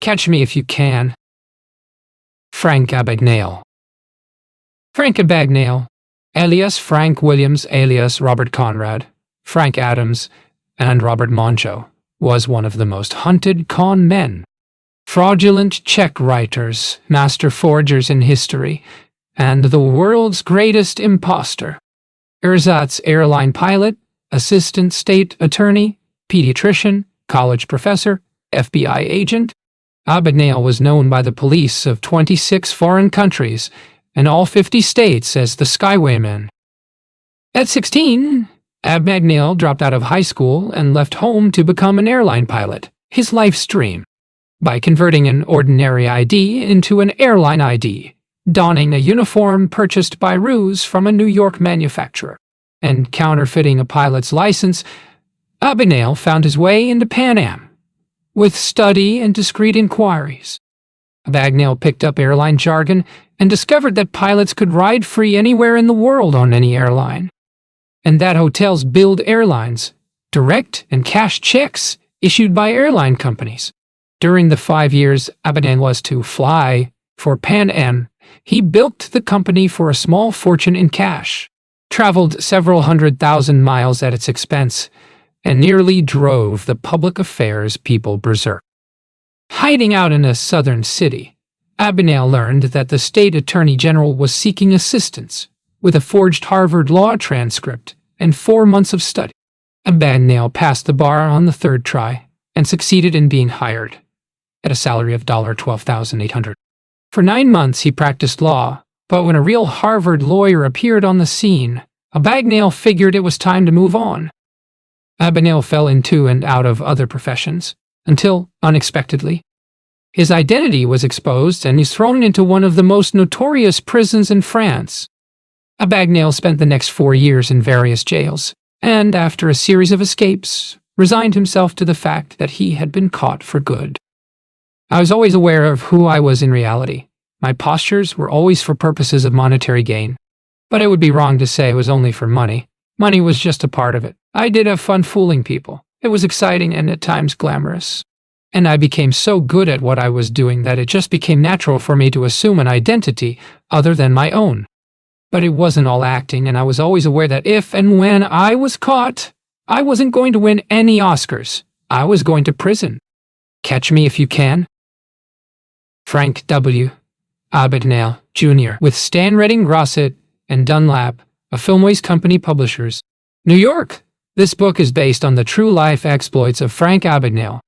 Catch me if you can. Frank Abagnale. Frank Abagnale, alias Frank Williams, alias Robert Conrad, Frank Adams, and Robert Moncho, was one of the most hunted con men, fraudulent check writers, master forgers in history, and the world's greatest imposter. Ersatz airline pilot, assistant state attorney, pediatrician, college professor, FBI agent, Abagnale was known by the police of 26 foreign countries and all 50 states as the Skywayman. At 16, Abagnale dropped out of high school and left home to become an airline pilot, his life's dream, by converting an ordinary ID into an airline ID, donning a uniform purchased by ruse from a New York manufacturer, and counterfeiting a pilot's license. Abagnale found his way into Pan Am, with study and discreet inquiries. Abagnale picked up airline jargon and discovered that pilots could ride free anywhere in the world on any airline, and that hotels billed airlines direct and cash checks issued by airline companies. During the 5 years Abagnale was to fly for Pan Am, he bilked the company for a small fortune in cash, traveled several 100,000 miles at its expense, and nearly drove the public affairs people berserk. Hiding out in a southern city, Abagnale learned that the state attorney general was seeking assistance with a forged Harvard law transcript and 4 months of study. Abagnale passed the bar on the third try and succeeded in being hired at a salary of $12,800. For 9 months he practiced law, but when a real Harvard lawyer appeared on the scene, Abagnale figured it was time to move on. Abagnale fell into and out of other professions, until, unexpectedly, his identity was exposed and he's thrown into one of the most notorious prisons in France. Abagnale spent the next 4 years in various jails, and after a series of escapes, resigned himself to the fact that he had been caught for good. I was always aware of who I was in reality. My postures were always for purposes of monetary gain, but it would be wrong to say it was only for money. Money was just a part of it. I did have fun fooling people. It was exciting and at times glamorous. And I became so good at what I was doing that it just became natural for me to assume an identity other than my own. But it wasn't all acting, and I was always aware that if and when I was caught, I wasn't going to win any Oscars. I was going to prison. Catch me if you can. Frank W. Abagnale, Jr. with Stan Redding Grosset and Dunlap, a Filmways Company publishers. New York. This book is based on the true-life exploits of Frank Abagnale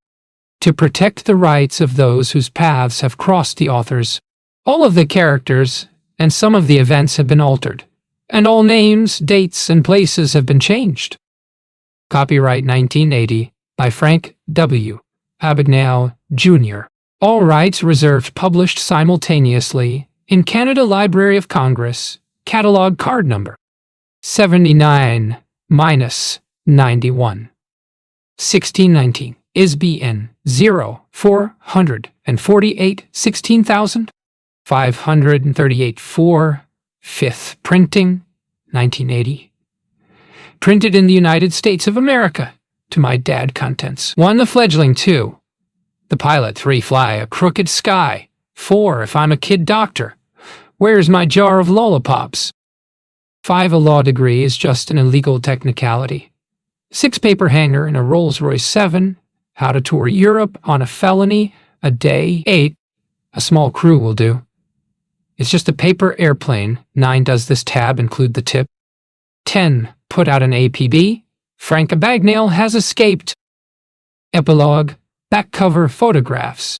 to protect the rights of those whose paths have crossed the authors. All of the characters and some of the events have been altered, and all names, dates, and places have been changed. Copyright 1980 by Frank W. Abagnale, Jr. All rights reserved. Published simultaneously in Canada Library of Congress, Catalog Card Number 79-91, 1619, ISBN 0-448 16538 4, 5th printing, 1980. Printed in the United States of America. To my dad contents. 1. The Fledgling. 2. The Pilot. 3. Fly a Crooked Sky. 4. If I'm a Kid Doctor. Where's my jar of lollipops? 5. A law degree is just an illegal technicality. 6. Paper hanger in a Rolls-Royce. 7. How to tour Europe on a felony a day. 8. A small crew will do. It's just a paper airplane. 9. Does this tab include the tip? 10. Put out an APB. Frank Abagnale has escaped. Epilogue. Back cover photographs.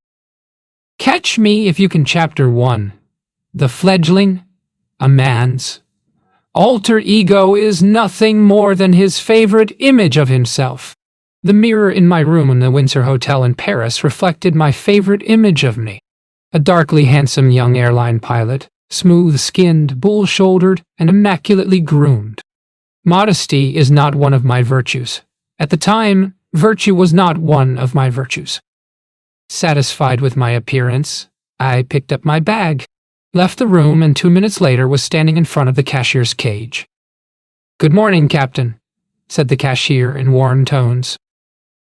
Catch me if you can. Chapter 1. The Fledgling. A man's alter ego is nothing more than his favorite image of himself. The mirror in my room in the Windsor Hotel in Paris reflected my favorite image of me. A darkly handsome young airline pilot, smooth-skinned, bull-shouldered, and immaculately groomed. Modesty is not one of my virtues. At the time, virtue was not one of my virtues. Satisfied with my appearance, I picked up my bag, left the room, and 2 minutes later was standing in front of the cashier's cage. "Good morning, Captain," said the cashier in worn tones.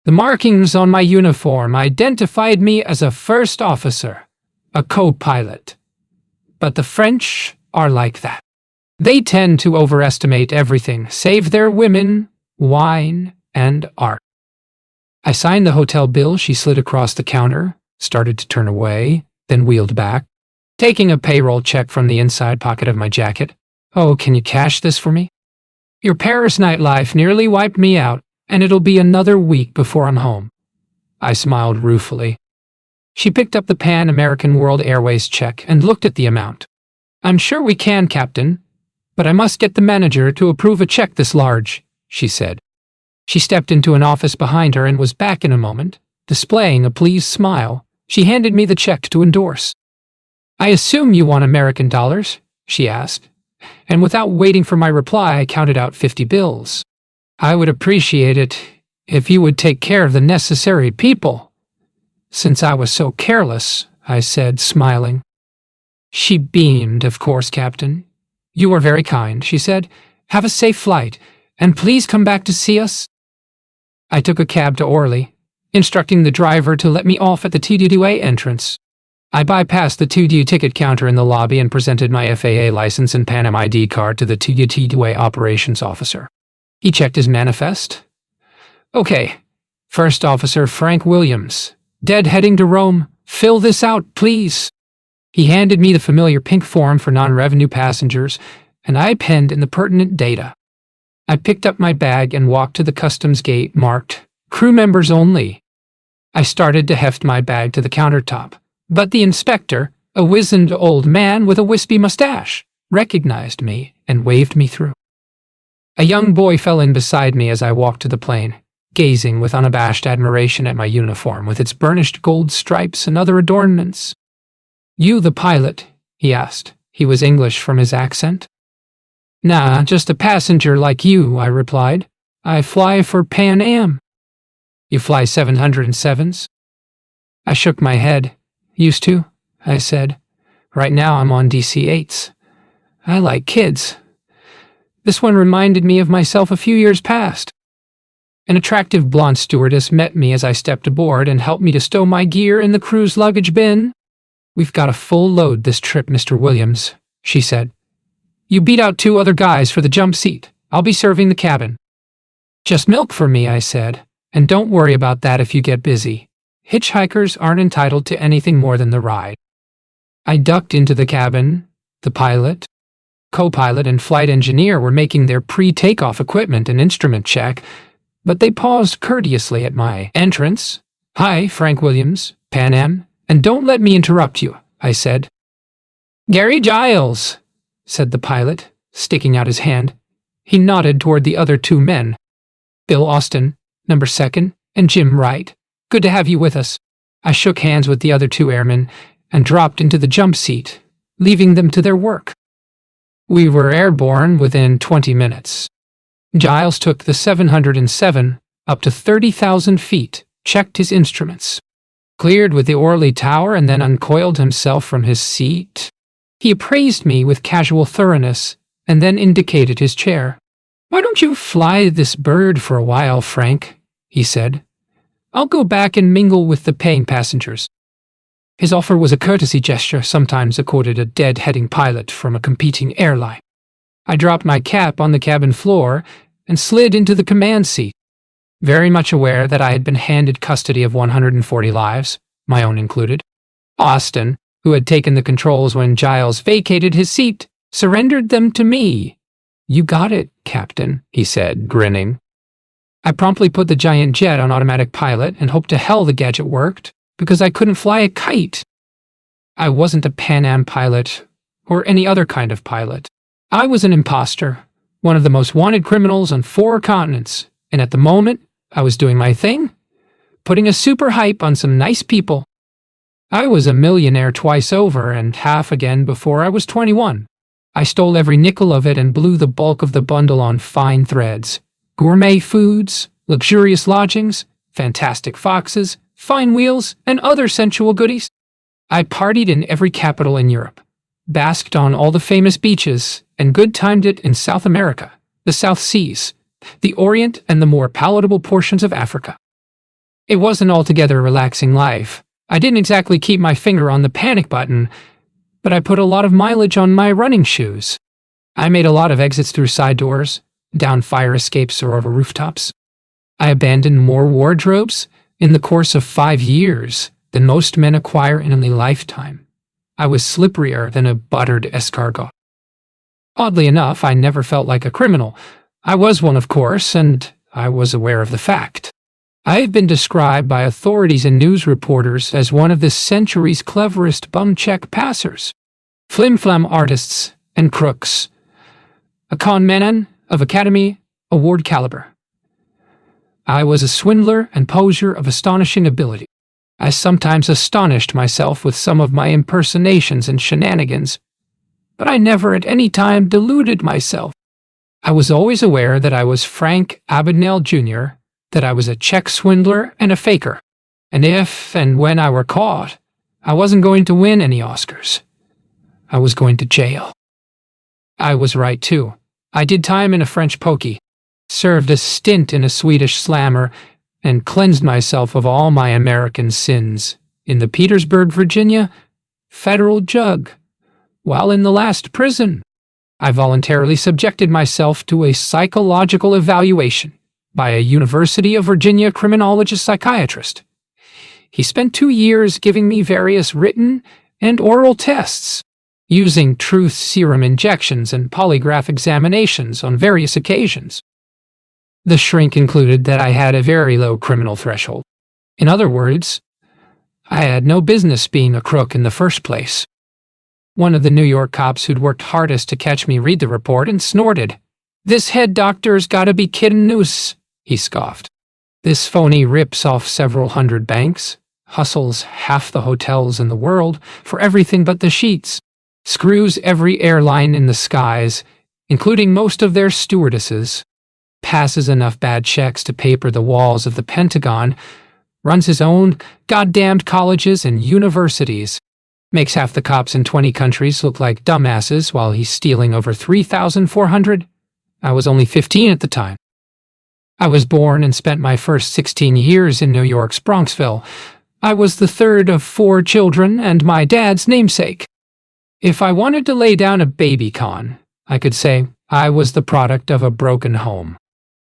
The markings on my uniform identified me as a first officer, a co-pilot. But the French are like that. They tend to overestimate everything, save their women, wine, and art. I signed the hotel bill. She slid across the counter, started to turn away, then wheeled back, taking a payroll check from the inside pocket of my jacket. "Oh, can you cash this for me? Your Paris nightlife nearly wiped me out, and it'll be another week before I'm home." I smiled ruefully. She picked up the Pan American World Airways check and looked at the amount. "I'm sure we can, Captain, but I must get the manager to approve a check this large," she said. She stepped into an office behind her and was back in a moment. Displaying a pleased smile, she handed me the check to endorse. "I assume you want American dollars?" she asked, and without waiting for my reply, I counted out 50 bills. "I would appreciate it if you would take care of the necessary people." "Since I was so careless," I said, smiling. She beamed. "Of course, Captain. You are very kind," she said. "Have a safe flight, and please come back to see us." I took a cab to Orly, instructing the driver to let me off at the TDUA entrance. I bypassed the TDU ticket counter in the lobby and presented my FAA license and Pan Am ID card to the TDUA operations officer. He checked his manifest. "Okay, First Officer Frank Williams, dead heading to Rome. Fill this out, please." He handed me the familiar pink form for non-revenue passengers, and I penned in the pertinent data. I picked up my bag and walked to the customs gate marked "Crew Members Only." I started to heft my bag to the countertop, but the inspector, a wizened old man with a wispy mustache, recognized me and waved me through. A young boy fell in beside me as I walked to the plane, gazing with unabashed admiration at my uniform with its burnished gold stripes and other adornments. "You the pilot?" he asked. He was English from his accent. "Nah, just a passenger like you," I replied. "I fly for Pan Am." "You fly 707s?" I shook my head. "Used to," I said. "Right now I'm on DC-8s. I like kids." This one reminded me of myself a few years past. An attractive blonde stewardess met me as I stepped aboard and helped me to stow my gear in the crew's luggage bin. "We've got a full load this trip, Mr. Williams," she said. "You beat out 2 other guys for the jump seat. I'll be serving the cabin." "Just milk for me," I said, "and don't worry about that if you get busy. Hitchhikers aren't entitled to anything more than the ride." I ducked into the cabin. The pilot, co-pilot, and flight engineer were making their pre-takeoff equipment and instrument check, but they paused courteously at my entrance. "Hi, Frank Williams, Pan Am, and don't let me interrupt you," I said. "Gary Giles," said the pilot, sticking out his hand. He nodded toward the other 2 men. "Bill Austin, number 2nd, and Jim Wright. Good to have you with us." I shook hands with the other 2 airmen and dropped into the jump seat, leaving them to their work. We were airborne within 20 minutes. Giles took the 707 up to 30,000 feet, checked his instruments, cleared with the Orly Tower, and then uncoiled himself from his seat. He appraised me with casual thoroughness and then indicated his chair. "Why don't you fly this bird for a while, Frank?" he said. "I'll go back and mingle with the paying passengers." His offer was a courtesy gesture sometimes accorded a dead-heading pilot from a competing airline. I dropped my cap on the cabin floor and slid into the command seat, very much aware that I had been handed custody of 140 lives, my own included. Austin, who had taken the controls when Giles vacated his seat, surrendered them to me. "You got it, Captain," he said, grinning. I promptly put the giant jet on automatic pilot and hoped to hell the gadget worked, because I couldn't fly a kite. I wasn't a Pan Am pilot, or any other kind of pilot. I was an imposter, one of the most wanted criminals on 4 continents, and at the moment, I was doing my thing, putting a super hype on some nice people. I was a millionaire twice over and half again before I was 21. I stole every nickel of it and blew the bulk of the bundle on fine threads. Gourmet foods, luxurious lodgings, fantastic foxes, fine wheels, and other sensual goodies. I partied in every capital in Europe, basked on all the famous beaches, and good-timed it in South America, the South Seas, the Orient, and the more palatable portions of Africa. It wasn't altogether a relaxing life. I didn't exactly keep my finger on the panic button, but I put a lot of mileage on my running shoes. I made a lot of exits through side doors, down fire escapes or over rooftops. I abandoned more wardrobes in the course of 5 years than most men acquire in a lifetime. I was slipperier than a buttered escargot. Oddly enough, I never felt like a criminal. I was one, of course, and I was aware of the fact. I have been described by authorities and news reporters as one of this century's cleverest bum-check passers, flim-flam artists and crooks, a con man of Academy Award caliber. I was a swindler and poser of astonishing ability. I sometimes astonished myself with some of my impersonations and shenanigans, but I never at any time deluded myself. I was always aware that I was Frank Abagnale Jr., that I was a check swindler and a faker, and if and when I were caught, I wasn't going to win any Oscars. I was going to jail. I was right, too. I did time in a French pokey, served a stint in a Swedish slammer, and cleansed myself of all my American sins in the Petersburg, Virginia, federal jug. While in the last prison, I voluntarily subjected myself to a psychological evaluation by a University of Virginia criminologist psychiatrist. He spent 2 years giving me various written and oral tests, using truth serum injections and polygraph examinations on various occasions. The shrink concluded that I had a very low criminal threshold. In other words, I had no business being a crook in the first place. One of the New York cops who'd worked hardest to catch me read the report and snorted. "This head doctor's gotta be kiddin' noose," he scoffed. "This phony rips off several hundred banks, hustles half the hotels in the world for everything but the sheets, screws every airline in the skies, including most of their stewardesses, passes enough bad checks to paper the walls of the Pentagon, runs his own goddamned colleges and universities, makes half the cops in 20 countries look like dumbasses while he's stealing over 3,400. I was only 15 at the time. I was born and spent my first 16 years in New York's Bronxville. I was the third of 4 children and my dad's namesake. If I wanted to lay down a baby con, I could say I was the product of a broken home.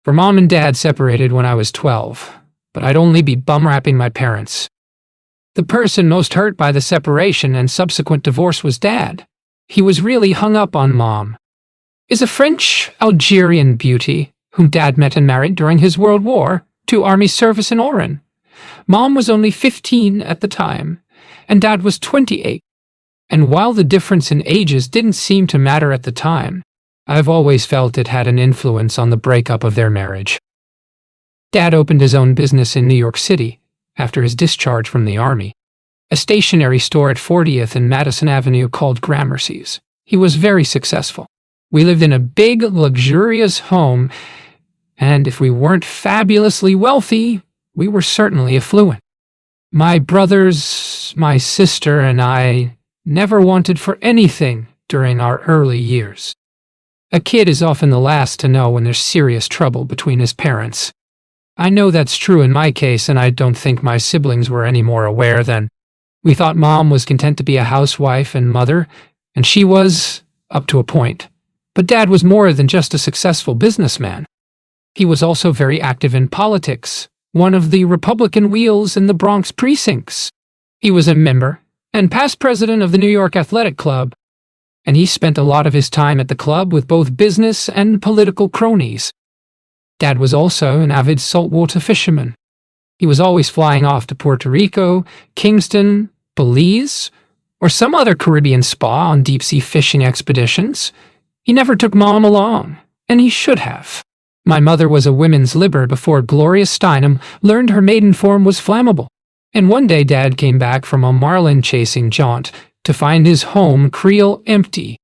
For Mom and Dad separated when I was 12, but I'd only be bum-rapping my parents. The person most hurt by the separation and subsequent divorce was Dad. He was really hung up on Mom. Is a French-Algerian beauty whom Dad met and married during his World War II Army service in Oran. Mom was only 15 at the time, and Dad was 28. And while the difference in ages didn't seem to matter at the time, I've always felt it had an influence on the breakup of their marriage. Dad opened his own business in New York City after his discharge from the Army, a stationery store at 40th and Madison Avenue called Gramercy's. He was very successful. We lived in a big, luxurious home, and if we weren't fabulously wealthy, we were certainly affluent. My brothers, my sister, and I never wanted for anything during our early years. A kid is often the last to know when there's serious trouble between his parents. I know that's true in my case, and I don't think my siblings were any more aware than. We thought Mom was content to be a housewife and mother, and she was, up to a point. But Dad was more than just a successful businessman. He was also very active in politics, one of the Republican wheels in the Bronx precincts. He was a member and past president of the New York Athletic Club, and he spent a lot of his time at the club with both business and political cronies. Dad was also an avid saltwater fisherman. He was always flying off to Puerto Rico, Kingston, Belize, or some other Caribbean spa on deep-sea fishing expeditions. He never took Mom along, and he should have. My mother was a women's libber before Gloria Steinem learned her maiden form was flammable, and one day Dad came back from a marlin-chasing jaunt to find his home creel empty.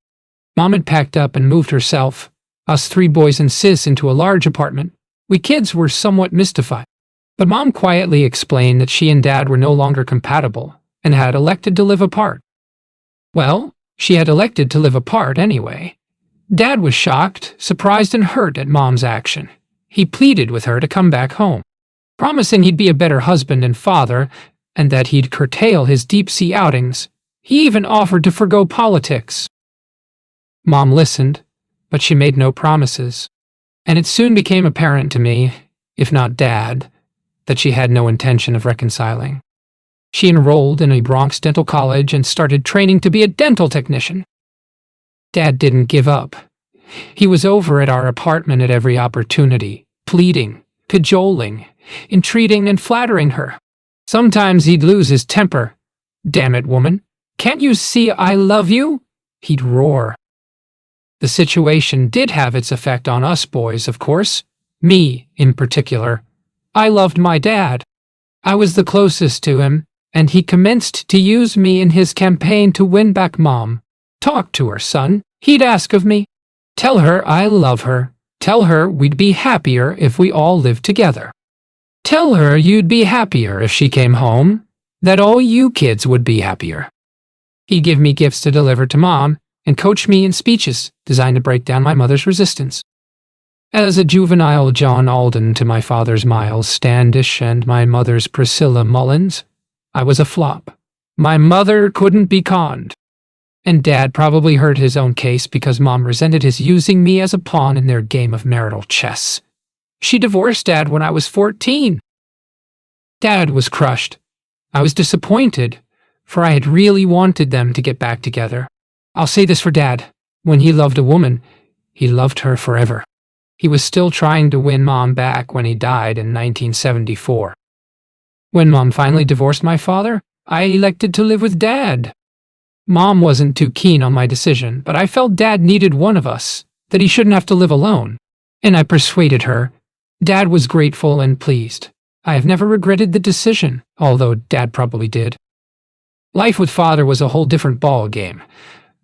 Mom had packed up and moved herself, us 3 boys and sis, into a large apartment. We kids were somewhat mystified, but Mom quietly explained that she and Dad were no longer compatible and had elected to live apart. Well, she had elected to live apart anyway. Dad was shocked, surprised, and hurt at Mom's action. He pleaded with her to come back home. promising he'd be a better husband and father, and that he'd curtail his deep-sea outings. He even offered to forgo politics. Mom listened, but she made no promises, and it soon became apparent to me, if not Dad, that she had no intention of reconciling. She enrolled in a Bronx dental college and started training to be a dental technician. Dad didn't give up. He was over at our apartment at every opportunity, pleading, cajoling, entreating and flattering her. Sometimes he'd lose his temper. "Damn it, woman. Can't you see I love you?" he'd roar. The situation did have its effect on us boys, of course. Me, in particular. I loved my dad. I was the closest to him, and he commenced to use me in his campaign to win back Mom. "Talk to her, son," he'd ask of me. "Tell her I love her. Tell her we'd be happier if we all lived together. Tell her you'd be happier if she came home, that all you kids would be happier." He'd give me gifts to deliver to Mom and coach me in speeches designed to break down my mother's resistance. As a juvenile John Alden to my father's Miles Standish and my mother's Priscilla Mullins, I was a flop. My mother couldn't be conned. And Dad probably hurt his own case because Mom resented his using me as a pawn in their game of marital chess. She divorced Dad when I was 14. Dad was crushed. I was disappointed, for I had really wanted them to get back together. I'll say this for Dad. When he loved a woman, he loved her forever. He was still trying to win Mom back when he died in 1974. When Mom finally divorced my father, I elected to live with Dad. Mom wasn't too keen on my decision, but I felt Dad needed one of us, that he shouldn't have to live alone. And I persuaded her. Dad was grateful and pleased. I have never regretted the decision, although Dad probably did. Life with Father was a whole different ball game.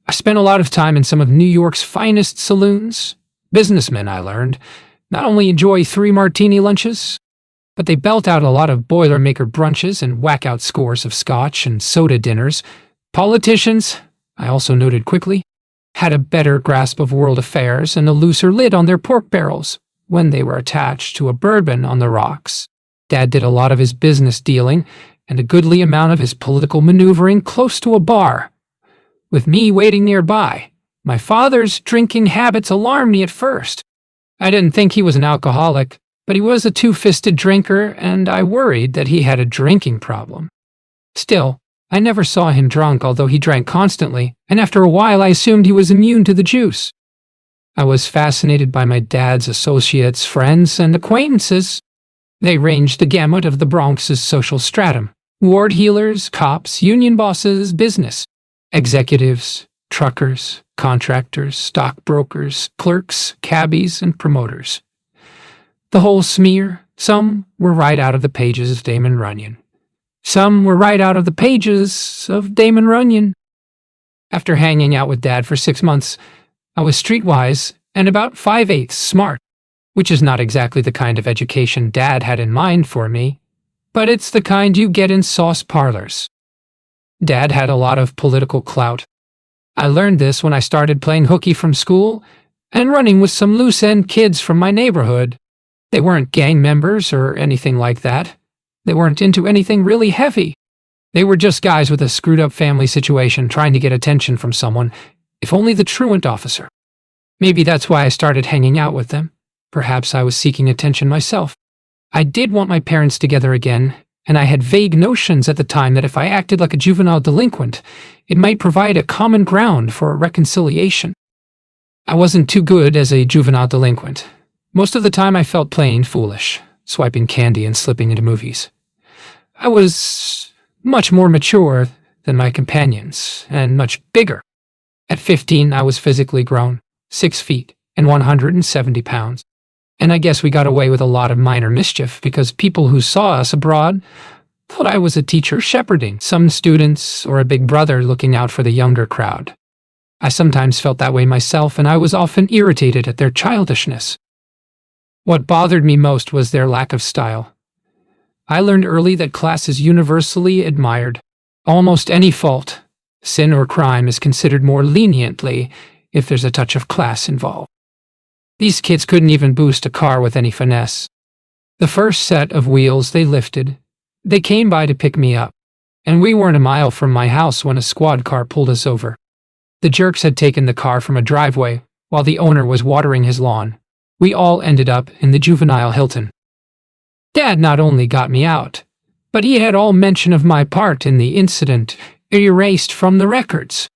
I spent a lot of time in some of New York's finest saloons. Businessmen, I learned, not only enjoy 3 martini lunches, but they belt out a lot of Boilermaker brunches and whack out scores of scotch and soda dinners. Politicians, I also noted quickly, had a better grasp of world affairs and a looser lid on their pork barrels when they were attached to a bourbon on the rocks. Dad did a lot of his business dealing and a goodly amount of his political maneuvering close to a bar, with me waiting nearby. My father's drinking habits alarmed me at first. I didn't think he was an alcoholic, but he was a two-fisted drinker, and I worried that he had a drinking problem. Still, I never saw him drunk, although he drank constantly, and after a while I assumed he was immune to the juice. I was fascinated by my dad's associates, friends, and acquaintances. They ranged the gamut of the Bronx's social stratum: ward healers, cops, union bosses, business executives, truckers, contractors, stockbrokers, clerks, cabbies, and promoters. The whole smear. Some were right out of the pages of Damon Runyon. Some were right out of the pages of Damon Runyon. After hanging out with Dad for 6 months, I was streetwise and about 5/8 smart, which is not exactly the kind of education Dad had in mind for me, but it's the kind you get in sauce parlors. Dad had a lot of political clout. I learned this when I started playing hooky from school and running with some loose-end kids from my neighborhood. They weren't gang members or anything like that. They weren't into anything really heavy. They were just guys with a screwed-up family situation trying to get attention from someone, if only the truant officer. Maybe that's why I started hanging out with them. Perhaps I was seeking attention myself. I did want my parents together again, and I had vague notions at the time that if I acted like a juvenile delinquent, it might provide a common ground for a reconciliation. I wasn't too good as a juvenile delinquent. Most of the time I felt plain foolish, swiping candy and slipping into movies. I was much more mature than my companions, and much bigger. At 15, I was physically grown, 6 feet and 170 pounds. And I guess we got away with a lot of minor mischief because people who saw us abroad thought I was a teacher shepherding some students or a big brother looking out for the younger crowd. I sometimes felt that way myself, and I was often irritated at their childishness. What bothered me most was their lack of style. I learned early that class is universally admired. Almost any fault, sin or crime, is considered more leniently if there's a touch of class involved. These kids couldn't even boost a car with any finesse. The first set of wheels they lifted, they came by to pick me up, and we weren't a mile from my house when a squad car pulled us over. The jerks had taken the car from a driveway while the owner was watering his lawn. We all ended up in the juvenile Hilton. Dad not only got me out, but he had all mention of my part in the incident erased from the records.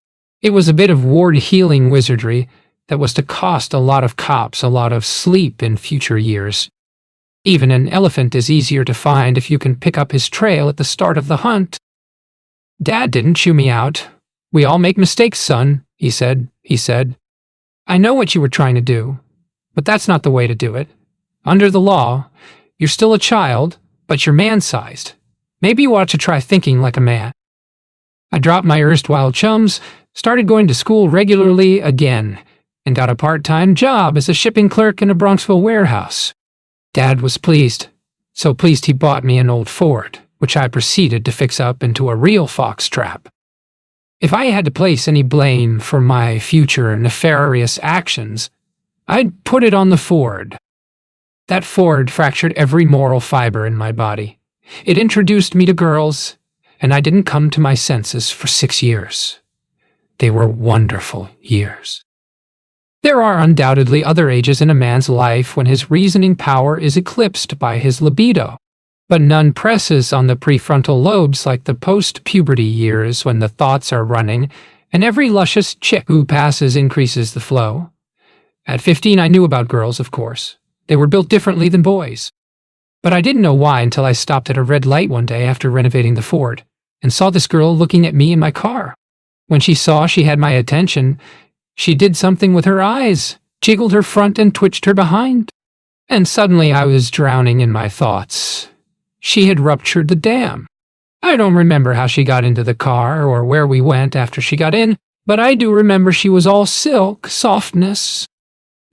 It was a bit of ward-healing wizardry that was to cost a lot of cops a lot of sleep in future years. Even an elephant is easier to find if you can pick up his trail at the start of the hunt. Dad didn't chew me out. We all make mistakes, son, he said. I know what you were trying to do, but that's not the way to do it. Under the law, you're still a child, but you're man-sized. Maybe you ought to try thinking like a man. I dropped my erstwhile chums, started going to school regularly again, and got a part-time job as a shipping clerk in a Bronxville warehouse. Dad was pleased, so pleased he bought me an old Ford, which I proceeded to fix up into a real fox trap. If I had to place any blame for my future nefarious actions, I'd put it on the Ford. That Ford fractured every moral fiber in my body. It introduced me to girls, and I didn't come to my senses for 6 years. They were wonderful years. There are undoubtedly other ages in a man's life when his reasoning power is eclipsed by his libido, but none presses on the prefrontal lobes like the post-puberty years when the thoughts are running, and every luscious chick who passes increases the flow. At 15, I knew about girls, of course. They were built differently than boys. But I didn't know why until I stopped at a red light one day after renovating the Ford, and saw this girl looking at me in my car. When she saw she had my attention, she did something with her eyes, jiggled her front and twitched her behind. And suddenly I was drowning in my thoughts. She had ruptured the dam. I don't remember how she got into the car or where we went after she got in, but I do remember she was all silk, softness.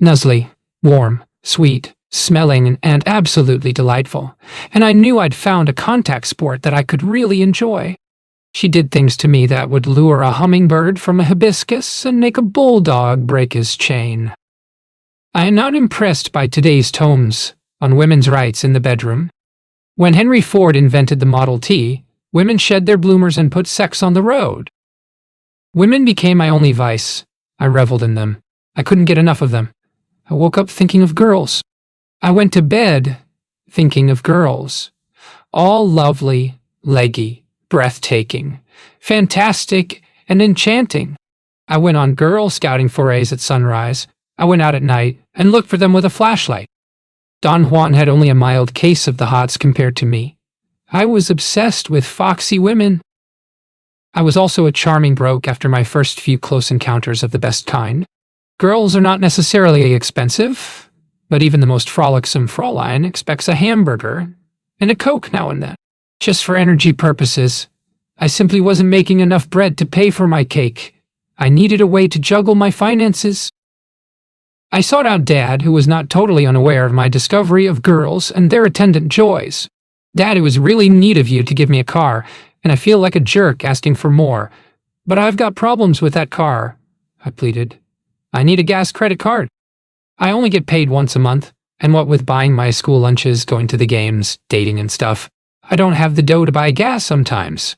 Nuzzly, warm, sweet, smelling, and absolutely delightful. And I knew I'd found a contact sport that I could really enjoy. She did things to me that would lure a hummingbird from a hibiscus and make a bulldog break his chain. I am not impressed by today's tomes on women's rights in the bedroom. When Henry Ford invented the Model T, women shed their bloomers and put sex on the road. Women became my only vice. I reveled in them. I couldn't get enough of them. I woke up thinking of girls. I went to bed thinking of girls. All lovely, leggy, breathtaking, fantastic, and enchanting. I went on girl scouting forays at sunrise. I went out at night and looked for them with a flashlight. Don Juan had only a mild case of the hots compared to me. I was obsessed with foxy women. I was also a charming broke after my first few close encounters of the best kind. Girls are not necessarily expensive, but even the most frolicsome Fraulein expects a hamburger and a Coke now and then. Just for energy purposes, I simply wasn't making enough bread to pay for my cake. I needed a way to juggle my finances. I sought out Dad, who was not totally unaware of my discovery of girls and their attendant joys. Dad, it was really neat of you to give me a car, and I feel like a jerk asking for more. But I've got problems with that car, I pleaded. I need a gas credit card. I only get paid once a month, and what with buying my school lunches, going to the games, dating and stuff, I don't have the dough to buy gas sometimes.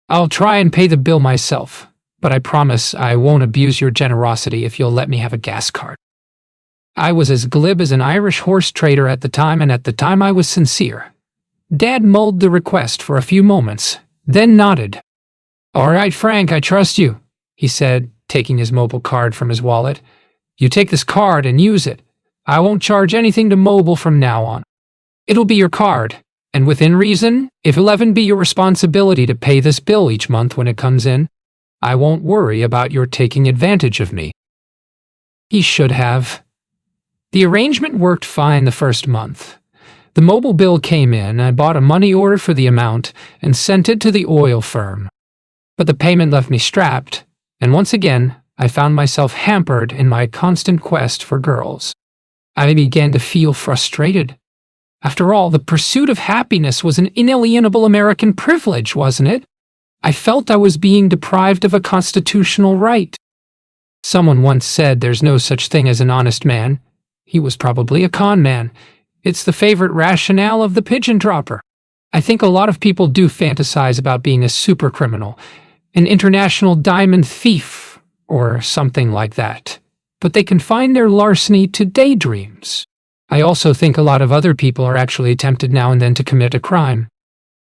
I'll try and pay the bill myself, but I promise I won't abuse your generosity if you'll let me have a gas card. I was as glib as an Irish horse trader at the time, and at the time I was sincere. Dad mulled the request for a few moments, then nodded. All right, Frank, I trust you, he said, taking his mobile card from his wallet. You take this card and use it. I won't charge anything to mobile from now on. It'll be your card, and within reason, if 11 be your responsibility to pay this bill each month when it comes in, I won't worry about your taking advantage of me. He should have. The arrangement worked fine the first month. The mobile bill came in, I bought a money order for the amount and sent it to the oil firm. But the payment left me strapped, and once again, I found myself hampered in my constant quest for girls. I began to feel frustrated. After all, the pursuit of happiness was an inalienable American privilege, wasn't it? I felt I was being deprived of a constitutional right. Someone once said there's no such thing as an honest man. He was probably a con man. It's the favorite rationale of the pigeon dropper. I think a lot of people do fantasize about being a super criminal, an international diamond thief, or something like that. But they confine their larceny to daydreams. I also think a lot of other people are actually tempted now and then to commit a crime,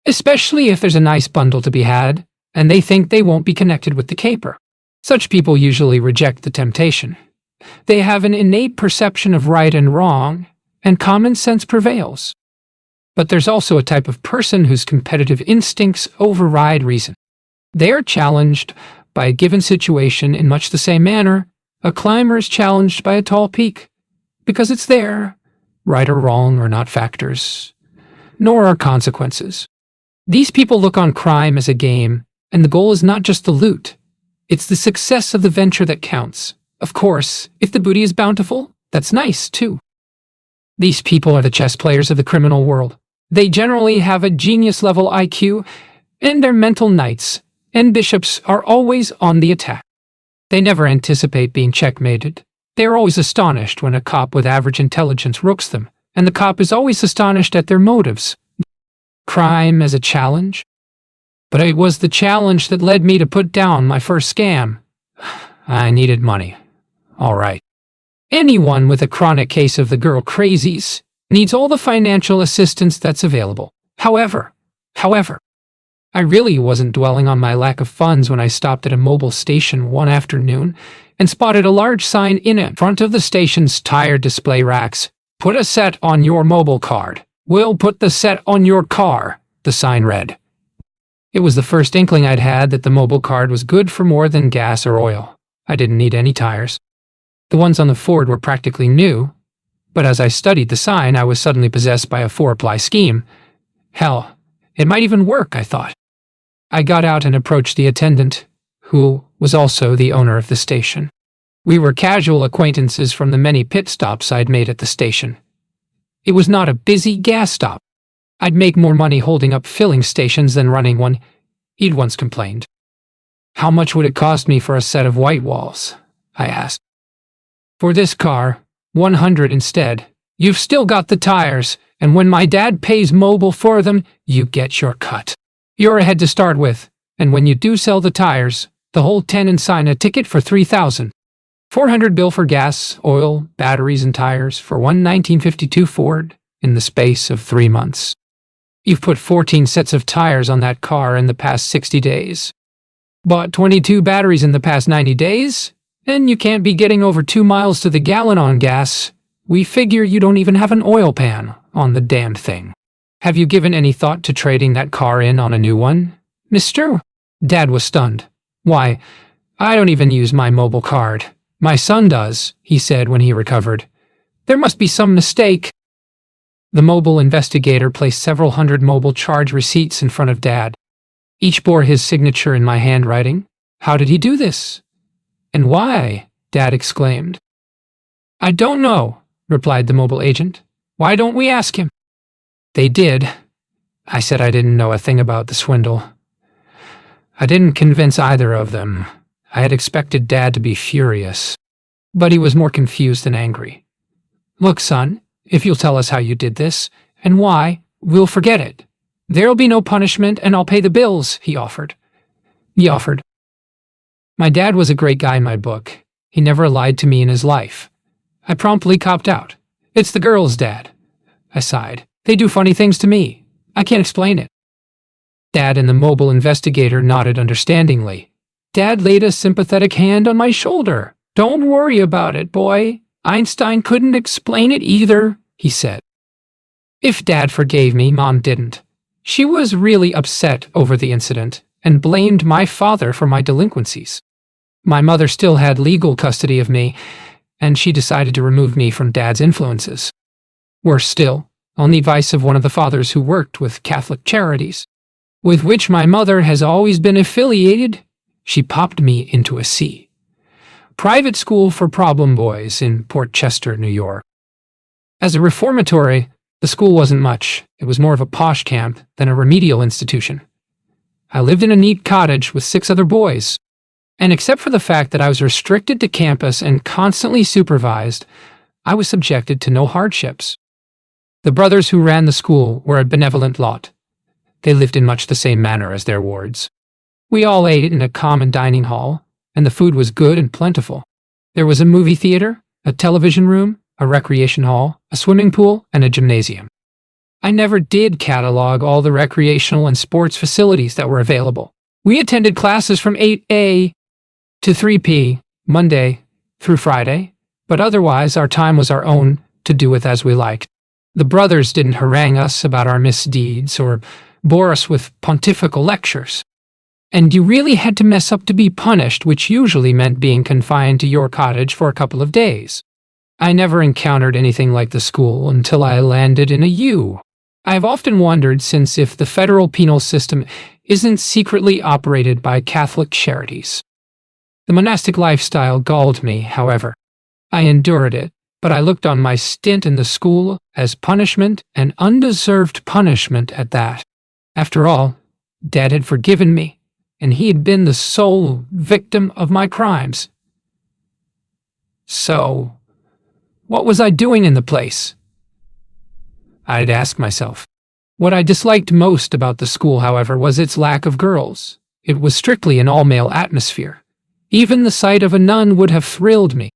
especially if there's a nice bundle to be had, and they think they won't be connected with the caper. Such people usually reject the temptation. They have an innate perception of right and wrong, and common sense prevails. But there's also a type of person whose competitive instincts override reason. They are challenged by a given situation in much the same manner a climber is challenged by a tall peak, because it's there. Right or wrong are not factors, nor are consequences. These people look on crime as a game, and the goal is not just the loot. It's the success of the venture that counts. Of course, if the booty is bountiful, that's nice, too. These people are the chess players of the criminal world. They generally have a genius-level IQ, and they're mental knights, and bishops are always on the attack. They never anticipate being checkmated. They are always astonished when a cop with average intelligence rooks them, and the cop is always astonished at their motives. Crime as a challenge? But it was the challenge that led me to put down my first scam. I needed money. All right. Anyone with a chronic case of the girl crazies needs all the financial assistance that's available. However, I really wasn't dwelling on my lack of funds when I stopped at a mobile station one afternoon and spotted a large sign in front of the station's tire display racks. "Put a set on your mobile card. We'll put the set on your car," the sign read. It was the first inkling I'd had that the mobile card was good for more than gas or oil. I didn't need any tires. The ones on the Ford were practically new, but as I studied the sign, I was suddenly possessed by a four-ply scheme. Hell, it might even work, I thought. I got out and approached the attendant, who was also the owner of the station. We were casual acquaintances from the many pit stops I'd made at the station. It was not a busy gas stop. I'd make more money holding up filling stations than running one, he'd once complained. "How much would it cost me for a set of white walls?" I asked. "For this car, 100 instead. You've still got the tires, and when my dad pays mobile for them, you get your cut. You're ahead to start with, and when you do sell the tires, the whole 10 and sign a ticket for 3,000. 400 bill for gas, oil, batteries, and tires for one 1952 Ford in the space of 3 months. You've put 14 sets of tires on that car in the past 60 days. Bought 22 batteries in the past 90 days, and you can't be getting over 2 miles to the gallon on gas. We figure you don't even have an oil pan on the damn thing. Have you given any thought to trading that car in on a new one, mister?" Dad was stunned. "Why, I don't even use my mobile card. My son does," he said when he recovered. "There must be some mistake." The mobile investigator placed several hundred mobile charge receipts in front of Dad. Each bore his signature in my handwriting. "How did he do this?" "And why?" Dad exclaimed. "I don't know," replied the mobile agent. "Why don't we ask him?" They did. I said I didn't know a thing about the swindle. I didn't convince either of them. I had expected Dad to be furious, but he was more confused than angry. "Look, son, if you'll tell us how you did this, and why, we'll forget it. There'll be no punishment, and I'll pay the bills," he offered. My dad was a great guy in my book. He never lied to me in his life. I promptly copped out. "It's the girls, Dad." I sighed. "They do funny things to me. I can't explain it." Dad and the mobile investigator nodded understandingly. Dad laid a sympathetic hand on my shoulder. "Don't worry about it, boy. Einstein couldn't explain it either," he said. If Dad forgave me, Mom didn't. She was really upset over the incident and blamed my father for my delinquencies. My mother still had legal custody of me, and she decided to remove me from Dad's influences. Worse still, on the advice of one of the fathers who worked with Catholic charities, with which my mother has always been affiliated, she popped me into a C. Private school for problem boys in Port Chester, New York. As a reformatory, the school wasn't much. It was more of a posh camp than a remedial institution. I lived in a neat cottage with 6 other boys, and except for the fact that I was restricted to campus and constantly supervised, I was subjected to no hardships. The brothers who ran the school were a benevolent lot. They lived in much the same manner as their wards. We all ate in a common dining hall, and the food was good and plentiful. There was a movie theater, a television room, a recreation hall, a swimming pool, and a gymnasium. I never did catalog all the recreational and sports facilities that were available. We attended classes from 8 to 3 Monday through Friday, but otherwise our time was our own to do with as we liked. The brothers didn't harangue us about our misdeeds or bore us with pontifical lectures. And you really had to mess up to be punished, which usually meant being confined to your cottage for a couple of days. I never encountered anything like the school until I landed in a U. I have often wondered since if the federal penal system isn't secretly operated by Catholic charities. The monastic lifestyle galled me, however. I endured it, but I looked on my stint in the school as punishment, and undeserved punishment at that. After all, Dad had forgiven me, and he had been the sole victim of my crimes. So, what was I doing in the place? I'd ask myself. What I disliked most about the school, however, was its lack of girls. It was strictly an all-male atmosphere. Even the sight of a nun would have thrilled me.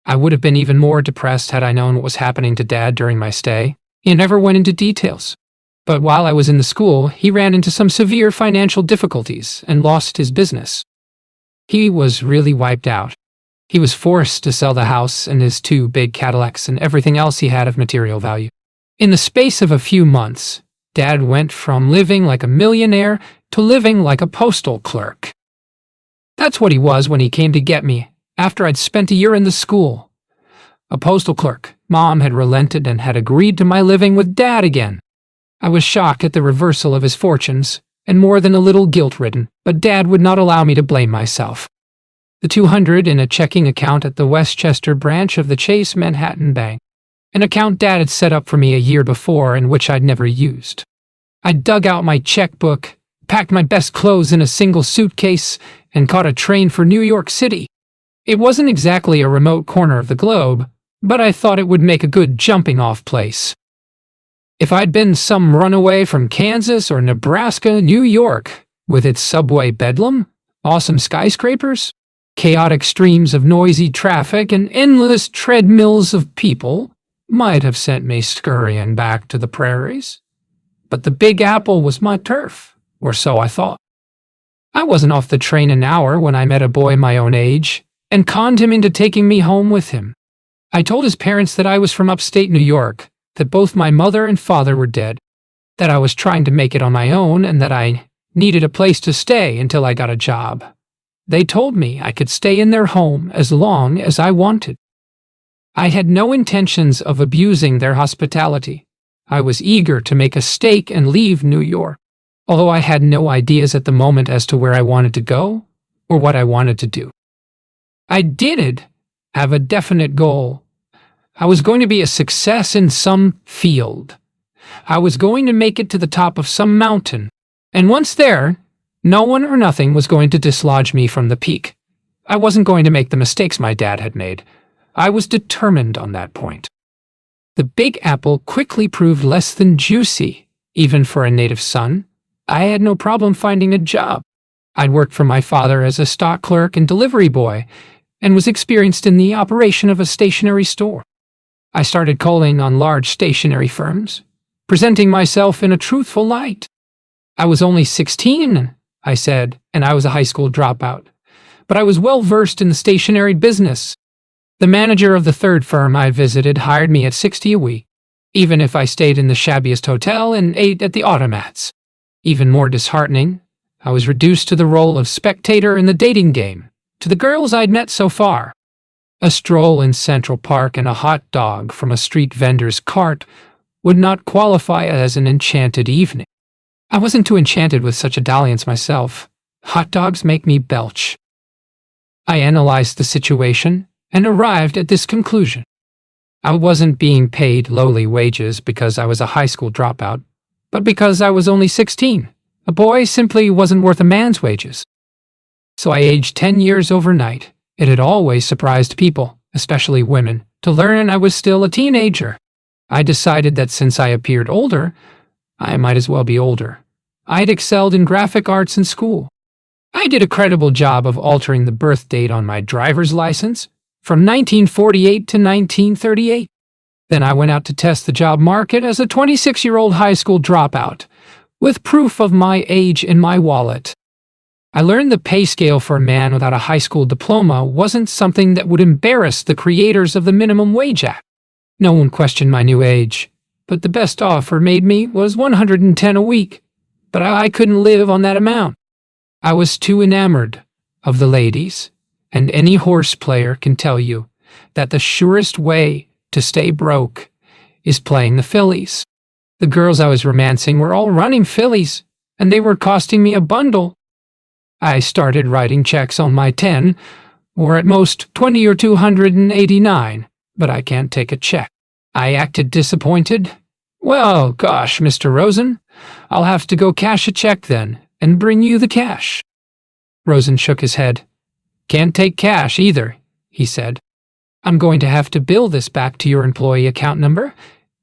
I would have been even more depressed had I known what was happening to Dad during my stay. He never went into details. But while I was in the school, he ran into some severe financial difficulties and lost his business. He was really wiped out. He was forced to sell the house and his 2 big Cadillacs and everything else he had of material value. In the space of a few months, Dad went from living like a millionaire to living like a postal clerk. That's what he was when he came to get me, after I'd spent a year in the school. A postal clerk. Mom had relented and had agreed to my living with Dad again. I was shocked at the reversal of his fortunes, and more than a little guilt-ridden, but Dad would not allow me to blame myself. The $200 in a checking account at the Westchester branch of the Chase Manhattan Bank, an account Dad had set up for me a year before and which I'd never used. I dug out my checkbook, packed my best clothes in a single suitcase, and caught a train for New York City. It wasn't exactly a remote corner of the globe, but I thought it would make a good jumping-off place. If I'd been some runaway from Kansas or Nebraska, New York, with its subway bedlam, awesome skyscrapers, chaotic streams of noisy traffic, and endless treadmills of people, might have sent me scurrying back to the prairies. But the Big Apple was my turf, or so I thought. I wasn't off the train an hour when I met a boy my own age, and conned him into taking me home with him. I told his parents that I was from upstate New York, that both my mother and father were dead, that I was trying to make it on my own, and that I needed a place to stay until I got a job. They told me I could stay in their home as long as I wanted. I had no intentions of abusing their hospitality. I was eager to make a stake and leave New York, although I had no ideas at the moment as to where I wanted to go or what I wanted to do. I did have a definite goal. I was going to be a success in some field. I was going to make it to the top of some mountain, and once there, no one or nothing was going to dislodge me from the peak. I wasn't going to make the mistakes my dad had made. I was determined on that point. The Big Apple quickly proved less than juicy, even for a native son. I had no problem finding a job. I'd worked for my father as a stock clerk and delivery boy, and was experienced in the operation of a stationery store. I started calling on large stationery firms, presenting myself in a truthful light. I was only 16, I said, and I was a high school dropout. But I was well versed in the stationery business. The manager of the third firm I visited hired me at $60 a week, even if I stayed in the shabbiest hotel and ate at the automats. Even more disheartening, I was reduced to the role of spectator in the dating game, to the girls I'd met so far. A stroll in Central Park and a hot dog from a street vendor's cart would not qualify as an enchanted evening. I wasn't too enchanted with such a dalliance myself. Hot dogs make me belch. I analyzed the situation and arrived at this conclusion. I wasn't being paid lowly wages because I was a high school dropout, but because I was only 16. A boy simply wasn't worth a man's wages. So I aged 10 years overnight. It had always surprised people, especially women, to learn I was still a teenager. I decided that since I appeared older, I might as well be older. I'd excelled in graphic arts in school. I did a credible job of altering the birth date on my driver's license from 1948 to 1938. Then I went out to test the job market as a 26-year-old high school dropout, with proof of my age in my wallet. I learned the pay scale for a man without a high school diploma wasn't something that would embarrass the creators of the Minimum Wage Act. No one questioned my new age, but the best offer made me was $110 a week, but I couldn't live on that amount. I was too enamored of the ladies, and any horse player can tell you that the surest way to stay broke is playing the fillies. The girls I was romancing were all running fillies, and they were costing me a bundle. I started writing checks on my 10, or at most 20 or 289, but I can't take a check. I acted disappointed. Well, gosh, Mr. Rosen, I'll have to go cash a check then, and bring you the cash. Rosen shook his head. Can't take cash either, he said. I'm going to have to bill this back to your employee account number,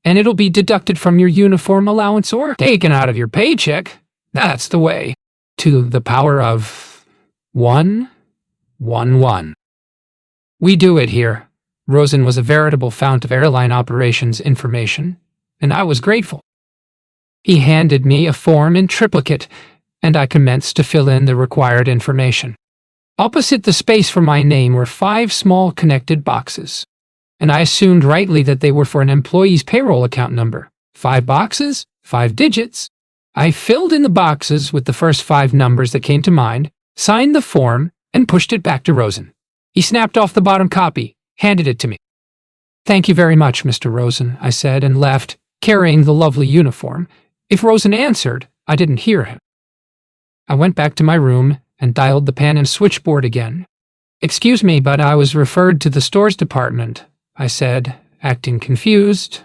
and it'll be deducted from your uniform allowance or taken out of your paycheck. That's the way. To the power of 111. We do it here. Rosen was a veritable fount of airline operations information, and I was grateful. He handed me a form in triplicate, and I commenced to fill in the required information. Opposite the space for my name were 5 small connected boxes, and I assumed rightly that they were for an employee's payroll account number. 5 boxes, 5 digits. I filled in the boxes with the first 5 numbers that came to mind, signed the form, and pushed it back to Rosen. He snapped off the bottom copy, handed it to me. Thank you very much, Mr. Rosen, I said, and left, carrying the lovely uniform. If Rosen answered, I didn't hear him. I went back to my room and dialed the pan and switchboard again. Excuse me, but I was referred to the stores department, I said, acting confused.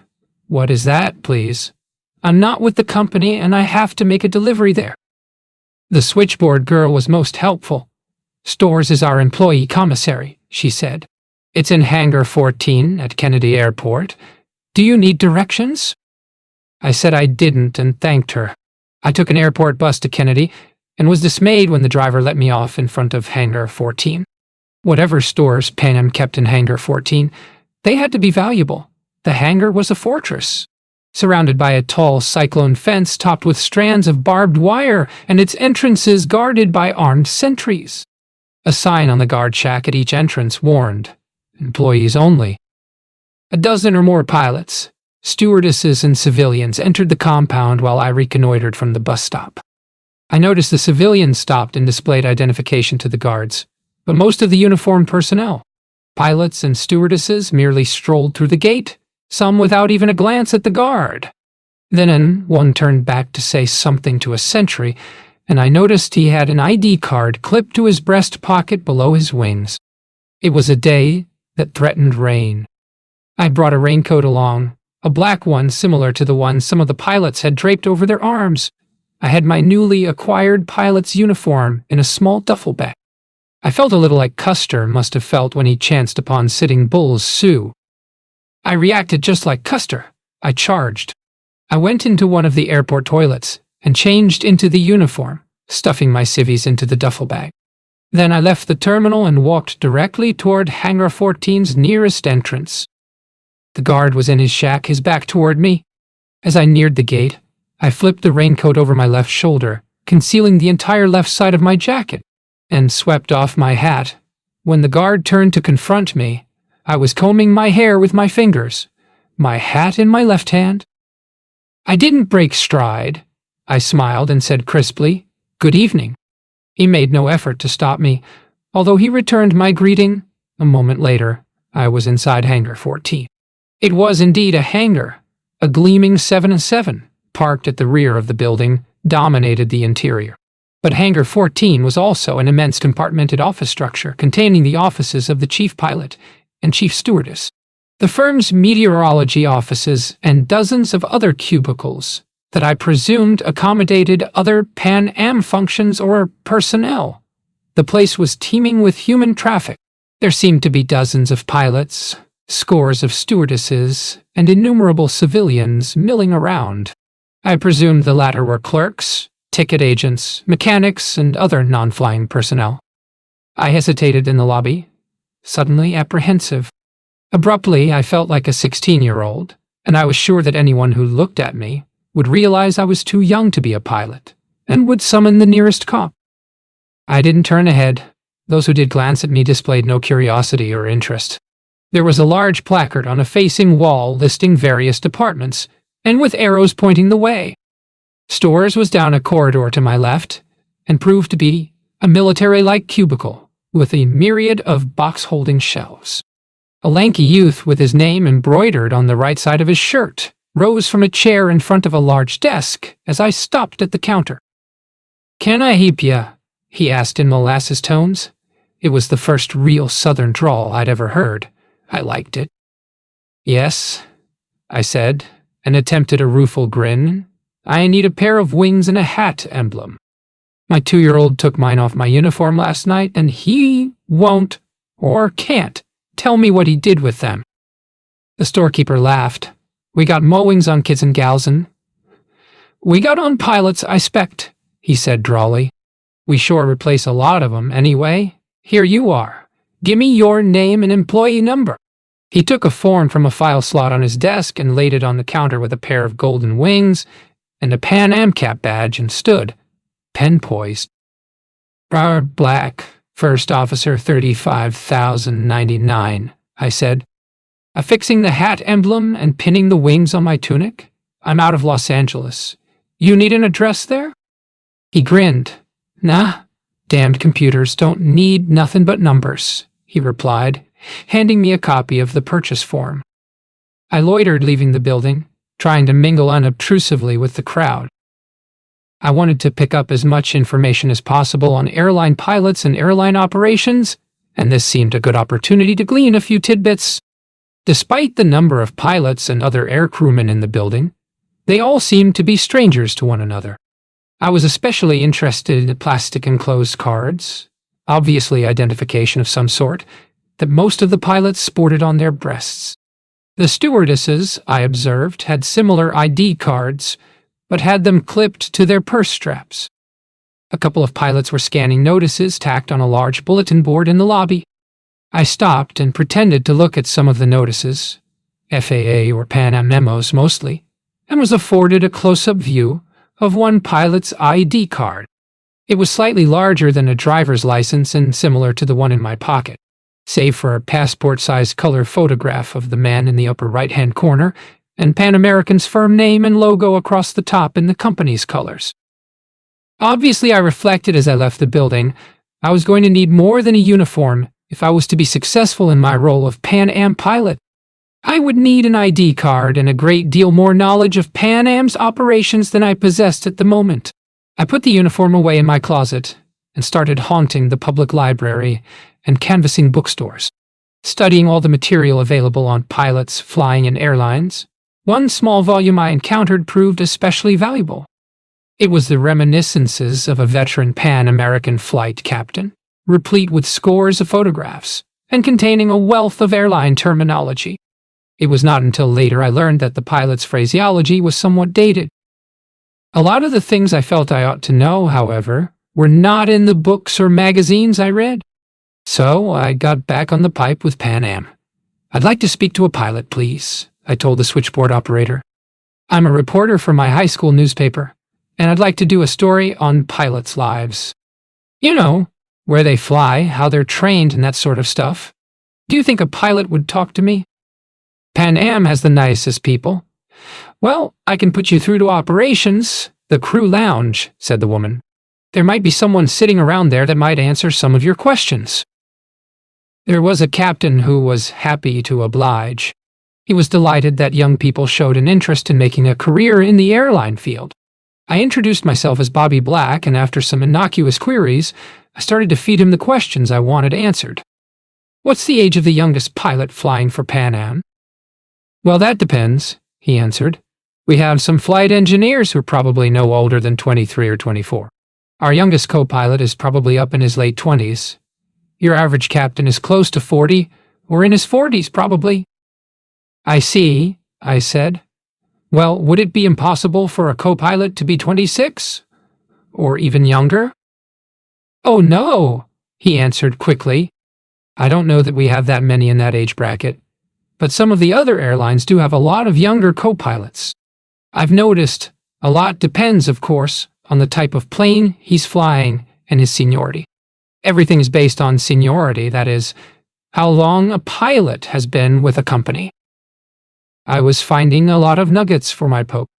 What is that, please? I'm not with the company and I have to make a delivery there. The switchboard girl was most helpful. Stores is our employee commissary, she said. It's in Hangar 14 at Kennedy Airport. Do you need directions? I said I didn't and thanked her. I took an airport bus to Kennedy and was dismayed when the driver let me off in front of Hangar 14. Whatever stores Pan Am kept in Hangar 14, they had to be valuable. The hangar was a fortress, surrounded by a tall cyclone fence topped with strands of barbed wire and its entrances guarded by armed sentries. A sign on the guard shack at each entrance warned, employees only. A dozen or more pilots, stewardesses and civilians entered the compound while I reconnoitered from the bus stop. I noticed the civilians stopped and displayed identification to the guards, but most of the uniformed personnel, pilots and stewardesses, merely strolled through the gate, some without even a glance at the guard. Then one turned back to say something to a sentry, and I noticed he had an ID card clipped to his breast pocket below his wings. It was a day that threatened rain. I brought a raincoat along, a black one similar to the one some of the pilots had draped over their arms. I had my newly acquired pilot's uniform in a small duffel bag. I felt a little like Custer must have felt when he chanced upon Sitting Bull's Sioux. I reacted just like Custer. I charged. I went into one of the airport toilets and changed into the uniform, stuffing my civvies into the duffel bag. Then I left the terminal and walked directly toward Hangar 14's nearest entrance. The guard was in his shack, his back toward me. As I neared the gate, I flipped the raincoat over my left shoulder, concealing the entire left side of my jacket, and swept off my hat. When the guard turned to confront me, I was combing my hair with my fingers, my hat in my left hand. I didn't break stride. I smiled and said crisply, "Good evening." He made no effort to stop me, although he returned my greeting. A moment later, I was inside Hangar 14. It was indeed a hangar. A gleaming 707, parked at the rear of the building, dominated the interior. But Hangar 14 was also an immense compartmented office structure containing the offices of the chief pilot and chief stewardess, the firm's meteorology offices, and dozens of other cubicles that I presumed accommodated other Pan Am functions or personnel. The place was teeming with human traffic. There seemed to be dozens of pilots, scores of stewardesses, and innumerable civilians milling around. I presumed the latter were clerks, ticket agents, mechanics, and other non-flying personnel. I hesitated in the lobby, suddenly apprehensive. Abruptly, I felt like a 16-year-old, and I was sure that anyone who looked at me would realize I was too young to be a pilot, and would summon the nearest cop. I didn't turn ahead. Those who did glance at me displayed no curiosity or interest. There was a large placard on a facing wall listing various departments, and with arrows pointing the way. Stores was down a corridor to my left, and proved to be a military-like cubicle with a myriad of box-holding shelves. A lanky youth with his name embroidered on the right side of his shirt rose from a chair in front of a large desk as I stopped at the counter. "Can I help ya?" he asked in molasses tones. It was the first real southern drawl I'd ever heard. I liked it. "Yes," I said, and attempted a rueful grin. "I need a pair of wings and a hat emblem. My 2-year-old took mine off my uniform last night, and he won't, or can't, tell me what he did with them." The storekeeper laughed. "We got mo wings on kids and gals, and we got on pilots, I spect," he said drawly. "We sure replace a lot of 'em anyway. Here you are. Gimme your name and employee number." He took a form from a file slot on his desk and laid it on the counter with a pair of golden wings and a Pan Am cap badge and stood, pen poised. "Robert Black, First Officer 35,099, I said, affixing the hat emblem and pinning the wings on my tunic. "I'm out of Los Angeles. You need an address there?" He grinned. "Nah, damned computers don't need nothing but numbers," he replied, handing me a copy of the purchase form. I loitered leaving the building, trying to mingle unobtrusively with the crowd. I wanted to pick up as much information as possible on airline pilots and airline operations, and this seemed a good opportunity to glean a few tidbits. Despite the number of pilots and other aircrewmen in the building, they all seemed to be strangers to one another. I was especially interested in the plastic enclosed cards, obviously identification of some sort, that most of the pilots sported on their breasts. The stewardesses, I observed, had similar ID cards, but had them clipped to their purse straps. A couple of pilots were scanning notices tacked on a large bulletin board in the lobby. I stopped and pretended to look at some of the notices, FAA or Pan Am memos mostly, and was afforded a close-up view of one pilot's ID card. It was slightly larger than a driver's license and similar to the one in my pocket, save for a passport-sized color photograph of the man in the upper right-hand corner and Pan American's firm name and logo across the top in the company's colors. Obviously, I reflected as I left the building, I was going to need more than a uniform if I was to be successful in my role of Pan Am pilot. I would need an ID card and a great deal more knowledge of Pan Am's operations than I possessed at the moment. I put the uniform away in my closet and started haunting the public library and canvassing bookstores, studying all the material available on pilots flying in airlines. One small volume I encountered proved especially valuable. It was the reminiscences of a veteran Pan American flight captain, replete with scores of photographs and containing a wealth of airline terminology. It was not until later I learned that the pilot's phraseology was somewhat dated. A lot of the things I felt I ought to know, however, were not in the books or magazines I read. So I got back on the pipe with Pan Am. "I'd like to speak to a pilot, please," I told the switchboard operator. "I'm a reporter for my high school newspaper, and I'd like to do a story on pilots' lives. You know, where they fly, how they're trained, and that sort of stuff. Do you think a pilot would talk to me?" "Pan Am has the nicest people." "Well, I can put you through to operations, the crew lounge," said the woman. "There might be someone sitting around there that might answer some of your questions." There was a captain who was happy to oblige. He was delighted that young people showed an interest in making a career in the airline field. I introduced myself as Bobby Black, and after some innocuous queries, I started to feed him the questions I wanted answered. "What's the age of the youngest pilot flying for Pan Am?" "Well, that depends," he answered. "We have some flight engineers who are probably no older than 23 or 24. Our youngest co-pilot is probably up in his late 20s. Your average captain is close to 40, or in his 40s probably. I see, I said. Well, would it be impossible for a co-pilot to be 26? Or even younger? Oh, no, he answered quickly. I don't know that we have that many in that age bracket, but some of the other airlines do have a lot of younger co-pilots. I've noticed a lot depends, of course, on the type of plane he's flying and his seniority. Everything is based on seniority, that is, how long a pilot has been with a company. I was finding a lot of nuggets for my poke.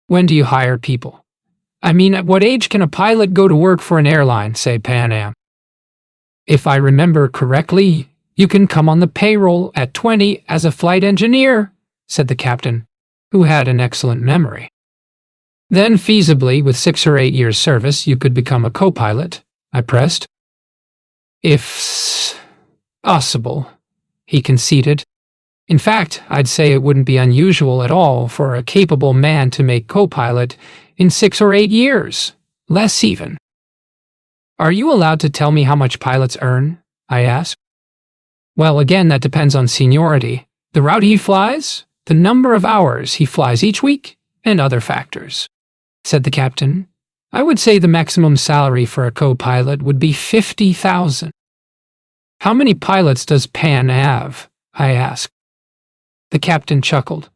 When do you hire people? I mean, at what age can a pilot go to work for an airline, say Pan Am? If I remember correctly, you can come on the payroll at 20 as a flight engineer, said the captain, who had an excellent memory. Then, feasibly, with 6 or 8 years' service, you could become a co-pilot, I pressed. If possible, he conceded. In fact, I'd say it wouldn't be unusual at all for a capable man to make co-pilot in 6 or 8 years, less even. Are you allowed to tell me how much pilots earn? I asked. Well, again, that depends on seniority, the route he flies, the number of hours he flies each week, and other factors, said the captain. I would say the maximum salary for a co-pilot would be $50,000. How many pilots does Pan have? I asked. The captain chuckled.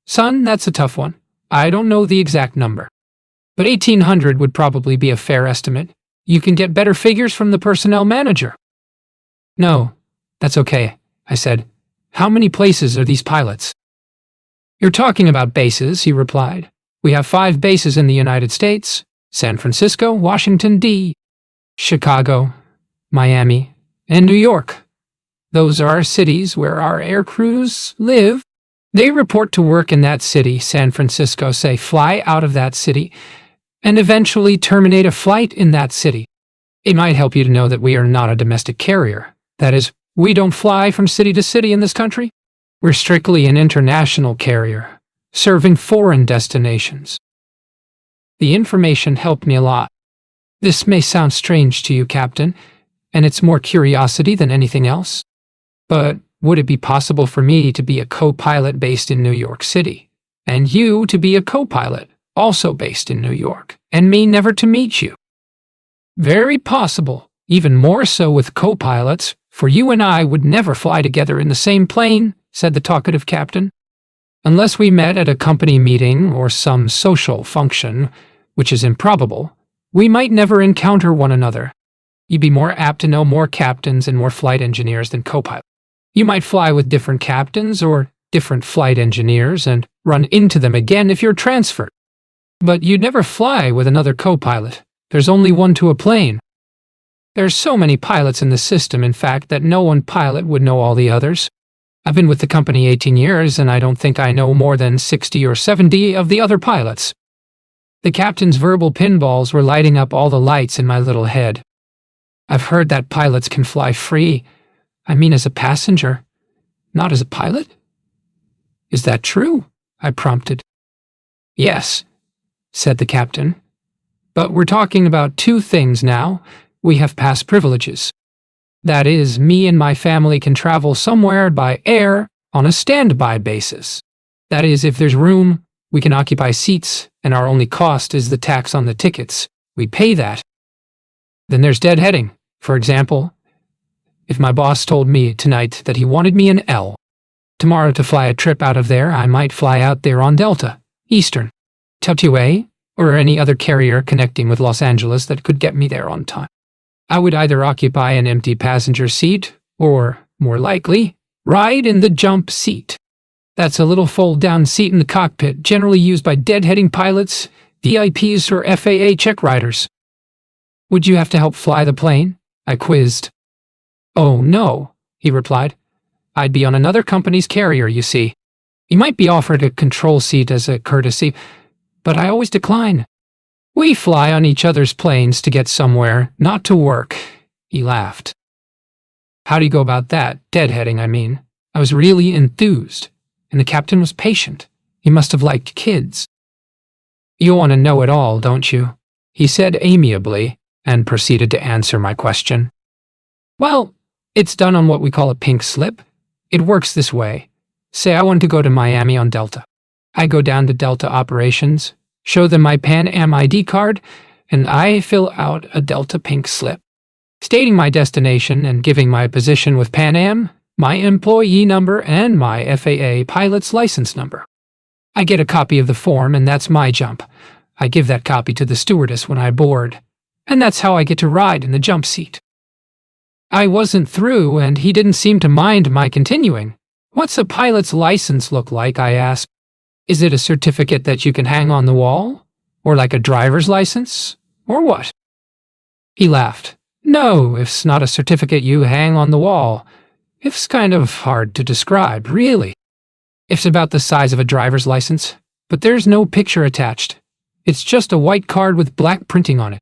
Son, that's a tough one. I don't know the exact number, but 1,800 would probably be a fair estimate. You can get better figures from the personnel manager. No, that's okay, I said. How many places are these pilots? You're talking about bases, he replied. We have 5 bases in the United States: San Francisco, Washington, D.C., Chicago, Miami, and New York. Those are our cities where our air crews live. They report to work in that city, San Francisco, say fly out of that city, and eventually terminate a flight in that city. It might help you to know that we are not a domestic carrier. That is, we don't fly from city to city in this country. We're strictly an international carrier, serving foreign destinations. The information helped me a lot. This may sound strange to you, Captain, and it's more curiosity than anything else. But would it be possible for me to be a co-pilot based in New York City, and you to be a co-pilot also based in New York, and me never to meet you? Very possible, even more so with co-pilots, for you and I would never fly together in the same plane, said the talkative captain. Unless we met at a company meeting or some social function, which is improbable, we might never encounter one another. You'd be more apt to know more captains and more flight engineers than co-pilots. You might fly with different captains or different flight engineers and run into them again if you're transferred. But you'd never fly with another co-pilot. There's only one to a plane. There's so many pilots in the system, in fact, that no one pilot would know all the others. I've been with the company 18 years, and I don't think I know more than 60 or 70 of the other pilots. The captain's verbal pinballs were lighting up all the lights in my little head. I've heard that pilots can fly free. I mean as a passenger, not as a pilot. Is that true? I prompted. Yes, said the captain. But we're talking about 2 things now. We have past privileges. That is, me and my family can travel somewhere by air on a standby basis. That is, if there's room, we can occupy seats, and our only cost is the tax on the tickets. We pay that. Then there's deadheading. For example, if my boss told me tonight that he wanted me in L, tomorrow to fly a trip out of there, I might fly out there on Delta, Eastern, TWA, or any other carrier connecting with Los Angeles that could get me there on time. I would either occupy an empty passenger seat or, more likely, ride in the jump seat. That's a little fold-down seat in the cockpit, generally used by deadheading pilots, VIPs, or FAA check riders. Would you have to help fly the plane? I quizzed. Oh, no, he replied. I'd be on another company's carrier, you see. You might be offered a control seat as a courtesy, but I always decline. We fly on each other's planes to get somewhere, not to work. He laughed. How do you go about that? Deadheading, I mean. I was really enthused, and the captain was patient. He must have liked kids. You want to know it all, don't you? He said amiably, and proceeded to answer my question. Well, it's done on what we call a pink slip. It works this way. Say I want to go to Miami on Delta. I go down to Delta Operations, show them my Pan Am ID card, and I fill out a Delta pink slip, stating my destination and giving my position with Pan Am, my employee number, and my FAA pilot's license number. I get a copy of the form, and that's my jump. I give that copy to the stewardess when I board, and that's how I get to ride in the jump seat. I wasn't through, and he didn't seem to mind my continuing. What's a pilot's license look like? I asked. Is it a certificate that you can hang on the wall? Or like a driver's license? Or what? He laughed. No, it's not a certificate you hang on the wall. It's kind of hard to describe, really. It's about the size of a driver's license, but there's no picture attached. It's just a white card with black printing on it.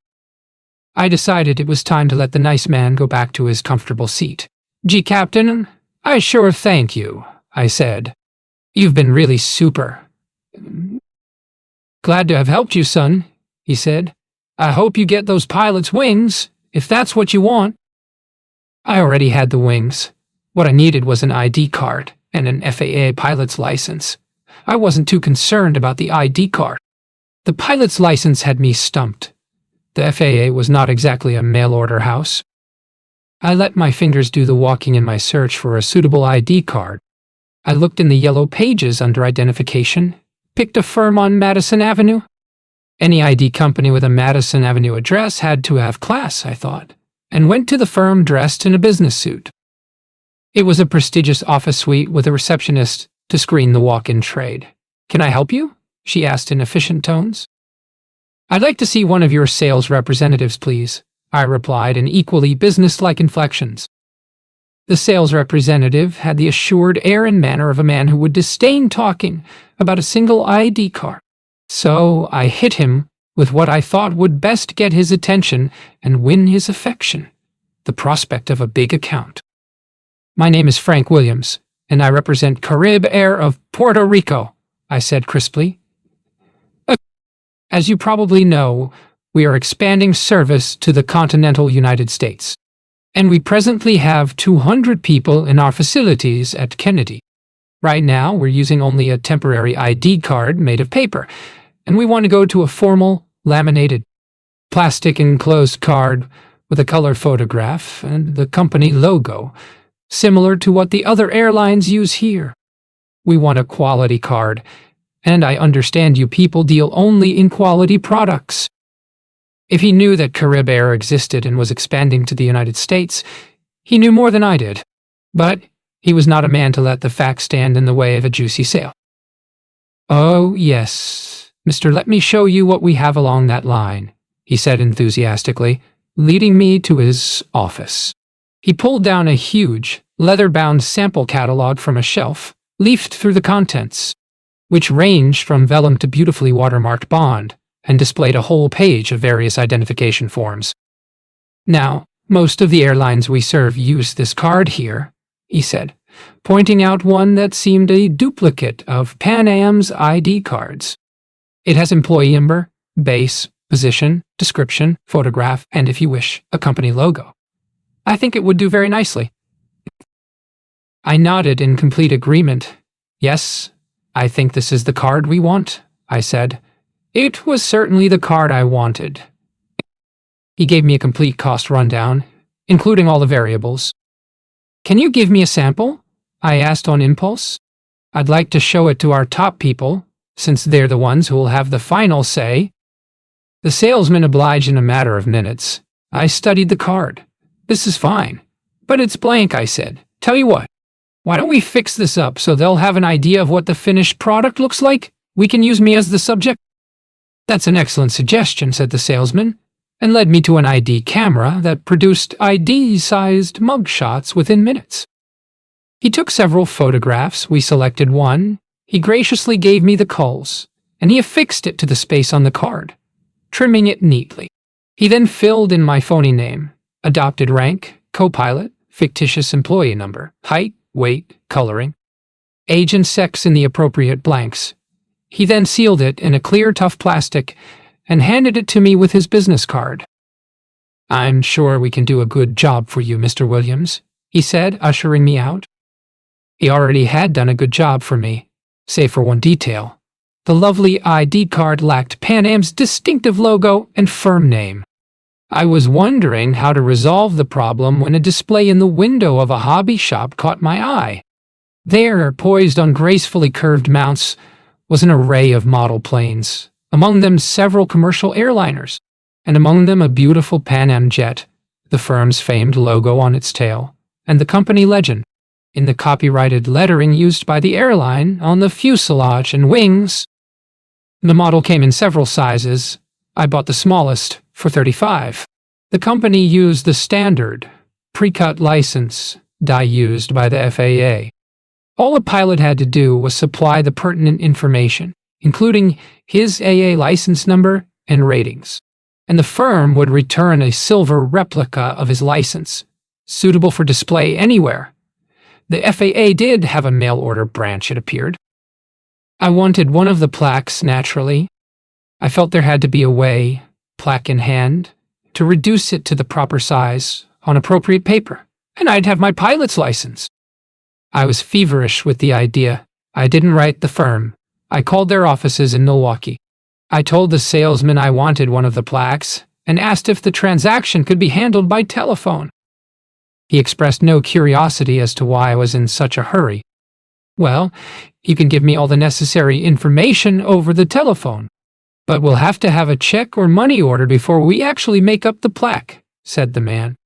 I decided it was time to let the nice man go back to his comfortable seat. Gee, Captain, I sure thank you, I said. You've been really super. Glad to have helped you, son, he said. I hope you get those pilot's wings, if that's what you want. I already had the wings. What I needed was an ID card and an FAA pilot's license. I wasn't too concerned about the ID card. The pilot's license had me stumped. The FAA was not exactly a mail-order house. I let my fingers do the walking in my search for a suitable ID card. I looked in the yellow pages under identification, picked a firm on Madison Avenue. Any ID company with a Madison Avenue address had to have class, I thought, and went to the firm dressed in a business suit. It was a prestigious office suite with a receptionist to screen the walk-in trade. Can I help you? She asked in efficient tones. I'd like to see one of your sales representatives, please, I replied in equally business-like inflections. The sales representative had the assured air and manner of a man who would disdain talking about a single ID card. So I hit him with what I thought would best get his attention and win his affection, the prospect of a big account. My name is Frank Williams, and I represent Carib Air of Puerto Rico, I said crisply. As you probably know, we are expanding service to the continental United States, and we presently have 200 people in our facilities at Kennedy. Right now, we're using only a temporary ID card made of paper, and we want to go to a formal, laminated, plastic enclosed card with a color photograph and the company logo, similar to what the other airlines use here. We want a quality card, and I understand you people deal only in quality products. If he knew that Carib Air existed and was expanding to the United States, he knew more than I did. But he was not a man to let the facts stand in the way of a juicy sale. Oh, yes, mister, let me show you what we have along that line, he said enthusiastically, leading me to his office. He pulled down a huge, leather-bound sample catalog from a shelf, leafed through the contents, which ranged from vellum to beautifully watermarked bond, and displayed a whole page of various identification forms. Now, most of the airlines we serve use this card here, he said, pointing out one that seemed a duplicate of Pan Am's ID cards. It has employee number, base, position, description, photograph, and, if you wish, a company logo. I think it would do very nicely. I nodded in complete agreement. Yes, I think this is the card we want, I said. It was certainly the card I wanted. He gave me a complete cost rundown, including all the variables. Can you give me a sample? I asked on impulse. I'd like to show it to our top people, since they're the ones who will have the final say. The salesman obliged in a matter of minutes. I studied the card. This is fine. But it's blank, I said. Tell you what, why don't we fix this up so they'll have an idea of what the finished product looks like? We can use me as the subject. That's an excellent suggestion, said the salesman, and led me to an ID camera that produced ID-sized mugshots within minutes. He took several photographs. We selected one. He graciously gave me the culls, and he affixed it to the space on the card, trimming it neatly. He then filled in my phony name, adopted rank, co-pilot, fictitious employee number, height, weight, coloring, age and sex in the appropriate blanks. He then sealed it in a clear, tough plastic and handed it to me with his business card. I'm sure we can do a good job for you, Mr. Williams, he said, ushering me out. He already had done a good job for me, save for one detail. The lovely ID card lacked Pan Am's distinctive logo and firm name. I was wondering how to resolve the problem when a display in the window of a hobby shop caught my eye. There, poised on gracefully curved mounts, was an array of model planes, among them several commercial airliners, and among them a beautiful Pan Am jet, the firm's famed logo on its tail, and the company legend, in the copyrighted lettering used by the airline on the fuselage and wings. The model came in several sizes. I bought the smallest, for $35. The company used the standard, pre-cut license die used by the FAA. All a pilot had to do was supply the pertinent information, including his AA license number and ratings, and the firm would return a silver replica of his license, suitable for display anywhere. The FAA did have a mail-order branch, it appeared. I wanted one of the plaques, naturally. I felt there had to be a way, plaque in hand, to reduce it to the proper size on appropriate paper, and I'd have my pilot's license. I was feverish with the idea. I didn't write the firm. I called their offices in Milwaukee. I told the salesman I wanted one of the plaques and asked if the transaction could be handled by telephone. He expressed no curiosity as to why I was in such a hurry. Well, you can give me all the necessary information over the telephone, but we'll have to have a check or money order before we actually make up the plaque, said the man.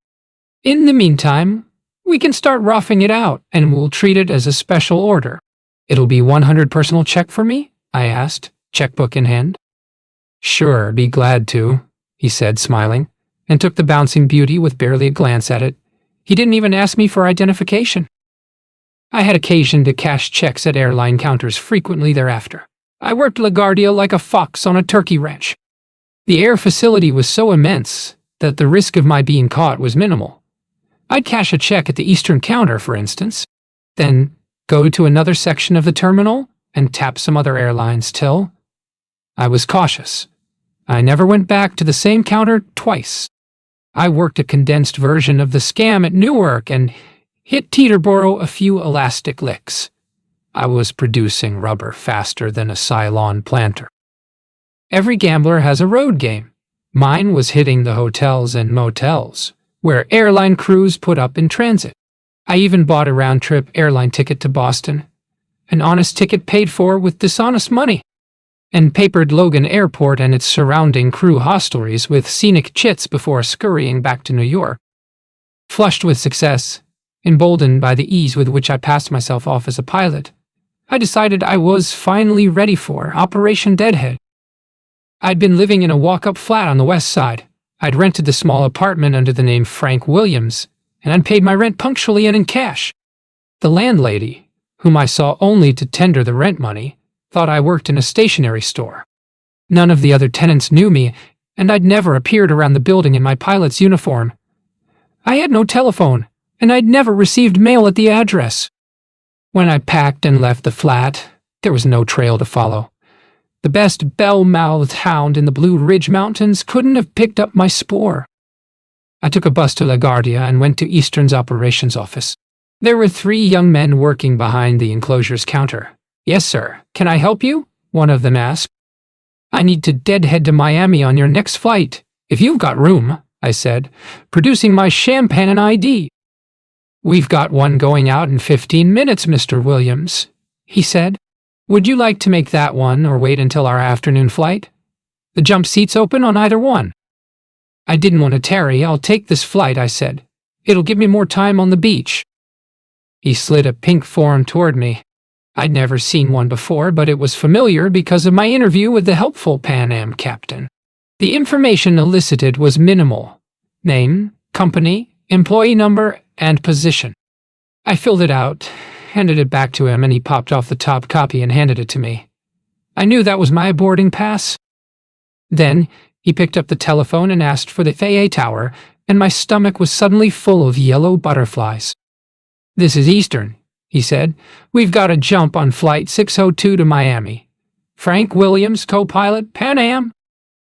In the meantime, we can start roughing it out, and we'll treat it as a special order. It'll be 100 personal check for me? I asked, checkbook in hand. Sure, be glad to, he said, smiling, and took the bouncing beauty with barely a glance at it. He didn't even ask me for identification. I had occasion to cash checks at airline counters frequently thereafter. I worked LaGuardia like a fox on a turkey ranch. The air facility was so immense that the risk of my being caught was minimal. I'd cash a check at the Eastern counter, for instance, then go to another section of the terminal and tap some other airlines till I was cautious. I never went back to the same counter twice. I worked a condensed version of the scam at Newark and hit Teterboro a few elastic licks. I was producing rubber faster than a Cylon planter. Every gambler has a road game. Mine was hitting the hotels and motels, where airline crews put up in transit. I even bought a round-trip airline ticket to Boston, an honest ticket paid for with dishonest money, and papered Logan Airport and its surrounding crew hostelries with scenic chits before scurrying back to New York. Flushed with success, emboldened by the ease with which I passed myself off as a pilot, I decided I was finally ready for Operation Deadhead. I'd been living in a walk-up flat on the west side. I'd rented the small apartment under the name Frank Williams, and I'd paid my rent punctually and in cash. The landlady, whom I saw only to tender the rent money, thought I worked in a stationery store. None of the other tenants knew me, and I'd never appeared around the building in my pilot's uniform. I had no telephone, and I'd never received mail at the address. When I packed and left the flat, there was no trail to follow. The best bell-mouthed hound in the Blue Ridge Mountains couldn't have picked up my spoor. I took a bus to LaGuardia and went to Eastern's operations office. There were 3 young men working behind the enclosure's counter. "Yes, sir. Can I help you?" one of them asked. "I need to deadhead to Miami on your next flight, if you've got room," I said, producing my champagne and ID. "We've got one going out in 15 minutes, Mr. Williams," he said. "Would you like to make that one or wait until our afternoon flight? The jump seat's open on either one." "I didn't want to tarry. I'll take this flight," I said. "It'll give me more time on the beach." He slid a pink form toward me. I'd never seen one before, but it was familiar because of my interview with the helpful Pan Am captain. The information elicited was minimal: name, company, employee number, and position. I filled it out, handed it back to him, and he popped off the top copy and handed it to me. I knew that was my boarding pass. Then he picked up the telephone and asked for the FAA tower, and my stomach was suddenly full of yellow butterflies. "This is Eastern," he said. "We've got a jump on Flight 602 to Miami. Frank Williams, co-pilot, Pan Am."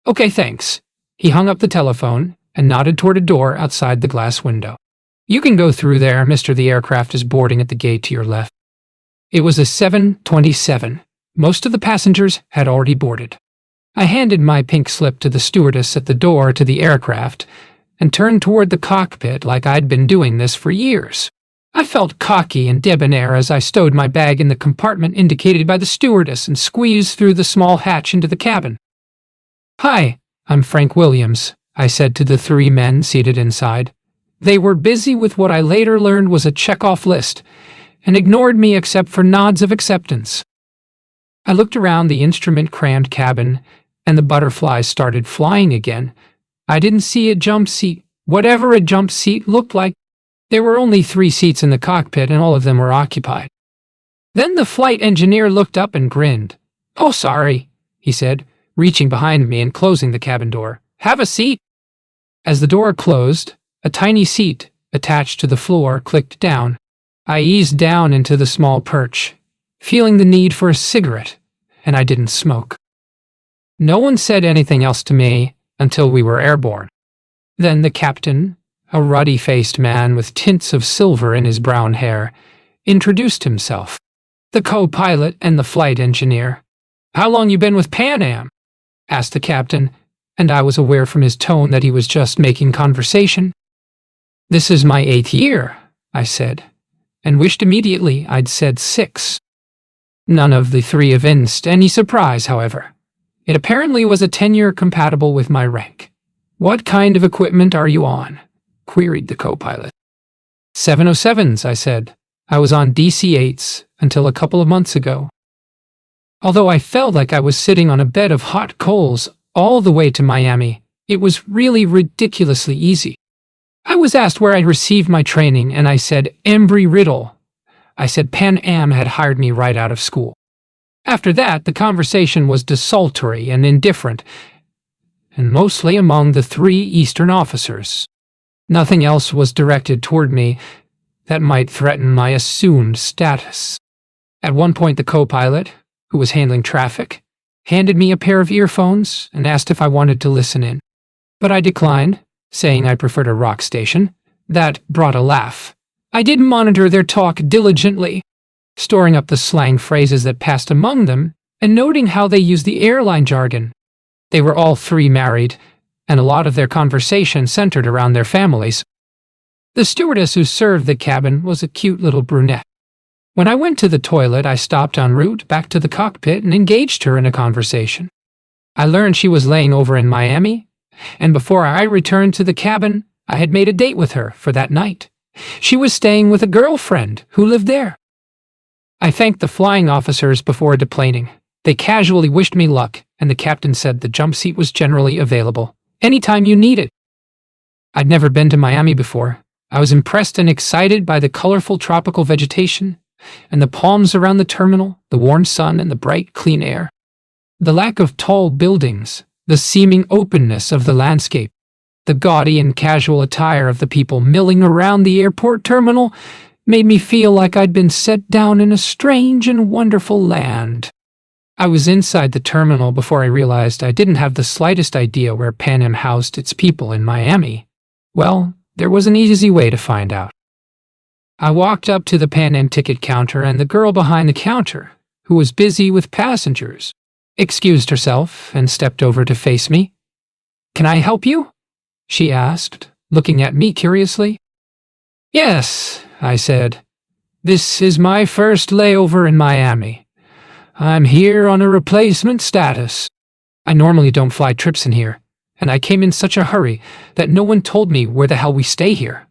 "Okay, thanks." He hung up the telephone and nodded toward a door outside the glass window. "You can go through there, Mr. The aircraft is boarding at the gate to your left." It was a 7:27. Most of the passengers had already boarded. I handed my pink slip to the stewardess at the door to the aircraft and turned toward the cockpit like I'd been doing this for years. I felt cocky and debonair as I stowed my bag in the compartment indicated by the stewardess and squeezed through the small hatch into the cabin. "Hi, I'm Frank Williams," I said to the three men seated inside. They were busy with what I later learned was a check-off list and ignored me except for nods of acceptance. I looked around the instrument-crammed cabin, and the butterflies started flying again. I didn't see a jump seat, whatever a jump seat looked like. There were only 3 seats in the cockpit, and all of them were occupied. Then the flight engineer looked up and grinned. "Oh, sorry," he said, reaching behind me and closing the cabin door. "Have a seat." As the door closed, a tiny seat attached to the floor clicked down. I eased down into the small perch, feeling the need for a cigarette, and I didn't smoke. No one said anything else to me until we were airborne. Then the captain, a ruddy-faced man with tints of silver in his brown hair, introduced himself. The co-pilot and the flight engineer. "How long you been with Pan Am?" asked the captain, and I was aware from his tone that he was just making conversation. "This is my 8th year," I said, and wished immediately I'd said 6. None of the 3 evinced any surprise, however. It apparently was a tenure compatible with my rank. "What kind of equipment are you on?" queried the co-pilot. 707s, I said. I was on DC-8s until a couple of months ago. Although I felt like I was sitting on a bed of hot coals all the way to Miami, it was really ridiculously easy. I was asked where I'd received my training, and I said Embry-Riddle. I said Pan Am had hired me right out of school. After that, the conversation was desultory and indifferent, and mostly among the 3 Eastern officers. Nothing else was directed toward me that might threaten my assumed status. At one point, the co-pilot, who was handling traffic, handed me a pair of earphones and asked if I wanted to listen in. But I declined, saying I preferred a rock station. That brought a laugh. I did monitor their talk diligently, storing up the slang phrases that passed among them and noting how they used the airline jargon. They were all 3 married, and a lot of their conversation centered around their families. The stewardess who served the cabin was a cute little brunette. When I went to the toilet, I stopped en route back to the cockpit and engaged her in a conversation. I learned she was laying over in Miami, and before I returned to the cabin, I had made a date with her for that night. She was staying with a girlfriend who lived there. I thanked the flying officers before deplaning. They casually wished me luck, and the captain said the jump seat was generally available, anytime you need it. I'd never been to Miami before. I was impressed and excited by the colorful tropical vegetation, and the palms around the terminal, the warm sun, and the bright, clean air. The lack of tall buildings, the seeming openness of the landscape, the gaudy and casual attire of the people milling around the airport terminal made me feel like I'd been set down in a strange and wonderful land. I was inside the terminal before I realized I didn't have the slightest idea where Pan Am housed its people in Miami. Well, there was an easy way to find out. I walked up to the Pan Am ticket counter, and the girl behind the counter, who was busy with passengers, excused herself and stepped over to face me. "Can I help you?" she asked, looking at me curiously. "Yes," I said. "This is my first layover in Miami. I'm here on a replacement status. I normally don't fly trips in here, and I came in such a hurry that no one told me where the hell we stay here.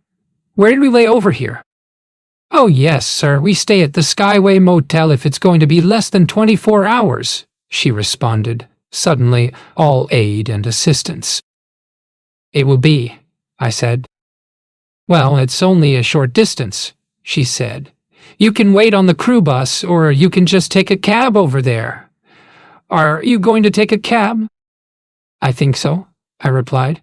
Where did we lay over here?" "Oh yes, sir, we stay at the Skyway Motel if it's going to be less than 24 hours, she responded, suddenly all aid and assistance. "It will be," I said. "Well, it's only a short distance," she said. "You can wait on the crew bus, or you can just take a cab over there." "Are you going to take a cab?" "I think so," I replied.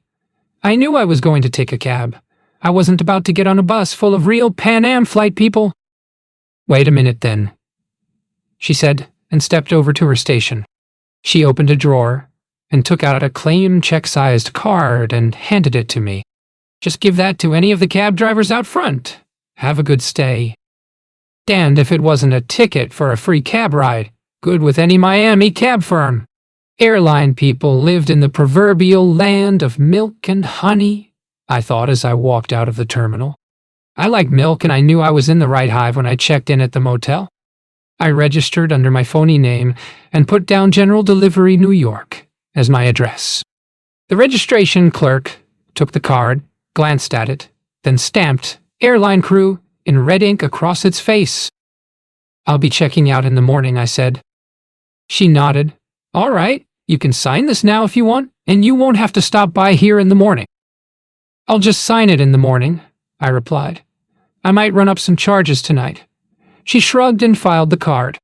I knew I was going to take a cab. I wasn't about to get on a bus full of real Pan Am flight people. "Wait a minute, then," she said, and stepped over to her station. She opened a drawer and took out a claim check-sized card and handed it to me. "Just give that to any of the cab drivers out front. Have a good stay." Damned if it wasn't a ticket for a free cab ride, good with any Miami cab firm. Airline people lived in the proverbial land of milk and honey, I thought as I walked out of the terminal. I like milk, and I knew I was in the right hive when I checked in at the motel. I registered under my phony name and put down General Delivery, New York, as my address. The registration clerk took the card, glanced at it, then stamped "Airline Crew" in red ink across its face. "I'll be checking out in the morning," I said. She nodded. "All right, you can sign this now if you want, and you won't have to stop by here in the morning." "I'll just sign it in the morning," I replied. "I might run up some charges tonight." She shrugged and filed the card.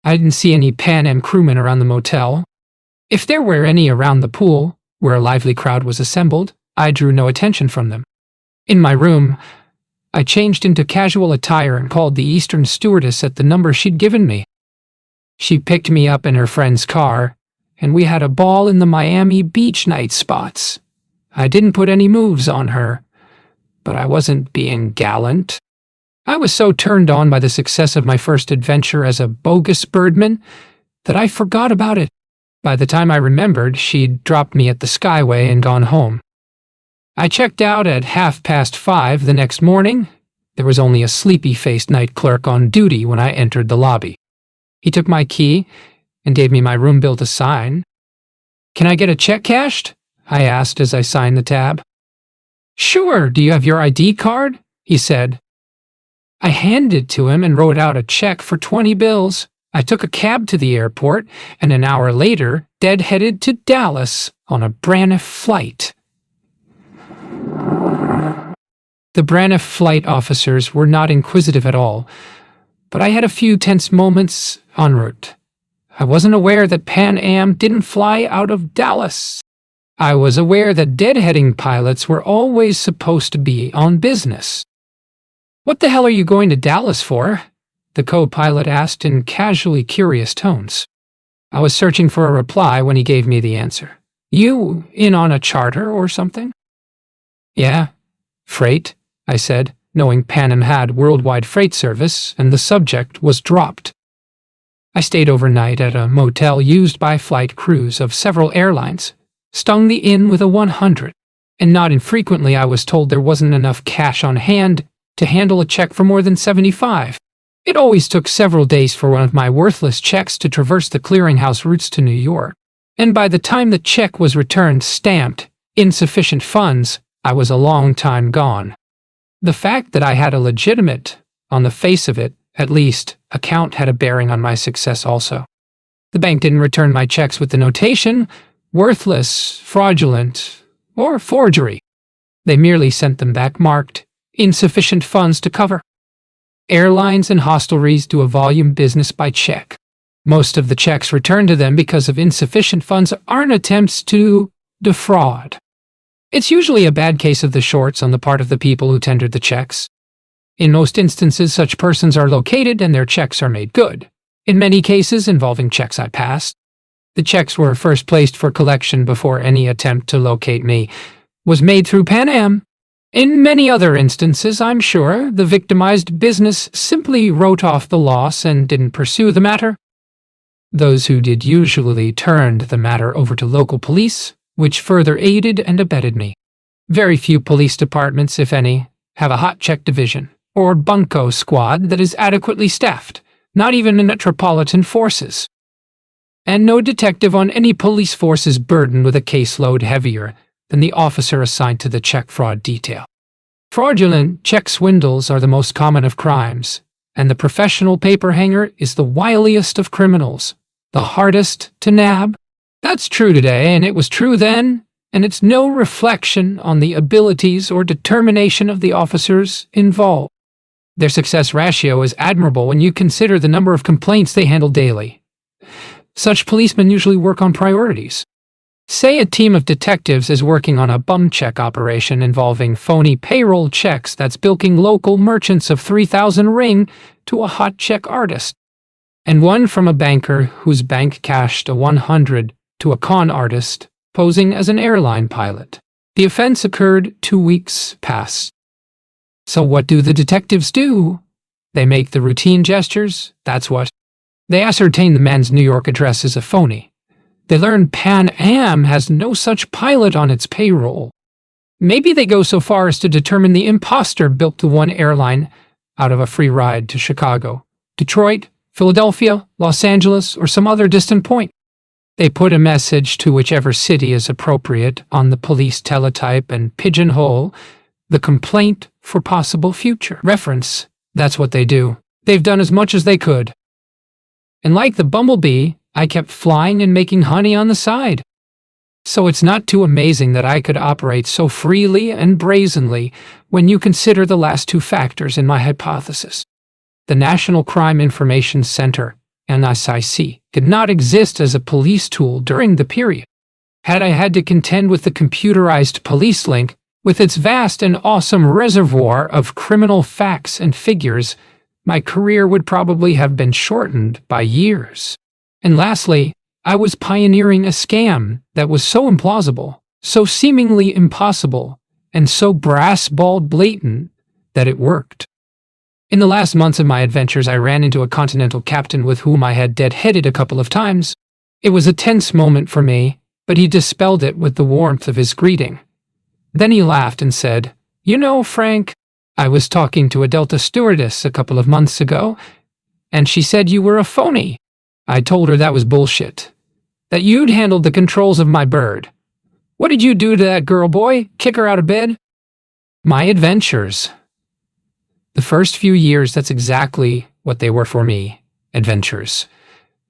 I didn't see any Pan Am crewmen around the motel. If there were any around the pool, where a lively crowd was assembled, I drew no attention from them. In my room, I changed into casual attire and called the Eastern stewardess at the number she'd given me. She picked me up in her friend's car, and we had a ball in the Miami beach night spots. I didn't put any moves on her, but I wasn't being gallant. I was so turned on by the success of my first adventure as a bogus birdman that I forgot about it. By the time I remembered, she'd dropped me at the Skyway and gone home. I checked out at 5:30 the next morning. There was only a sleepy-faced night clerk on duty when I entered the lobby. He took my key and gave me my room bill to sign. "Can I get a check cashed?" I asked as I signed the tab. "Sure, do you have your ID card?" he said. I handed it to him and wrote out a check for 20 bills. I took a cab to the airport, and an hour later, dead-headed to Dallas on a Braniff flight. The Braniff flight officers were not inquisitive at all, but I had a few tense moments en route. I wasn't aware that Pan Am didn't fly out of Dallas. I was aware that deadheading pilots were always supposed to be on business. "What the hell are you going to Dallas for?" the co-pilot asked in casually curious tones. I was searching for a reply when he gave me the answer. "You in on a charter or something?" "Yeah, freight," I said, knowing Pan Am had worldwide freight service, and the subject was dropped. I stayed overnight at a motel used by flight crews of several airlines, stung the inn with a 100, and not infrequently I was told there wasn't enough cash on hand to handle a check for more than 75. It always took several days for one of my worthless checks to traverse the clearinghouse routes to New York, and by the time the check was returned stamped "insufficient funds," I was a long time gone. The fact that I had a legitimate, on the face of it, at least, account had a bearing on my success also. The bank didn't return my checks with the notation "worthless, fraudulent, or forgery." They merely sent them back marked "insufficient funds to cover." Airlines and hostelries do a volume business by check. Most of the checks returned to them because of insufficient funds aren't attempts to defraud. It's usually a bad case of the shorts on the part of the people who tendered the checks. In most instances, such persons are located and their checks are made good. In many cases involving checks I passed, the checks were first placed for collection before any attempt to locate me was made through Pan Am. In many other instances, I'm sure, the victimized business simply wrote off the loss and didn't pursue the matter. Those who did usually turned the matter over to local police, which further aided and abetted me. Very few police departments, if any, have a hot check division or bunco squad that is adequately staffed, not even the metropolitan forces. And no detective on any police force is burdened with a caseload heavier than the officer assigned to the check fraud detail. Fraudulent check swindles are the most common of crimes, and the professional paper hanger is the wiliest of criminals, the hardest to nab. That's true today, and it was true then, and it's no reflection on the abilities or determination of the officers involved. Their success ratio is admirable when you consider the number of complaints they handle daily. Such policemen usually work on priorities. Say a team of detectives is working on a bum check operation involving phony payroll checks that's bilking local merchants of 3,000 ring to a hot check artist, and one from a banker whose bank cashed a 100 to a con artist posing as an airline pilot. The offense occurred 2 weeks past. So what do the detectives do? They make the routine gestures, that's what. They ascertain the man's New York address is a phony. They learn Pan Am has no such pilot on its payroll. Maybe they go so far as to determine the imposter built the one airline out of a free ride to Chicago, Detroit, Philadelphia, Los Angeles, or some other distant point. They put a message to whichever city is appropriate on the police teletype and pigeonhole the complaint for possible future reference. That's what they do. They've done as much as they could. And like the bumblebee, I kept flying and making honey on the side. So it's not too amazing that I could operate so freely and brazenly when you consider the last two factors in my hypothesis. The National Crime Information Center, NSIC, did not exist as a police tool during the period. Had I had to contend with the computerized police link, with its vast and awesome reservoir of criminal facts and figures, my career would probably have been shortened by years. And lastly, I was pioneering a scam that was so implausible, so seemingly impossible, and so brass-balled blatant that it worked. In the last months of my adventures, I ran into a continental captain with whom I had dead-headed a couple of times. It was a tense moment for me, but he dispelled it with the warmth of his greeting. Then he laughed and said, "You know, Frank, I was talking to a Delta stewardess a couple of months ago, and she said you were a phony. I told her that was bullshit, that you'd handled the controls of my bird. What did you do to that girl, boy? Kick her out of bed?" My adventures. The first few years, that's exactly what they were for me. Adventures.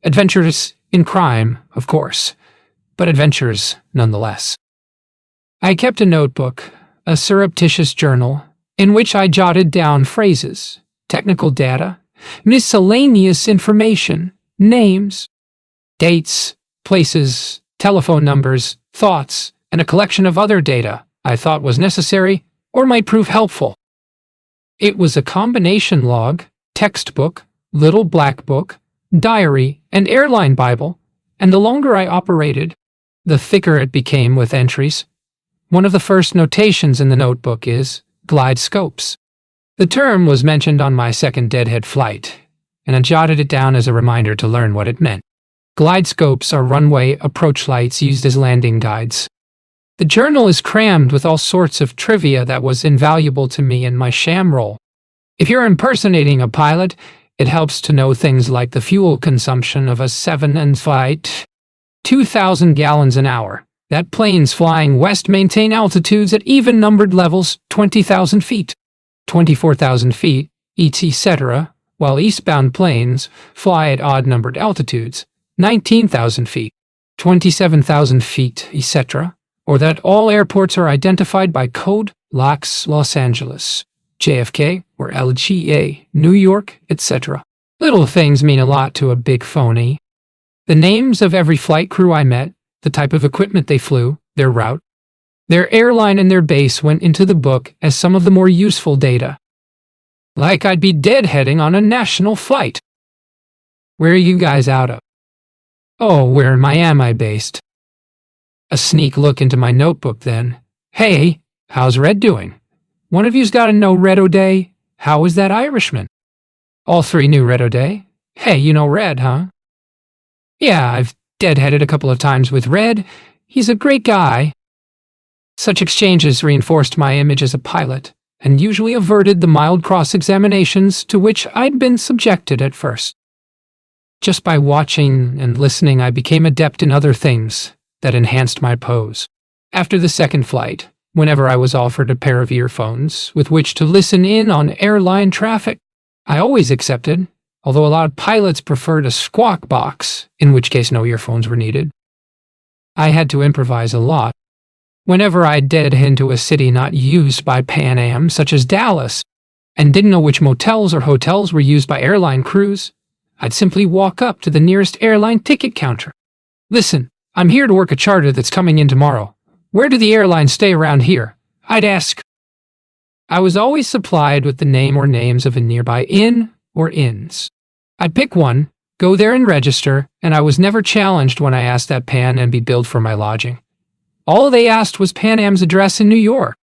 Adventures in crime, of course, but adventures nonetheless. I kept a notebook, a surreptitious journal, in which I jotted down phrases, technical data, miscellaneous information, names, dates, places, telephone numbers, thoughts, and a collection of other data I thought was necessary or might prove helpful. It was a combination log, textbook, little black book, diary, and airline Bible, and the longer I operated, the thicker it became with entries. One of the first notations in the notebook is glide scopes. The term was mentioned on my second deadhead flight, and I jotted it down as a reminder to learn what it meant. Glide scopes are runway approach lights used as landing guides. The journal is crammed with all sorts of trivia that was invaluable to me in my sham role. If you're impersonating a pilot, it helps to know things like the fuel consumption of a 7 flight, 2,000 gallons an hour. That planes flying west maintain altitudes at even-numbered levels 20,000 feet, 24,000 feet, etc., while eastbound planes fly at odd-numbered altitudes 19,000 feet, 27,000 feet, etc., or that all airports are identified by code LOX Los Angeles, JFK, or LGA, New York, etc. Little things mean a lot to a big phony. The names of every flight crew I met, the type of equipment they flew, their route, their airline and their base went into the book as some of the more useful data. Like I'd be deadheading on a national flight. Where are you guys out of? Oh, we're in Miami based. A sneak look into my notebook then. Hey, how's Red doing? One of you's got to know Red O'Day. How was that Irishman? All three knew Red O'Day. Hey, you know Red, huh? Yeah, I've deadheaded a couple of times with Red. He's a great guy. Such exchanges reinforced my image as a pilot, and usually averted the mild cross-examinations to which I'd been subjected at first. Just by watching and listening, I became adept in other things that enhanced my pose. After the second flight, whenever I was offered a pair of earphones with which to listen in on airline traffic, I always accepted, although a lot of pilots preferred a squawk box, in which case no earphones were needed. I had to improvise a lot. Whenever I'd dead into a city not used by Pan Am, such as Dallas, and didn't know which motels or hotels were used by airline crews, I'd simply walk up to the nearest airline ticket counter. "Listen, I'm here to work a charter that's coming in tomorrow. Where do the airlines stay around here?" I'd ask. I was always supplied with the name or names of a nearby inn or inns. I'd pick one, go there and register, and I was never challenged when I asked that Pan Am be billed for my lodging. All they asked was Pan Am's address in New York.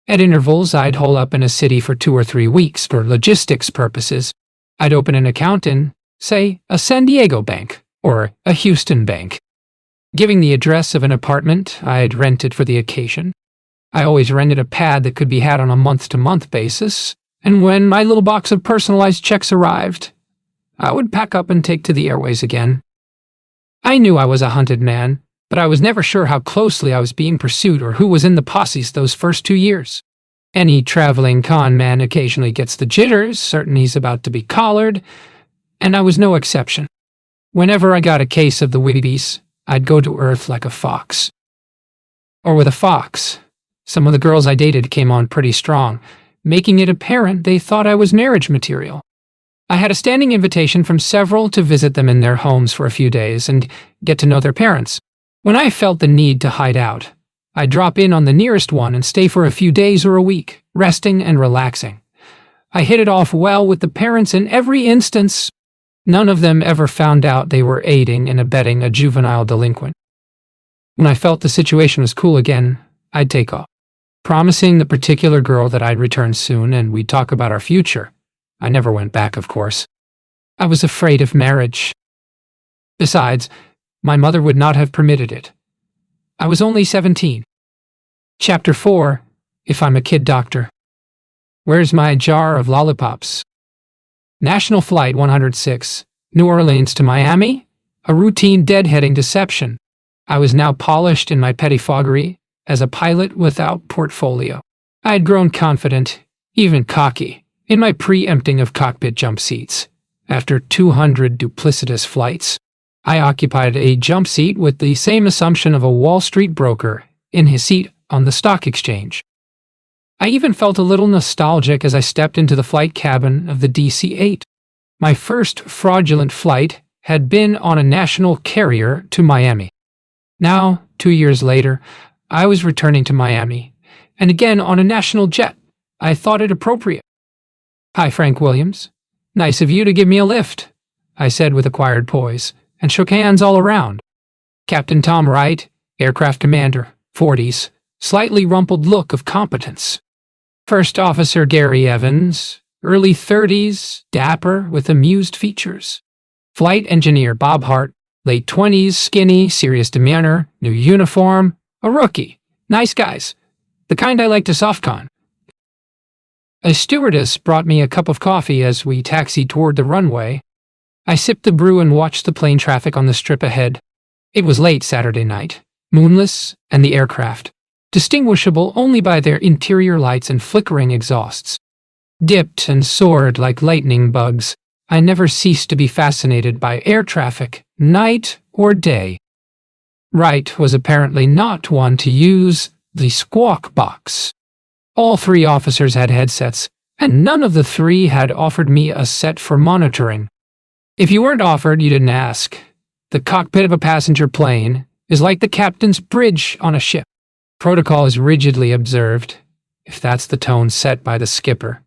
At intervals, I'd hole up in a city for 2 or 3 weeks for logistics purposes. I'd open an account in, say, a San Diego bank or a Houston bank. Giving the address of an apartment I'd rented for the occasion. I always rented a pad that could be had on a month-to-month basis, and when my little box of personalized checks arrived, I would pack up and take to the airways again. I knew I was a hunted man, but I was never sure how closely I was being pursued or who was in the posses those first 2 years. Any traveling con man occasionally gets the jitters, certain he's about to be collared, and I was no exception. Whenever I got a case of the wibbies, I'd go to earth like a fox. Or with a fox. Some of the girls I dated came on pretty strong, making it apparent they thought I was marriage material. I had a standing invitation from several to visit them in their homes for a few days and get to know their parents. When I felt the need to hide out, I'd drop in on the nearest one and stay for a few days or a week, resting and relaxing. I hit it off well with the parents in every instance. None of them ever found out they were aiding and abetting a juvenile delinquent. When I felt the situation was cool again, I'd take off, promising the particular girl that I'd return soon and we'd talk about our future. I never went back, of course. I was afraid of marriage. Besides, my mother would not have permitted it. I was only 17. Chapter 4, If I'm a Kid Doctor. Where's my jar of lollipops? National Flight 106, New Orleans to Miami? A routine deadheading deception. I was now polished in my pettifoggery as a pilot without portfolio. I had grown confident, even cocky, in my preempting of cockpit jump seats. After 200 duplicitous flights, I occupied a jump seat with the same assumption of a Wall Street broker in his seat on the stock exchange. I even felt a little nostalgic as I stepped into the flight cabin of the DC-8. My first fraudulent flight had been on a national carrier to Miami. Now, 2 years later, I was returning to Miami, and again on a national jet. I thought it appropriate. "Hi, Frank Williams. Nice of you to give me a lift," I said with acquired poise, and shook hands all around. Captain Tom Wright, aircraft commander, 40s, slightly rumpled look of competence. First Officer Gary Evans, early 30s, dapper with amused features. Flight engineer Bob Hart, late 20s, skinny, serious demeanor, new uniform, a rookie. Nice guys. The kind I like to softcon. A stewardess brought me a cup of coffee as we taxied toward the runway. I sipped the brew and watched the plane traffic on the strip ahead. It was late Saturday night, moonless, and the aircraft, distinguishable only by their interior lights and flickering exhausts, dipped and soared like lightning bugs. I never ceased to be fascinated by air traffic, night or day. Wright was apparently not one to use the squawk box. All 3 officers had headsets, and none of the 3 had offered me a set for monitoring. If you weren't offered, you didn't ask. The cockpit of a passenger plane is like the captain's bridge on a ship. Protocol is rigidly observed, if that's the tone set by the skipper.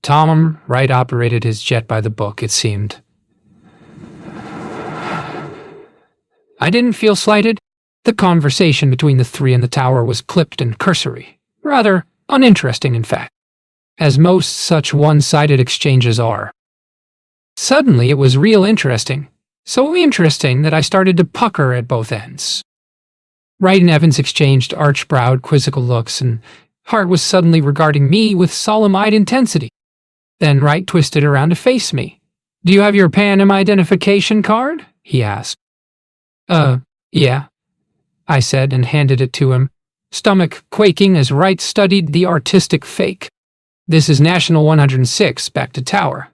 Tom Wright operated his jet by the book, it seemed. I didn't feel slighted. The conversation between the 3 in the tower was clipped and cursory. Rather uninteresting, in fact, as most such one-sided exchanges are. Suddenly it was real interesting, so interesting that I started to pucker at both ends. Wright and Evans exchanged arch-browed, quizzical looks, and Hart was suddenly regarding me with solemn-eyed intensity. Then Wright twisted around to face me. "Do you have your Pan Am identification card?" he asked. Yeah," I said and handed it to him, stomach quaking as Wright studied the artistic fake. "This is National 106, back to tower."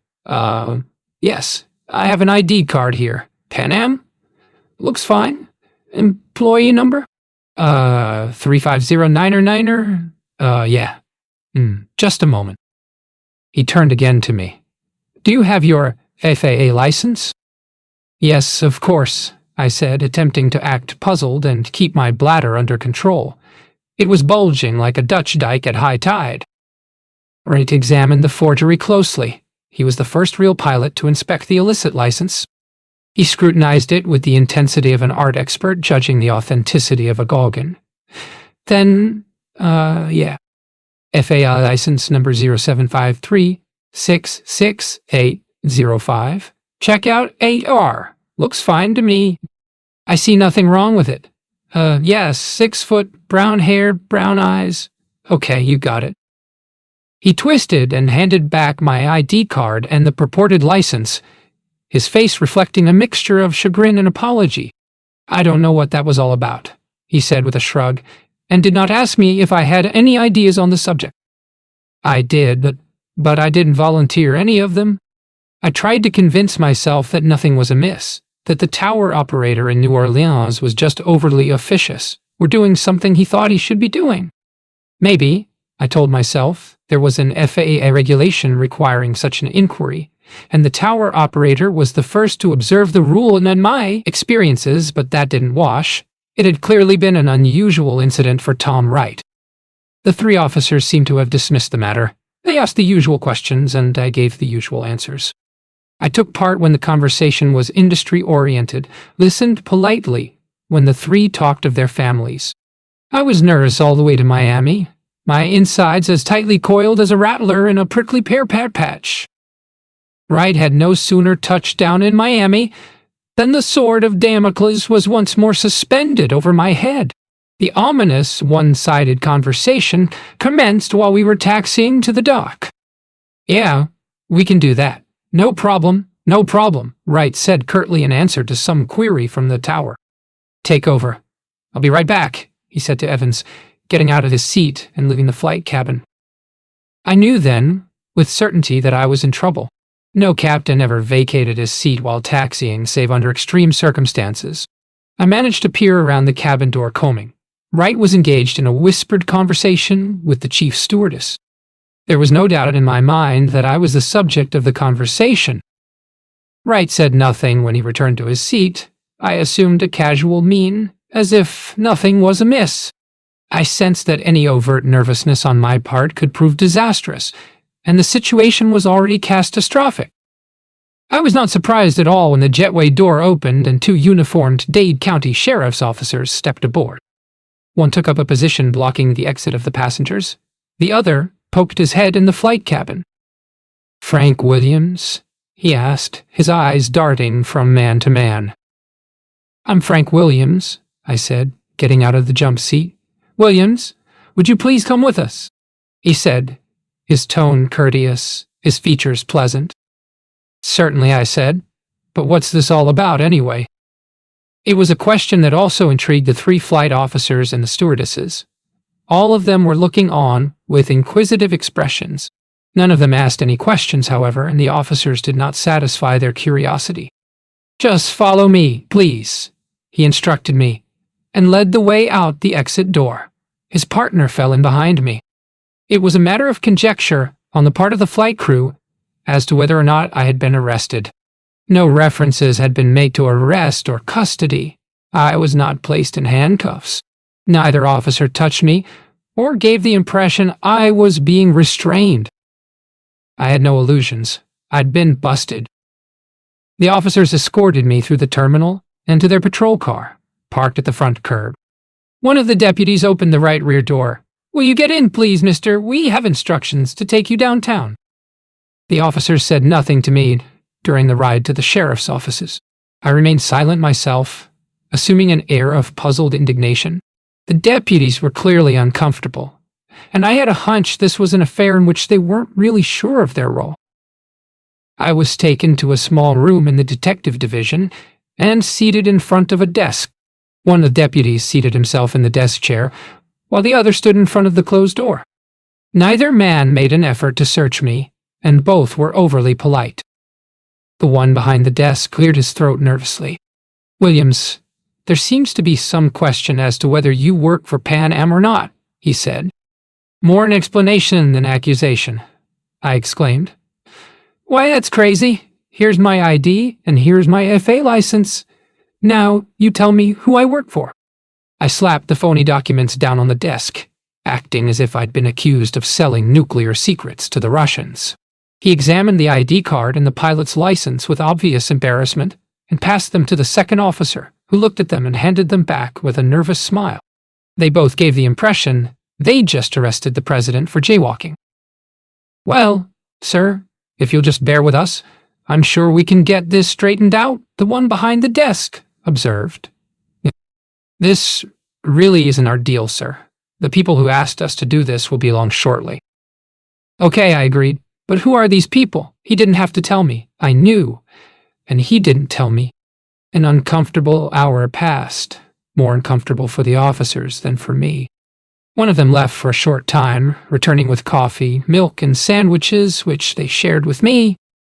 Yes, I have an ID card here. Pan Am? Looks fine. Employee number? 3509er? Yeah. Just a moment." He turned again to me. "Do you have your FAA license?" "Yes, of course," I said, attempting to act puzzled and keep my bladder under control. It was bulging like a Dutch dike at high tide. Wright examined the forgery closely. He was the first real pilot to inspect the illicit license. He scrutinized it with the intensity of an art expert judging the authenticity of a Gauguin. Then, yeah. FAI license number 0753-66805. Checkout 8R. Looks fine to me. I see nothing wrong with it. Yes, 6 foot, brown hair, brown eyes. Okay, you got it. He twisted and handed back my ID card and the purported license, his face reflecting a mixture of chagrin and apology. I don't know what that was all about, he said with a shrug, and did not ask me if I had any ideas on the subject. I did, but I didn't volunteer any of them. I tried to convince myself that nothing was amiss, that the tower operator in New Orleans was just overly officious, or doing something he thought he should be doing. Maybe, I told myself, there was an FAA regulation requiring such an inquiry, and the tower operator was the first to observe the rule in my experiences, but that didn't wash. It had clearly been an unusual incident for Tom Wright. The 3 officers seemed to have dismissed the matter. They asked the usual questions, and I gave the usual answers. I took part when the conversation was industry-oriented, listened politely when the 3 talked of their families. I was nervous all the way to Miami, my insides as tightly coiled as a rattler in a prickly pear patch. Wright had no sooner touched down in Miami than the sword of Damocles was once more suspended over my head. The ominous, one-sided conversation commenced while we were taxiing to the dock. Yeah, we can do that. No problem, Wright said curtly in answer to some query from the tower. Take over. I'll be right back, he said to Evans, getting out of his seat and leaving the flight cabin. I knew then, with certainty, that I was in trouble. No captain ever vacated his seat while taxiing, save under extreme circumstances. I managed to peer around the cabin door combing. Wright was engaged in a whispered conversation with the chief stewardess. There was no doubt in my mind that I was the subject of the conversation. Wright said nothing when he returned to his seat. I assumed a casual mien, as if nothing was amiss. I sensed that any overt nervousness on my part could prove disastrous, and the situation was already catastrophic. I was not surprised at all when the jetway door opened and 2 uniformed Dade County sheriff's officers stepped aboard. One took up a position blocking the exit of the passengers. The other poked his head in the flight cabin. "Frank Williams?" he asked, his eyes darting from man to man. "I'm Frank Williams," I said, getting out of the jump seat. "Williams, would you please come with us?" he said, his tone courteous, his features pleasant. "Certainly," I said, "but what's this all about, anyway?" It was a question that also intrigued the 3 flight officers and the stewardesses. All of them were looking on with inquisitive expressions. None of them asked any questions, however, and the officers did not satisfy their curiosity. "Just follow me, please," he instructed me, and led the way out the exit door. His partner fell in behind me. It was a matter of conjecture on the part of the flight crew as to whether or not I had been arrested. No references had been made to arrest or custody. I was not placed in handcuffs. Neither officer touched me or gave the impression I was being restrained. I had no illusions. I'd been busted. The officers escorted me through the terminal and to their patrol car, parked at the front curb. One of the deputies opened the right rear door. "Will you get in, please, mister? We have instructions to take you downtown." The officers said nothing to me during the ride to the sheriff's offices. I remained silent myself, assuming an air of puzzled indignation. The deputies were clearly uncomfortable, and I had a hunch this was an affair in which they weren't really sure of their role. I was taken to a small room in the detective division and seated in front of a desk. One of the deputies seated himself in the desk chair, while the other stood in front of the closed door. Neither man made an effort to search me, and both were overly polite. The one behind the desk cleared his throat nervously. "Williams, there seems to be some question as to whether you work for Pan Am or not," he said. "More an explanation than accusation," I exclaimed. "Why, that's crazy. Here's my ID, and here's my FA license. Now, you tell me who I work for." I slapped the phony documents down on the desk, acting as if I'd been accused of selling nuclear secrets to the Russians. He examined the ID card and the pilot's license with obvious embarrassment and passed them to the second officer, who looked at them and handed them back with a nervous smile. They both gave the impression They just arrested the president for jaywalking. Well, sir, if you'll just bear with us, I'm sure we can get this straightened out, the one behind the desk observed. This really isn't our deal, sir. The people who asked us to do this will be along shortly. Okay, I agreed. But who are these people? He didn't have to tell me. I knew. And he didn't tell me. An uncomfortable hour passed, more uncomfortable for the officers than for me. One of them left for a short time, returning with coffee, milk, and sandwiches, which they shared with me.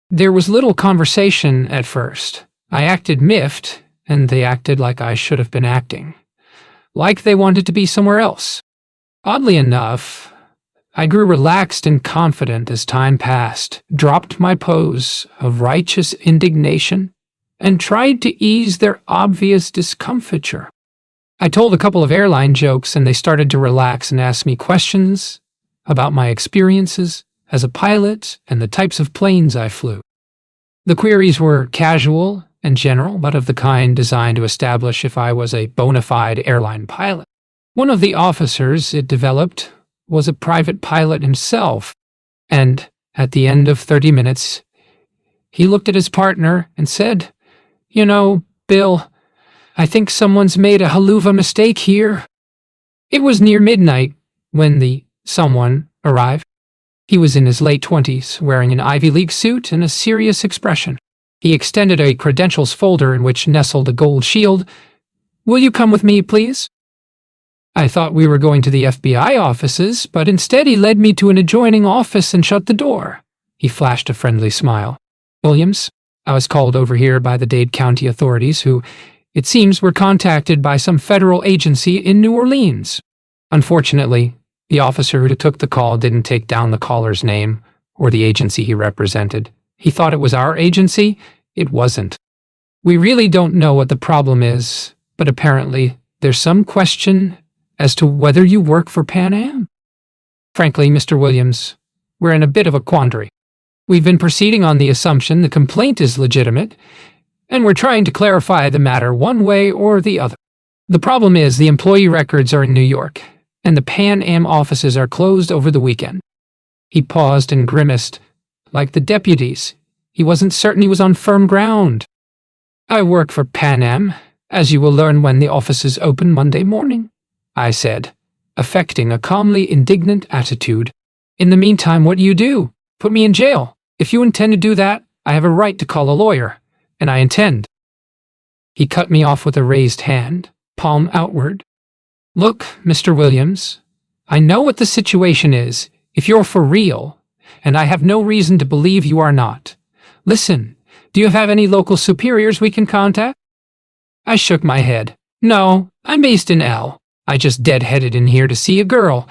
There was little conversation at first. I acted miffed, and they acted like I should have been acting. Like they wanted to be somewhere else. Oddly enough, I grew relaxed and confident as time passed, dropped my pose of righteous indignation, and tried to ease their obvious discomfiture. I told a couple of airline jokes and they started to relax and ask me questions about my experiences as a pilot and the types of planes I flew. The queries were casual and general, but of the kind designed to establish if I was a bona fide airline pilot. One of the officers, it developed, was a private pilot himself, and at the end of 30 minutes, he looked at his partner and said, "You know, Bill, I think someone's made a haluva mistake here." It was near midnight when the someone arrived. He was in his late 20s, wearing an Ivy League suit and a serious expression. He extended a credentials folder in which nestled a gold shield. "Will you come with me, please?" I thought we were going to the FBI offices, but instead he led me to an adjoining office and shut the door. He flashed a friendly smile. "Williams, I was called over here by the Dade County authorities who, it seems, were contacted by some federal agency in New Orleans." Unfortunately, the officer who took the call didn't take down the caller's name or the agency he represented. He thought it was our agency. It wasn't. "We really don't know what the problem is, but apparently there's some question as to whether you work for Pan Am." "Frankly, Mr. Williams, we're in a bit of a quandary. We've been proceeding on the assumption the complaint is legitimate, and we're trying to clarify the matter one way or the other. The problem is the employee records are in New York, and the Pan Am offices are closed over the weekend." He paused and grimaced. Like the deputies, he wasn't certain he was on firm ground. "I work for Pan Am, as you will learn when the offices open Monday morning," I said, affecting a calmly indignant attitude. "In the meantime, what do you do? Put me in jail. If you intend to do that, I have a right to call a lawyer, and I intend." He cut me off with a raised hand, palm outward. "Look, Mr. Williams, I know what the situation is, if you're for real, and I have no reason to believe you are not. Listen, do you have any local superiors we can contact?" I shook my head. "No, I'm based in L. I just deadheaded in here to see a girl,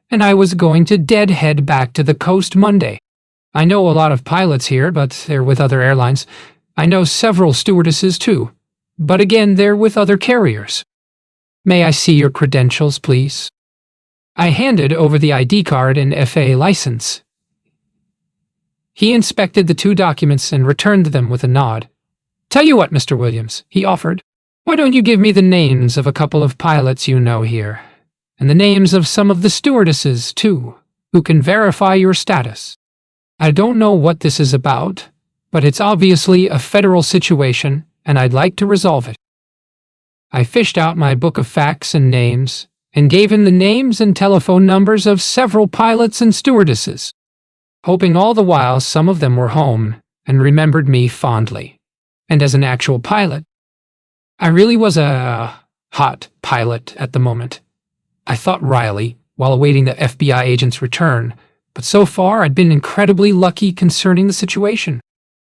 and I was going to deadhead back to the coast Monday. I know a lot of pilots here, but they're with other airlines. I know several stewardesses too, but again, they're with other carriers. May I see your credentials, please?" I handed over the ID card and FAA license. He inspected the two documents and returned them with a nod. "Tell you what, Mr. Williams," he offered. "Why don't you give me the names of a couple of pilots you know here, and the names of some of the stewardesses, too, who can verify your status? I don't know what this is about, but it's obviously a federal situation, and I'd like to resolve it." I fished out my book of facts and names, and gave him the names and telephone numbers of several pilots and stewardesses, hoping all the while some of them were home and remembered me fondly. And as an actual pilot, I really was a hot pilot at the moment. I thought wryly, while awaiting the FBI agent's return, but so far I'd been incredibly lucky concerning the situation.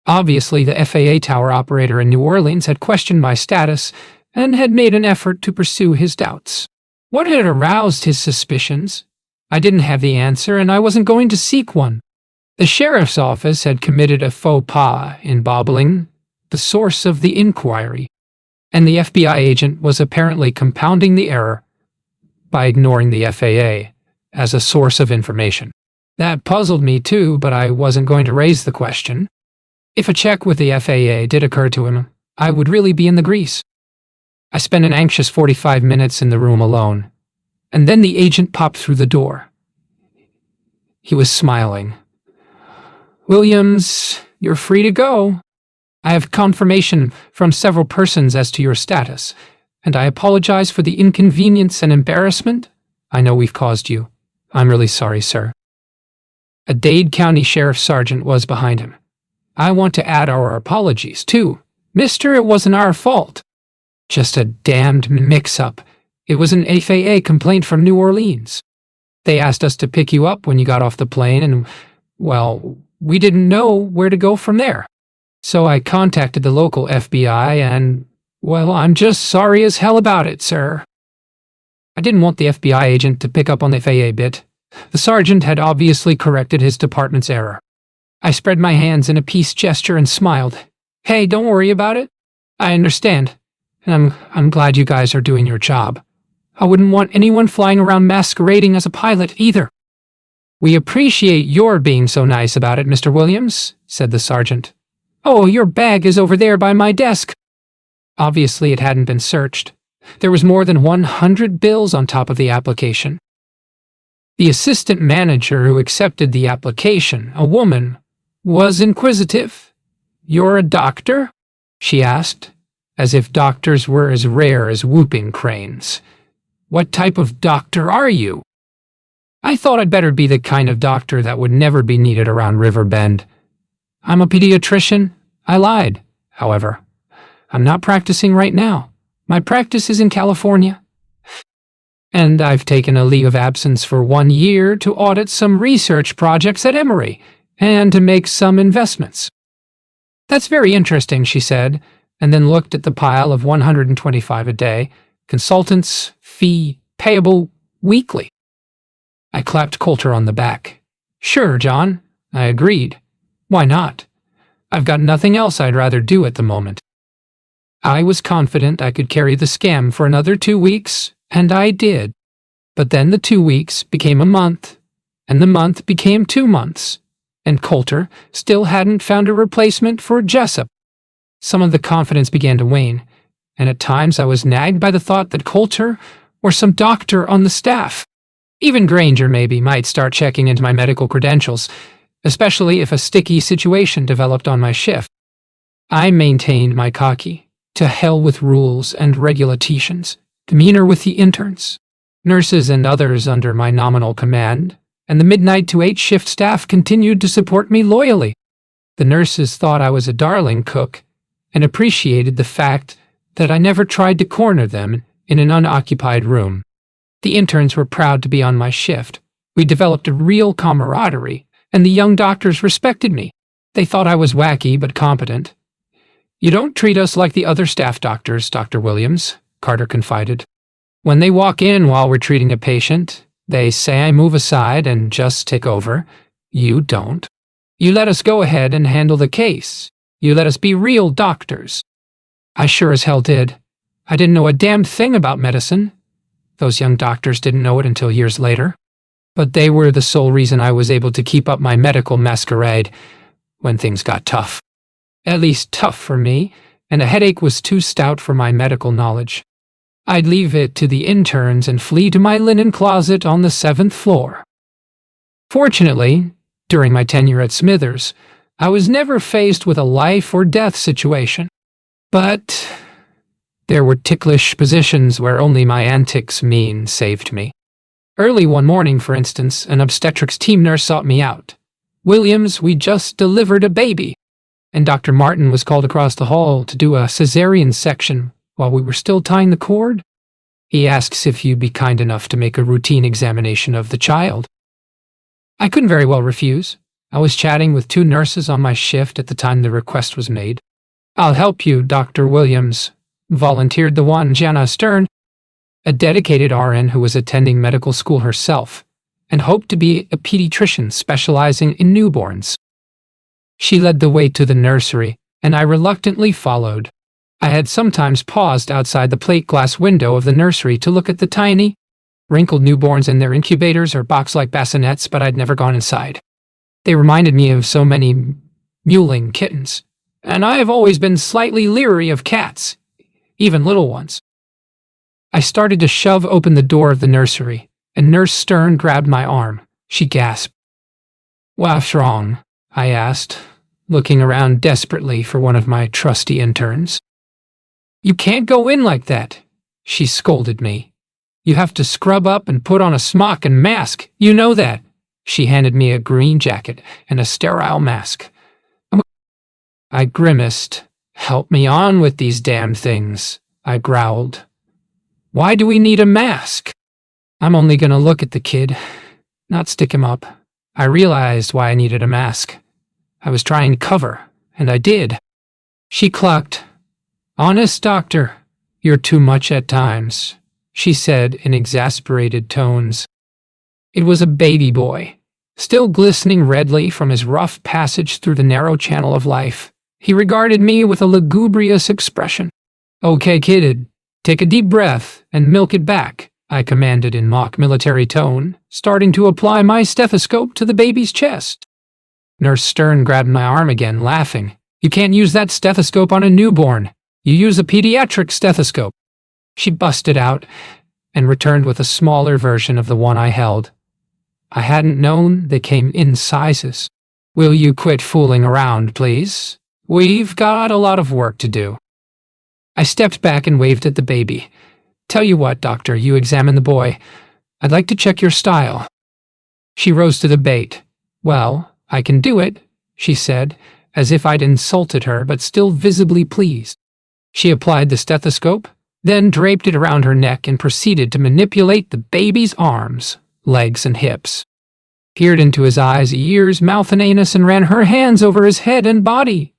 Obviously, the FAA tower operator in New Orleans had questioned my status and had made an effort to pursue his doubts. What had aroused his suspicions? I didn't have the answer, and I wasn't going to seek one. The sheriff's office had committed a faux pas in bobbling the source of the inquiry, and the FBI agent was apparently compounding the error by ignoring the FAA as a source of information. That puzzled me too, but I wasn't going to raise the question. If a check with the FAA did occur to him, I would really be in the grease. I spent an anxious 45 minutes in the room alone, And then the agent popped through the door. He was smiling. "Williams, you're free to go. I have confirmation from several persons as to your status, and I apologize for the inconvenience and embarrassment I know we've caused you. I'm really sorry, sir." A Dade County Sheriff Sergeant was behind him. "I want to add our apologies, too. Mister, it wasn't our fault. Just a damned mix-up. It was an FAA complaint from New Orleans. They asked us to pick you up when you got off the plane, and, well, we didn't know where to go from there. So I contacted the local FBI and, well, I'm just sorry as hell about it, sir." I didn't want the FBI agent to pick up on the FAA bit. The sergeant had obviously corrected his department's error. I spread my hands in a peace gesture and smiled. "Hey, don't worry about it. I understand, and I'm glad you guys are doing your job. I wouldn't want anyone flying around masquerading as a pilot either." "We appreciate your being so nice about it, Mr. Williams," said the sergeant. "Oh, your bag is over there by my desk." Obviously, it hadn't been searched. There was more than 100 bills on top of the application. The assistant manager who accepted the application, a woman, was inquisitive. "You're a doctor?" she asked, as if doctors were as rare as whooping cranes. "What type of doctor are you?" I thought I'd better be the kind of doctor that would never be needed around River Bend. "I'm a pediatrician." I lied, however. "I'm not practicing right now. My practice is in California. And I've taken a leave of absence for 1 year to audit some research projects at Emory and to make some investments." "That's very interesting," she said, and then looked at the pile of $125 a day, consultants, fee, payable weekly. I clapped Coulter on the back. "Sure, John," I agreed. "Why not? I've got nothing else I'd rather do at the moment." I was confident I could carry the scam for another 2 weeks, and I did. But then the 2 weeks became a month, and the month became 2 months, and Coulter still hadn't found a replacement for Jessup. Some of the confidence began to wane, and at times I was nagged by the thought that Coulter or some doctor on the staff, even Granger maybe, might start checking into my medical credentials, especially if a sticky situation developed on my shift. I maintained my cocky, to hell with rules and regulations, demeanor with the interns, nurses and others under my nominal command, and the midnight to 8 shift staff continued to support me loyally. The nurses thought I was a darling cook and appreciated the fact that I never tried to corner them in an unoccupied room. The interns were proud to be on my shift. We developed a real camaraderie, and the young doctors respected me. They thought I was wacky but competent. "You don't treat us like the other staff doctors, Dr. Williams," Carter confided. "When they walk in while we're treating a patient, they say I move aside and just take over. You don't. You let us go ahead and handle the case. You let us be real doctors." I sure as hell did. I didn't know a damned thing about medicine. Those young doctors didn't know it until years later. But they were the sole reason I was able to keep up my medical masquerade when things got tough. At least tough for me, and a headache was too stout for my medical knowledge. I'd leave it to the interns and flee to my linen closet on the 7th floor. Fortunately, during my tenure at Smithers, I was never faced with a life or death situation. But there were ticklish positions where only my antics saved me. Early one morning, for instance, an obstetrics team nurse sought me out. "Williams, we just delivered a baby." And Dr. Martin was called across the hall to do a cesarean section while we were still tying the cord. He asks if you'd be kind enough to make a routine examination of the child. I couldn't very well refuse. I was chatting with 2 nurses on my shift at the time the request was made. "I'll help you, Dr. Williams," volunteered the one, Jana Stern, a dedicated RN who was attending medical school herself and hoped to be a pediatrician specializing in newborns. She led the way to the nursery, and I reluctantly followed. I had sometimes paused outside the plate glass window of the nursery to look at the tiny, wrinkled newborns in their incubators or box-like bassinets, but I'd never gone inside. They reminded me of so many mewling kittens, and I have always been slightly leery of cats, even little ones. I started to shove open the door of the nursery, and Nurse Stern grabbed my arm. She gasped. "What's wrong?" I asked, looking around desperately for one of my trusty interns. "You can't go in like that," she scolded me. "You have to scrub up and put on a smock and mask. You know that." She handed me a green jacket and a sterile mask. I grimaced. "Help me on with these damn things," I growled. "Why do we need a mask?" "I'm only going to look at the kid, not stick him up." I realized why I needed a mask. I was trying cover, and I did. She clucked. "Honest, doctor, you're too much at times," she said in exasperated tones. It was a baby boy, still glistening redly from his rough passage through the narrow channel of life. He regarded me with a lugubrious expression. "Okay, kid, take a deep breath and milk it back," I commanded in mock military tone, starting to apply my stethoscope to the baby's chest. Nurse Stern grabbed my arm again, laughing. "You can't use that stethoscope on a newborn. You use a pediatric stethoscope." She busted out and returned with a smaller version of the one I held. I hadn't known they came in sizes. "Will you quit fooling around, please? We've got a lot of work to do." I stepped back and waved at the baby. "Tell you what, doctor, you examine the boy. I'd like to check your style." She rose to the bait. "Well, I can do it," she said, as if I'd insulted her, but still visibly pleased. She applied the stethoscope, then draped it around her neck and proceeded to manipulate the baby's arms, legs, and hips. Peered into his eyes, ears, mouth, and anus, and ran her hands over his head and body.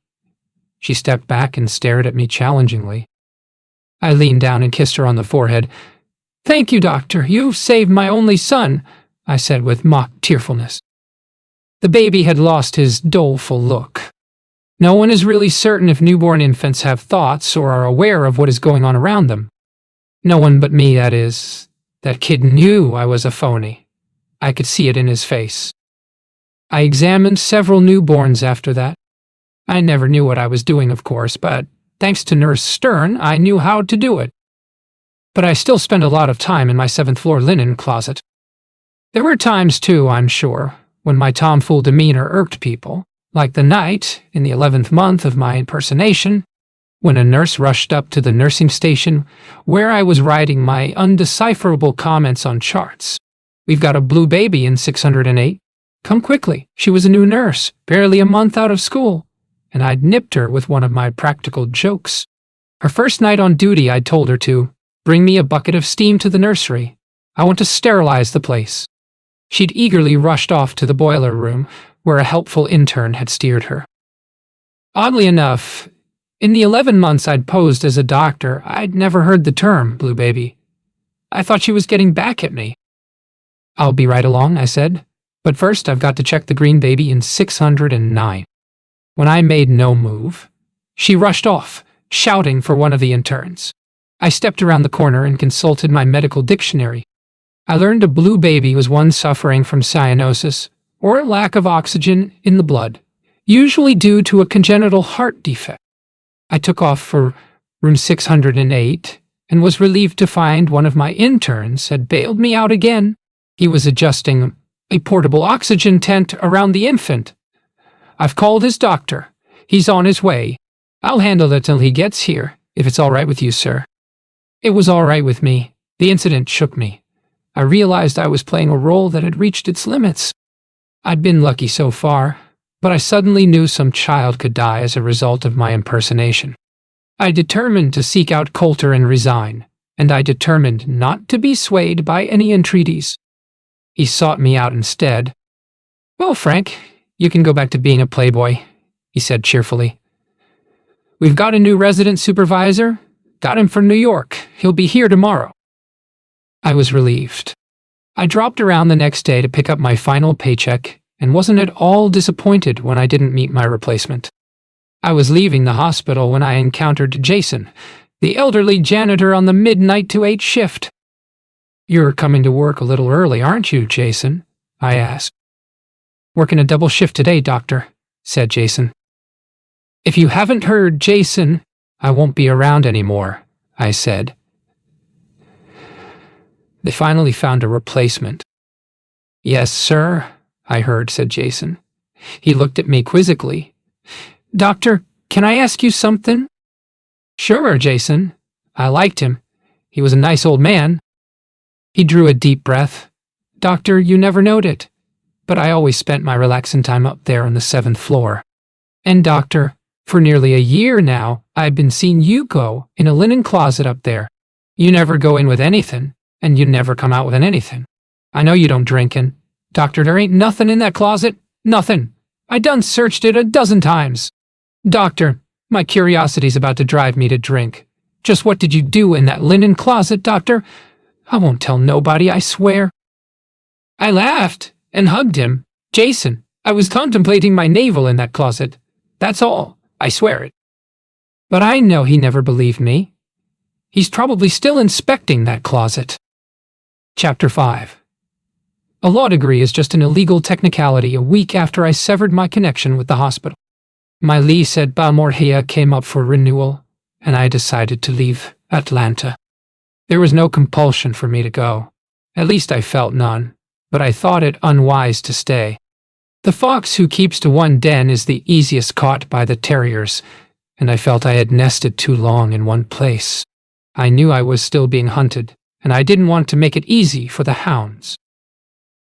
She stepped back and stared at me challengingly. I leaned down and kissed her on the forehead. "Thank you, doctor. You've saved my only son," I said with mock tearfulness. The baby had lost his doleful look. No one is really certain if newborn infants have thoughts or are aware of what is going on around them. No one but me, that is. That kid knew I was a phony. I could see it in his face. I examined several newborns after that. I never knew what I was doing, of course, but thanks to Nurse Stern, I knew how to do it. But I still spent a lot of time in my 7th-floor linen closet. There were times, too, I'm sure, when my tomfool demeanor irked people, like the night, in the 11th month of my impersonation, when a nurse rushed up to the nursing station where I was writing my undecipherable comments on charts. "We've got a blue baby in 608. Come quickly." She was a new nurse, barely a month out of school, and I'd nipped her with one of my practical jokes. Her first night on duty, I'd told her to bring me a bucket of steam to the nursery. I want to sterilize the place. She'd eagerly rushed off to the boiler room, where a helpful intern had steered her. Oddly enough, in the 11 months I'd posed as a doctor, I'd never heard the term blue baby. I thought she was getting back at me. "I'll be right along," I said, "but first I've got to check the green baby in 609. When I made no move, she rushed off, shouting for one of the interns. I stepped around the corner and consulted my medical dictionary. I learned a blue baby was one suffering from cyanosis, or a lack of oxygen in the blood, usually due to a congenital heart defect. I took off for room 608 and was relieved to find one of my interns had bailed me out again. He was adjusting a portable oxygen tent around the infant. "I've called his doctor. He's on his way. I'll handle it till he gets here, if it's all right with you, sir." It was all right with me. The incident shook me. I realized I was playing a role that had reached its limits. I'd been lucky so far, but I suddenly knew some child could die as a result of my impersonation. I determined to seek out Coulter and resign, and I determined not to be swayed by any entreaties. He sought me out instead. "Well, Frank, you can go back to being a playboy," he said cheerfully. "We've got a new resident supervisor. Got him from New York. He'll be here tomorrow." I was relieved. I dropped around the next day to pick up my final paycheck and wasn't at all disappointed when I didn't meet my replacement. I was leaving the hospital when I encountered Jason, the elderly janitor on the midnight to 8 shift. "You're coming to work a little early, aren't you, Jason?" I asked. "Working a double shift today, doctor," said Jason. "If you haven't heard, Jason, I won't be around anymore," I said. They finally found a replacement. "Yes, sir," I heard, said Jason. He looked at me quizzically. "Doctor, can I ask you something?" "Sure, Jason." I liked him. He was a nice old man. He drew a deep breath. "Doctor, you never knowed it, but I always spent my relaxing time up there on the 7th floor. And doctor, for nearly a year now, I've been seeing you go in a linen closet up there. You never go in with anything, and you never come out with anything. I know you don't drink, and, doctor, there ain't nothing in that closet. Nothing. I done searched it a dozen times. Doctor, my curiosity's about to drive me to drink. Just what did you do in that linen closet, doctor? I won't tell nobody, I swear." I laughed and hugged him. "Jason, I was contemplating my navel in that closet. That's all, I swear it." But I know he never believed me. He's probably still inspecting that closet. Chapter 5. A law degree is just an illegal technicality a week after I severed my connection with the hospital. My lease at Balmorhea came up for renewal, and I decided to leave Atlanta. There was no compulsion for me to go. At least I felt none, but I thought it unwise to stay. The fox who keeps to one den is the easiest caught by the terriers, and I felt I had nested too long in one place. I knew I was still being hunted, and I didn't want to make it easy for the hounds.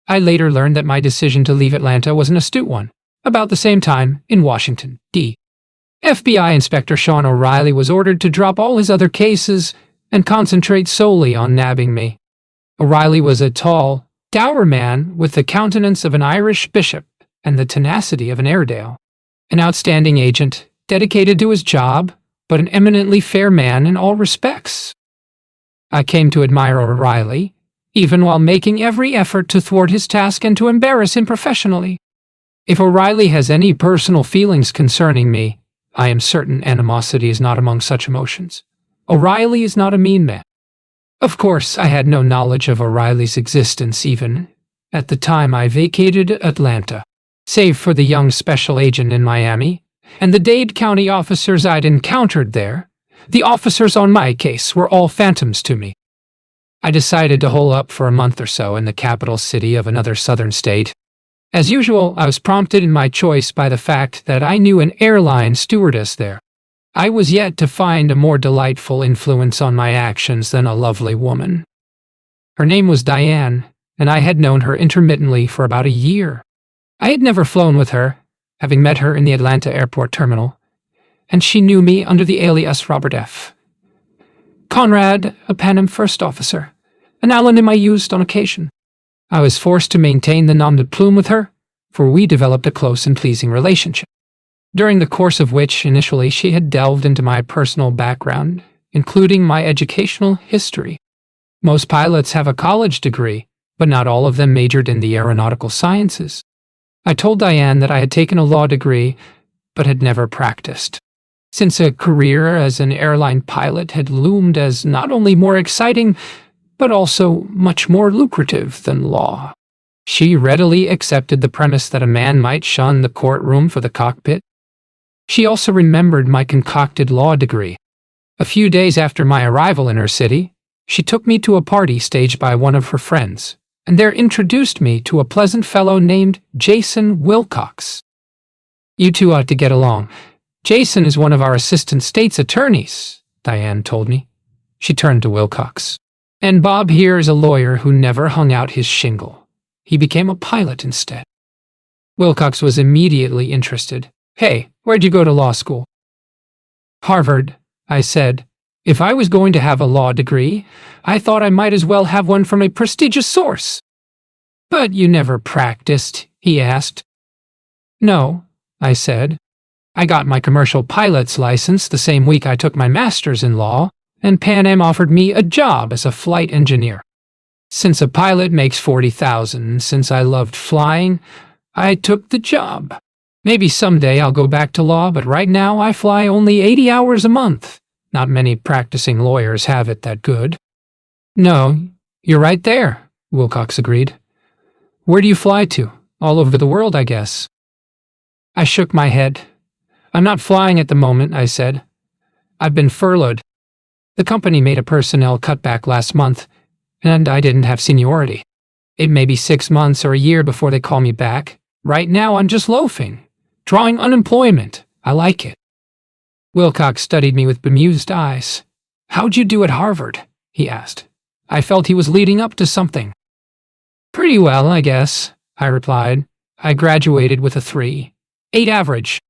I later learned that my decision to leave Atlanta was an astute one. About the same time, in Washington, D. FBI Inspector Sean O'Reilly was ordered to drop all his other cases and concentrate solely on nabbing me. O'Reilly was a tall, dour man with the countenance of an Irish bishop and the tenacity of an Airedale. An outstanding agent, dedicated to his job, but an eminently fair man in all respects. I came to admire O'Reilly, even while making every effort to thwart his task and to embarrass him professionally. If O'Reilly has any personal feelings concerning me, I am certain animosity is not among such emotions. O'Reilly is not a mean man. Of course, I had no knowledge of O'Reilly's existence even at the time I vacated Atlanta, save for the young special agent in Miami and the Dade County officers I'd encountered there. The officers on my case were all phantoms to me. I decided to hole up for a month or so in the capital city of another southern state. As usual, I was prompted in my choice by the fact that I knew an airline stewardess there. I was yet to find a more delightful influence on my actions than a lovely woman. Her name was Diane, and I had known her intermittently for about a year. I had never flown with her, having met her in the Atlanta airport terminal, and she knew me under the alias Robert F. Conrad, a Panem first officer, an alias I used on occasion. I was forced to maintain the nom de plume with her, for we developed a close and pleasing relationship, during the course of which initially she had delved into my personal background, including my educational history. Most pilots have a college degree, but not all of them majored in the aeronautical sciences. I told Diane that I had taken a law degree, but had never practiced, since a career as an airline pilot had loomed as not only more exciting, but also much more lucrative than law. She readily accepted the premise that a man might shun the courtroom for the cockpit. She also remembered my concocted law degree. A few days after my arrival in her city, she took me to a party staged by one of her friends, and there introduced me to a pleasant fellow named Jason Wilcox. "You two ought to get along. Jason is one of our assistant state's attorneys," Diane told me. She turned to Wilcox. "And Bob here is a lawyer who never hung out his shingle. He became a pilot instead." Wilcox was immediately interested. "Hey, where'd you go to law school?" "Harvard," I said. If I was going to have a law degree, I thought I might as well have one from a prestigious source. "But you never practiced?" he asked. "No," I said. "I got my commercial pilot's license the same week I took my master's in law, and Pan Am offered me a job as a flight engineer. Since a pilot makes $40,000, and since I loved flying, I took the job. Maybe someday I'll go back to law, but right now I fly only 80 hours a month. Not many practicing lawyers have it that good." "No, you're right there," Wilcox agreed. "Where do you fly to? All over the world, I guess." I shook my head. "I'm not flying at the moment," I said. "I've been furloughed. The company made a personnel cutback last month, and I didn't have seniority. It may be 6 months or a year before they call me back. Right now, I'm just loafing, drawing unemployment. I like it. Wilcox studied me with bemused eyes. How'd you do at Harvard? He asked. I felt he was leading up to something. Pretty well, I guess, I replied. I graduated with a 3.8 average.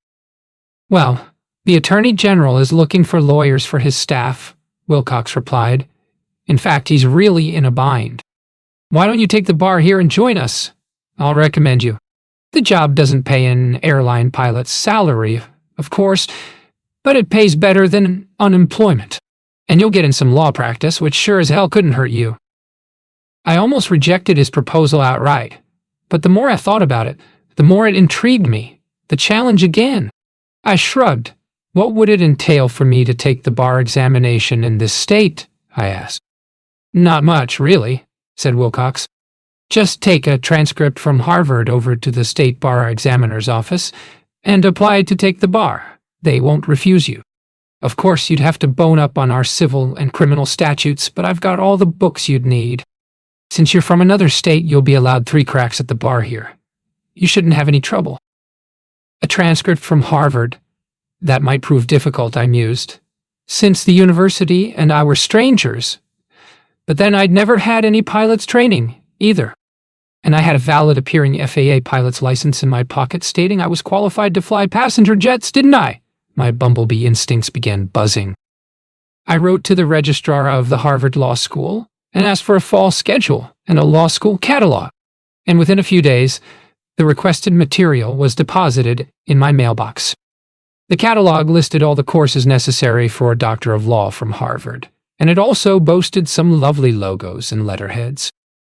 Well, the Attorney General is looking for lawyers for his staff, Wilcox replied. In fact, he's really in a bind. Why don't you take the bar here and join us? I'll recommend you. The job doesn't pay an airline pilot's salary, of course, but it pays better than unemployment. And you'll get in some law practice, which sure as hell couldn't hurt you. I almost rejected his proposal outright, but the more I thought about it, the more it intrigued me. The challenge again. I shrugged. What would it entail for me to take the bar examination in this state? I asked. Not much, really, said Wilcox. Just take a transcript from Harvard over to the state bar examiner's office and apply to take the bar. They won't refuse you. Of course, you'd have to bone up on our civil and criminal statutes, but I've got all the books you'd need. Since you're from another state, you'll be allowed 3 cracks at the bar here. You shouldn't have any trouble. A transcript from Harvard. That might prove difficult, I mused, since the university and I were strangers. But then I'd never had any pilot's training, either. And I had a valid appearing FAA pilot's license in my pocket stating I was qualified to fly passenger jets, didn't I? My bumblebee instincts began buzzing. I wrote to the registrar of the Harvard Law School and asked for a fall schedule and a law school catalog. And within a few days, the requested material was deposited in my mailbox. The catalog listed all the courses necessary for a Doctor of Law from Harvard, and it also boasted some lovely logos and letterheads.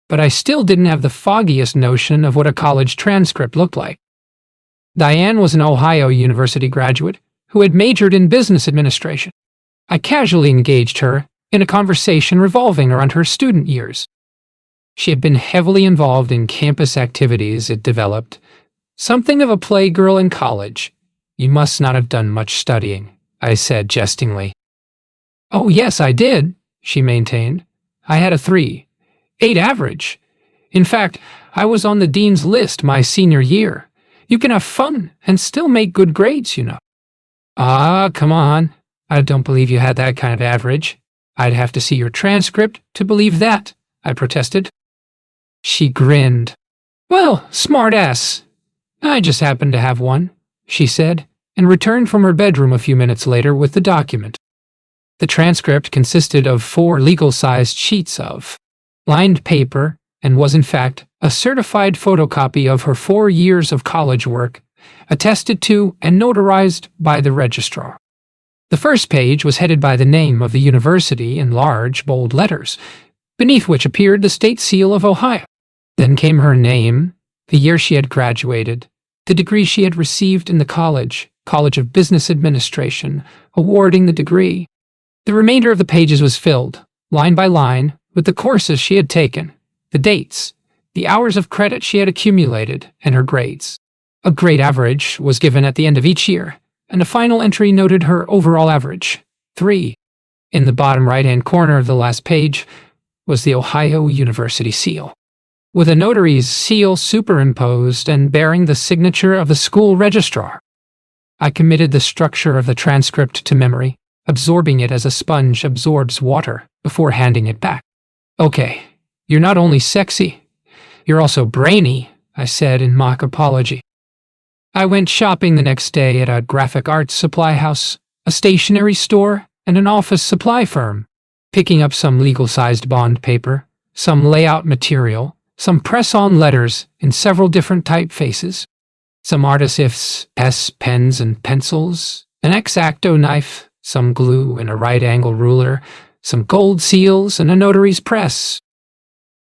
But I still didn't have the foggiest notion of what a college transcript looked like. Diane was an Ohio University graduate who had majored in business administration. I casually engaged her in a conversation revolving around her student years. She had been heavily involved in campus activities, it developed. Something of a playgirl in college. You must not have done much studying, I said jestingly. Oh, yes, I did, she maintained. I had a 3.8 average. In fact, I was on the dean's list my senior year. You can have fun and still make good grades, you know. Ah, come on. I don't believe you had that kind of average. I'd have to see your transcript to believe that, I protested. She grinned. Well, smart ass. I just happened to have one, she said, and returned from her bedroom a few minutes later with the document. The transcript consisted of 4 legal-sized sheets of lined paper and was in fact a certified photocopy of her 4 years of college work, attested to and notarized by the registrar. The first page was headed by the name of the university in large, bold letters, beneath which appeared the state seal of Ohio. Then came her name, the year she had graduated, the degree she had received in the College of Business Administration, awarding the degree. The remainder of the pages was filled, line by line, with the courses she had taken, the dates, the hours of credit she had accumulated, and her grades. A grade average was given at the end of each year, and a final entry noted her overall average, 3. In the bottom right-hand corner of the last page was the Ohio University seal, with a notary's seal superimposed and bearing the signature of the school registrar. I committed the structure of the transcript to memory, absorbing it as a sponge absorbs water before handing it back. Okay, you're not only sexy, you're also brainy, I said in mock apology. I went shopping the next day at a graphic arts supply house, a stationery store, and an office supply firm, picking up some legal-sized bond paper, some layout material, some press-on letters in several different typefaces, some artists' pens and pencils, an X-Acto knife, some glue and a right-angle ruler, some gold seals, and a notary's press.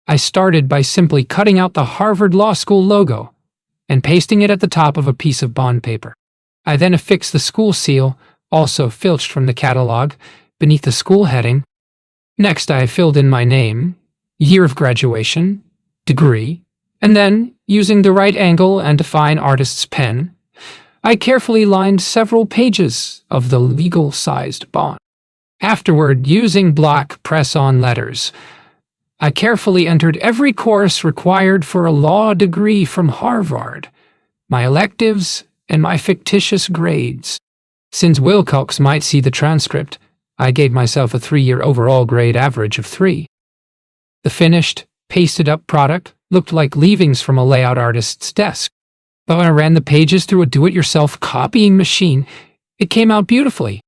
I started by simply cutting out the Harvard Law School logo and pasting it at the top of a piece of bond paper. I then affixed the school seal, also filched from the catalog, beneath the school heading. Next, I filled in my name, year of graduation, degree, and then, using the right angle and a fine artist's pen, I carefully lined several pages of the legal-sized bond. Afterward, using block press-on letters, I carefully entered every course required for a law degree from Harvard, my electives, and my fictitious grades. Since Wilcox might see the transcript, I gave myself a 3-year overall grade average of 3. The finished, pasted-up product looked like leavings from a layout artist's desk. But when I ran the pages through a do-it-yourself copying machine, it came out beautifully.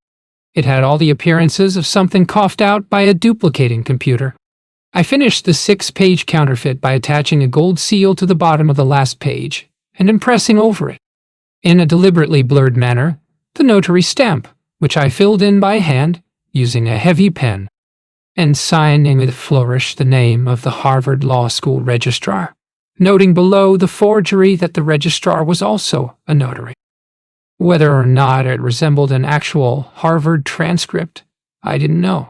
It had all the appearances of something coughed out by a duplicating computer. I finished the 6-page counterfeit by attaching a gold seal to the bottom of the last page and impressing over it, in a deliberately blurred manner, the notary stamp, which I filled in by hand using a heavy pen, and signing with a flourish the name of the Harvard Law School registrar, noting below the forgery that the registrar was also a notary. Whether or not it resembled an actual Harvard transcript, I didn't know.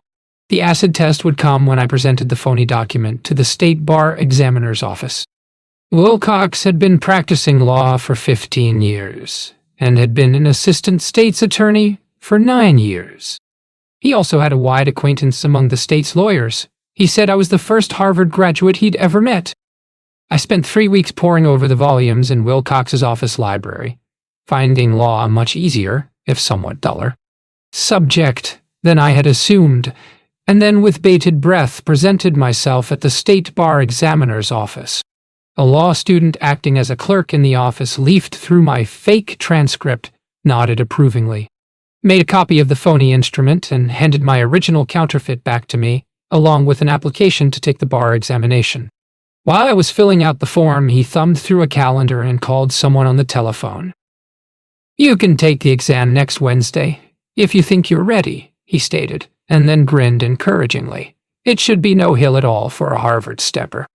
The acid test would come when I presented the phony document to the State Bar Examiner's office. Wilcox had been practicing law for 15 years, and had been an assistant state's attorney for 9 years. He also had a wide acquaintance among the state's lawyers. He said I was the first Harvard graduate he'd ever met. I spent 3 weeks poring over the volumes in Wilcox's office library, finding law a much easier, if somewhat duller, subject than I had assumed, and then with bated breath presented myself at the State Bar Examiner's office. A law student acting as a clerk in the office leafed through my fake transcript, nodded approvingly, made a copy of the phony instrument, and handed my original counterfeit back to me, along with an application to take the bar examination. While I was filling out the form, he thumbed through a calendar and called someone on the telephone. "You can take the exam next Wednesday, if you think you're ready," he stated, and then grinned encouragingly. It should be no hill at all for a Harvard stepper.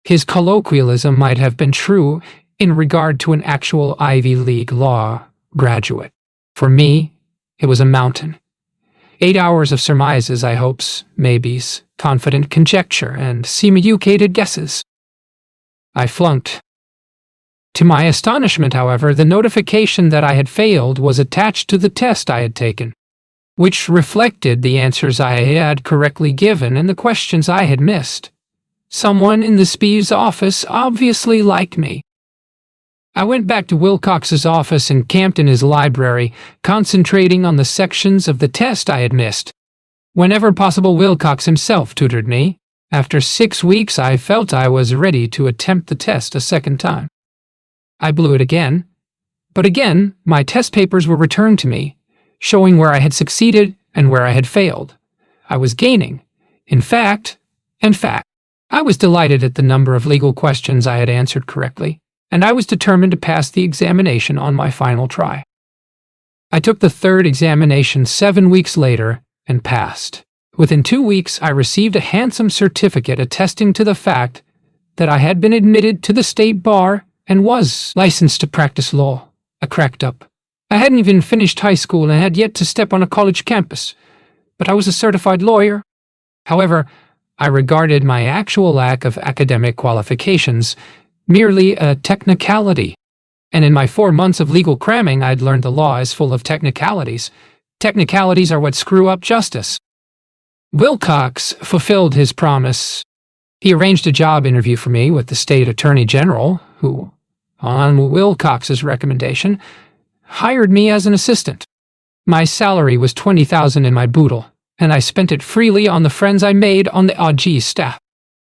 His colloquialism might have been true in regard to an actual Ivy League law graduate. For me, it was a mountain. 8 hours of surmises, I hopes, maybes, confident conjecture, and semi-educated guesses. I flunked. To my astonishment, however, the notification that I had failed was attached to the test I had taken, which reflected the answers I had correctly given and the questions I had missed. Someone in the SP's office obviously liked me. I went back to Wilcox's office and camped in his library, concentrating on the sections of the test I had missed. Whenever possible, Wilcox himself tutored me. After 6 weeks, I felt I was ready to attempt the test a second time. I blew it again, but again, my test papers were returned to me, showing where I had succeeded and where I had failed. I was gaining. In fact, I was delighted at the number of legal questions I had answered correctly, and I was determined to pass the examination on my final try. I took the third examination 7 weeks later and passed. Within 2 weeks, I received a handsome certificate attesting to the fact that I had been admitted to the state bar and was licensed to practice law. I cracked up. I hadn't even finished high school and had yet to step on a college campus, but I was a certified lawyer. However, I regarded my actual lack of academic qualifications merely a technicality, and in my 4 months of legal cramming I'd learned the law is full of technicalities. Technicalities are what screw up justice. Wilcox fulfilled his promise. He arranged a job interview for me with the state attorney general, who, on Wilcox's recommendation, hired me as an assistant. My salary was $20,000 in my boodle, and I spent it freely on the friends I made on the OG staff,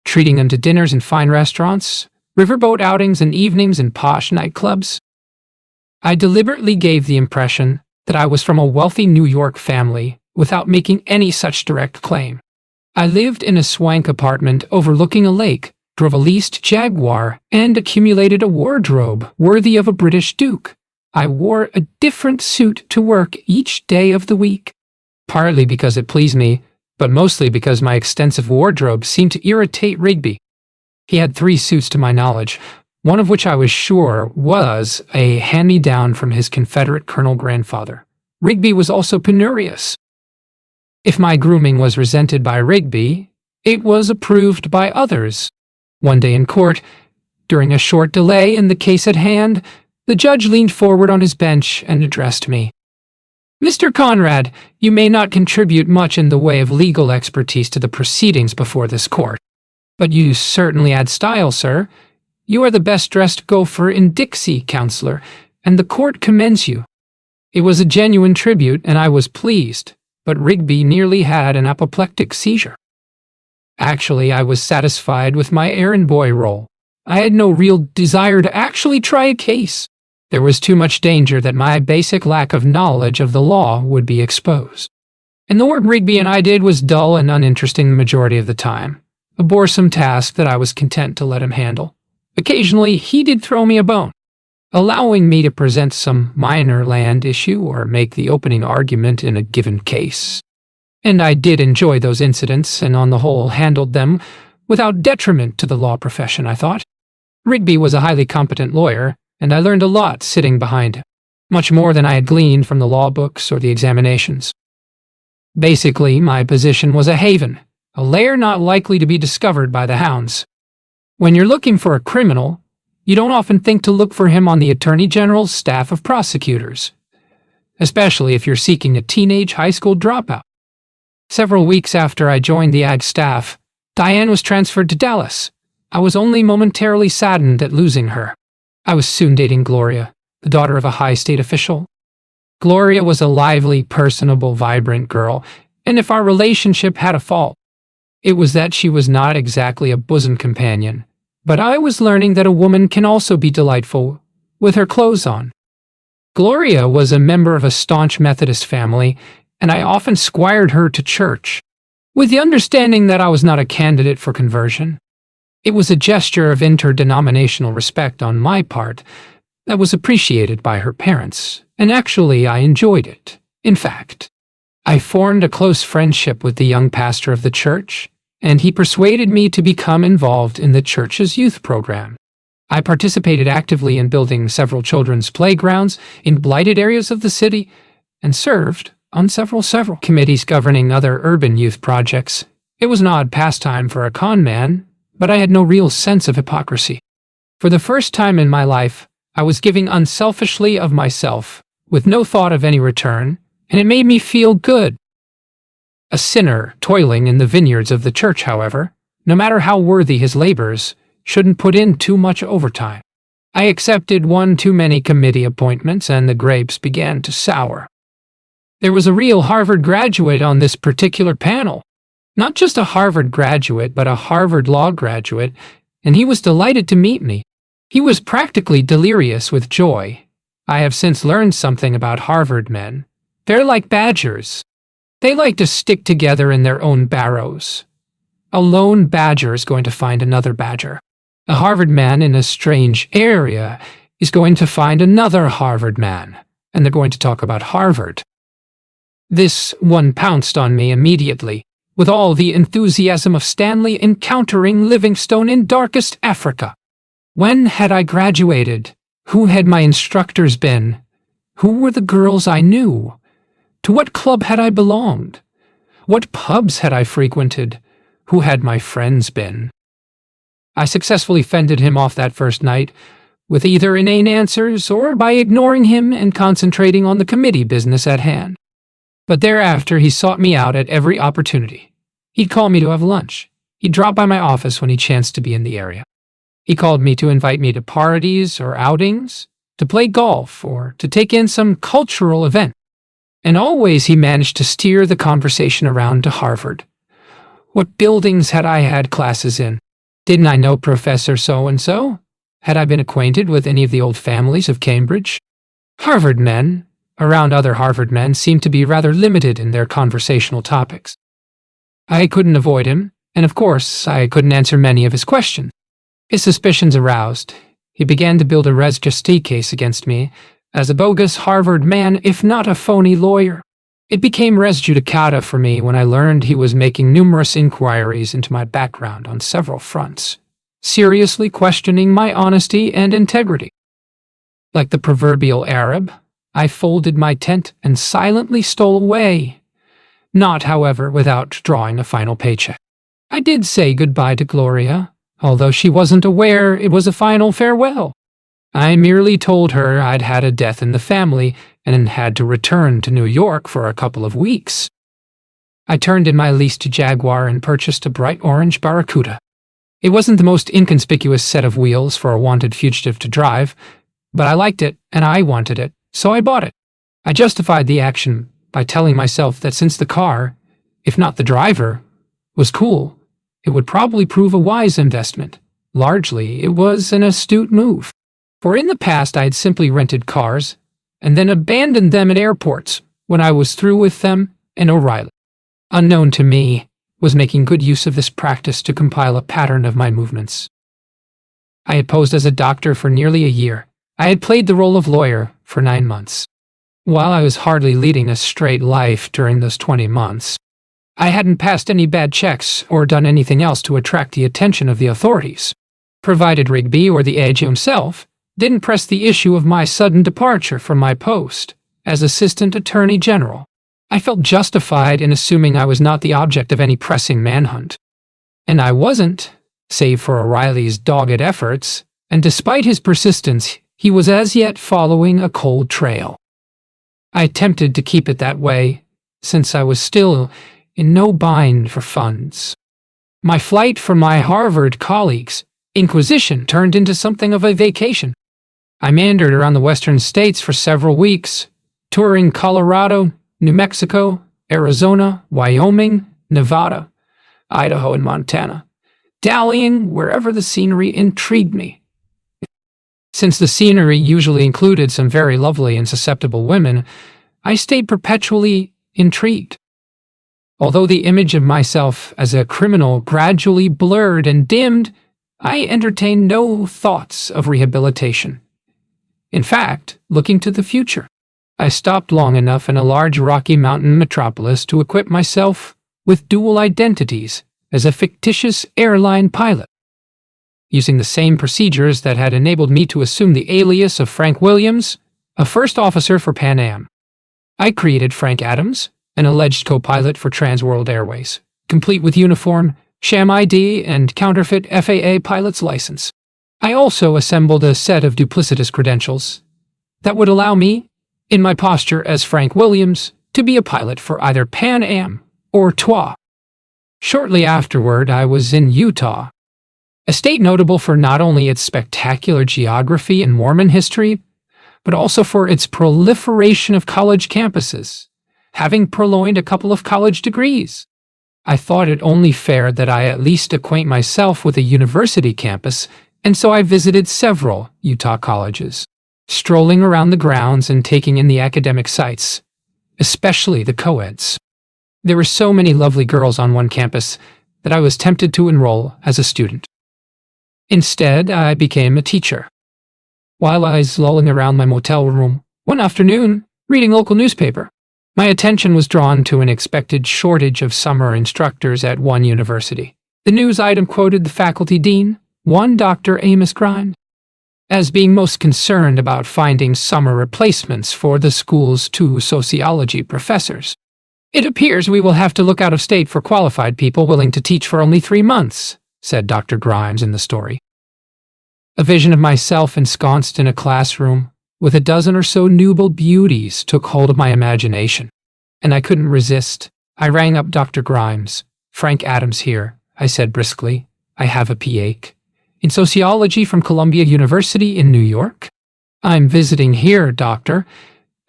treating them to dinners in fine restaurants, riverboat outings, and evenings in posh nightclubs. I deliberately gave the impression that I was from a wealthy New York family without making any such direct claim. I lived in a swank apartment overlooking a lake, drove a leased Jaguar, and accumulated a wardrobe worthy of a British duke. I wore a different suit to work each day of the week, partly because it pleased me, but mostly because my extensive wardrobe seemed to irritate Rigby. He had 3 suits to my knowledge, one of which I was sure was a hand-me-down from his Confederate colonel grandfather. Rigby was also penurious. If my grooming was resented by Rigby, it was approved by others. One day in court, during a short delay in the case at hand, the judge leaned forward on his bench and addressed me. "Mr. Conrad, you may not contribute much in the way of legal expertise to the proceedings before this court. "But you certainly add style, sir. You are the best-dressed gopher in Dixie, counselor, and the court commends you." It was a genuine tribute, and I was pleased, but Rigby nearly had an apoplectic seizure. Actually, I was satisfied with my errand boy role. I had no real desire to actually try a case. There was too much danger that my basic lack of knowledge of the law would be exposed. And the work Rigby and I did was dull and uninteresting the majority of the time, a boresome task that I was content to let him handle. Occasionally, he did throw me a bone, allowing me to present some minor land issue or make the opening argument in a given case. And I did enjoy those incidents, and on the whole handled them without detriment to the law profession, I thought. Rigby was a highly competent lawyer, and I learned a lot sitting behind him, much more than I had gleaned from the law books or the examinations. Basically, my position was a haven, a lair not likely to be discovered by the hounds. When you're looking for a criminal, you don't often think to look for him on the Attorney General's staff of prosecutors, especially if you're seeking a teenage high school dropout. Several weeks after I joined the AG staff, Diane was transferred to Dallas. I was only momentarily saddened at losing her. I was soon dating Gloria, the daughter of a high state official. Gloria was a lively, personable, vibrant girl, and if our relationship had a fault, it was that she was not exactly a bosom companion. But I was learning that a woman can also be delightful with her clothes on. Gloria was a member of a staunch Methodist family, and I often squired her to church, with the understanding that I was not a candidate for conversion. It was a gesture of interdenominational respect on my part that was appreciated by her parents, and actually I enjoyed it. In fact, I formed a close friendship with the young pastor of the church, and he persuaded me to become involved in the church's youth program. I participated actively in building several children's playgrounds in blighted areas of the city, and served on several committees governing other urban youth projects. It was an odd pastime for a con man, but I had no real sense of hypocrisy. For the first time in my life, I was giving unselfishly of myself, with no thought of any return, and it made me feel good. A sinner toiling in the vineyards of the church, however, no matter how worthy his labors, shouldn't put in too much overtime. I accepted one too many committee appointments, and the grapes began to sour. There was a real Harvard graduate on this particular panel. Not just a Harvard graduate, but a Harvard law graduate, and he was delighted to meet me. He was practically delirious with joy. I have since learned something about Harvard men. They're like badgers. They like to stick together in their own barrows. A lone badger is going to find another badger. A Harvard man in a strange area is going to find another Harvard man, and they're going to talk about Harvard. This one pounced on me immediately, with all the enthusiasm of Stanley encountering Livingstone in darkest Africa. When had I graduated? Who had my instructors been? Who were the girls I knew? To what club had I belonged? What pubs had I frequented? Who had my friends been? I successfully fended him off that first night, with either inane answers or by ignoring him and concentrating on the committee business at hand. But thereafter he sought me out at every opportunity. He'd call me to have lunch. He'd drop by my office when he chanced to be in the area. He called me to invite me to parties or outings, to play golf, or to take in some cultural event. And always he managed to steer the conversation around to Harvard. What buildings had I had classes in? Didn't I know Professor so-and-so? Had I been acquainted with any of the old families of Cambridge? Harvard men, around other Harvard men, seemed to be rather limited in their conversational topics. I couldn't avoid him, and of course I couldn't answer many of his questions. His suspicions aroused, he began to build a res geste case against me as a bogus Harvard man, if not a phony lawyer. It became res judicata for me when I learned he was making numerous inquiries into my background on several fronts, seriously questioning my honesty and integrity. Like the proverbial Arab, I folded my tent and silently stole away, not, however, without drawing a final paycheck. I did say goodbye to Gloria, although she wasn't aware it was a final farewell. I merely told her I'd had a death in the family and had to return to New York for a couple of weeks. I turned in my leased Jaguar and purchased a bright orange Barracuda. It wasn't the most inconspicuous set of wheels for a wanted fugitive to drive, but I liked it and I wanted it, so I bought it. I justified the action by telling myself that since the car, if not the driver, was cool, it would probably prove a wise investment. Largely, it was an astute move. For in the past I had simply rented cars and then abandoned them at airports when I was through with them, and O'Reilly, unknown to me, was making good use of this practice to compile a pattern of my movements. I had posed as a doctor for nearly a year. I had played the role of lawyer for 9 months. While I was hardly leading a straight life during those 20 months, I hadn't passed any bad checks or done anything else to attract the attention of the authorities, provided Rigby or the Edge himself didn't press the issue of my sudden departure from my post as Assistant Attorney General. I felt justified in assuming I was not the object of any pressing manhunt. And I wasn't, save for O'Reilly's dogged efforts, and despite his persistence, he was as yet following a cold trail. I attempted to keep it that way, since I was still in no bind for funds. My flight from my Harvard colleagues' inquisition turned into something of a vacation. I meandered around the western states for several weeks, touring Colorado, New Mexico, Arizona, Wyoming, Nevada, Idaho, and Montana, dallying wherever the scenery intrigued me. Since the scenery usually included some very lovely and susceptible women, I stayed perpetually intrigued. Although the image of myself as a criminal gradually blurred and dimmed, I entertained no thoughts of rehabilitation. In fact, looking to the future, I stopped long enough in a large Rocky Mountain metropolis to equip myself with dual identities as a fictitious airline pilot. Using the same procedures that had enabled me to assume the alias of Frank Williams, a first officer for Pan Am, I created Frank Adams, an alleged co-pilot for Transworld Airways, complete with uniform, sham ID, and counterfeit FAA pilot's license. I also assembled a set of duplicitous credentials that would allow me, in my posture as Frank Williams, to be a pilot for either Pan Am or TWA. Shortly afterward, I was in Utah, a state notable for not only its spectacular geography and Mormon history, but also for its proliferation of college campuses, having purloined a couple of college degrees. I thought it only fair that I at least acquaint myself with a university campus, and so I visited several Utah colleges, strolling around the grounds and taking in the academic sites, especially the co-eds. There were so many lovely girls on one campus that I was tempted to enroll as a student. Instead, I became a teacher. While I was lolling around my motel room one afternoon, reading local newspaper, my attention was drawn to an expected shortage of summer instructors at one university. The news item quoted the faculty dean, one Dr. Amos Grimes, as being most concerned about finding summer replacements for the school's 2 sociology professors. "It appears we will have to look out of state for qualified people willing to teach for only 3 months, said Dr. Grimes in the story. A vision of myself ensconced in a classroom with a dozen or so nubile beauties took hold of my imagination, and I couldn't resist. I rang up Dr. Grimes. "Frank Adams here," I said briskly. "I have a Ph.D. in sociology from Columbia University in New York. I'm visiting here, doctor,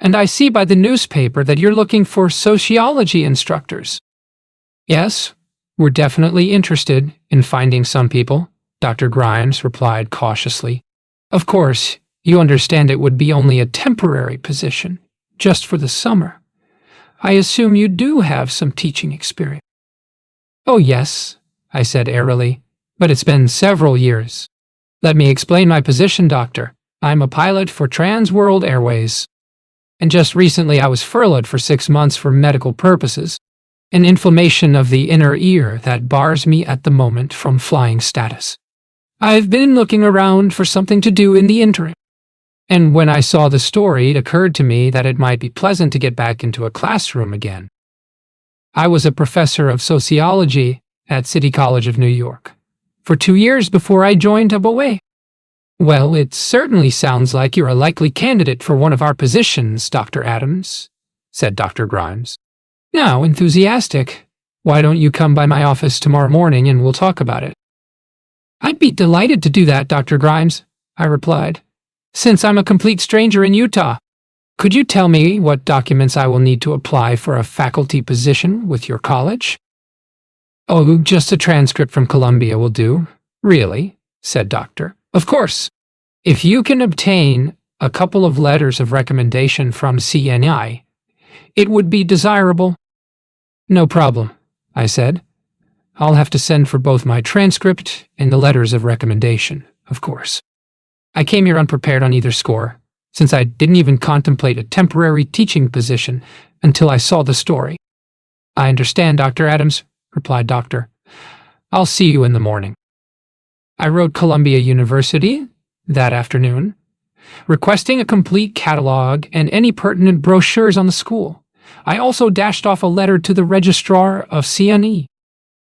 and I see by the newspaper that you're looking for sociology instructors." "Yes, we're definitely interested in finding some people," Dr. Grimes replied cautiously. "Of course, you understand it would be only a temporary position, just for the summer. I assume you do have some teaching experience." "Oh yes," I said airily, "but it's been several years. Let me explain my position, doctor. I'm a pilot for Transworld Airways, and just recently I was furloughed for 6 months for medical purposes, an inflammation of the inner ear that bars me at the moment from flying status. I've been looking around for something to do in the interim, and when I saw the story, it occurred to me that it might be pleasant to get back into a classroom again. I was a professor of sociology at City College of New York for 2 years before I joined WA. "Well, it certainly sounds like you're a likely candidate for one of our positions, Dr. Adams," said Dr. Grimes. "Now, enthusiastic, why don't you come by my office tomorrow morning and we'll talk about it?" "I'd be delighted to do that, Dr. Grimes," I replied, "since I'm a complete stranger in Utah. Could you tell me what documents I will need to apply for a faculty position with your college?" "Oh, just a transcript from Columbia will do." "Really?" said Doctor. "Of course. If you can obtain a couple of letters of recommendation from CNI, it would be desirable." "No problem," I said. "I'll have to send for both my transcript and the letters of recommendation, of course. I came here unprepared on either score, since I didn't even contemplate a temporary teaching position until I saw the story." "I understand, Dr. Adams," replied Doctor. "I'll see you in the morning." I wrote Columbia University that afternoon, requesting a complete catalog and any pertinent brochures on the school. I also dashed off a letter to the registrar of CNE,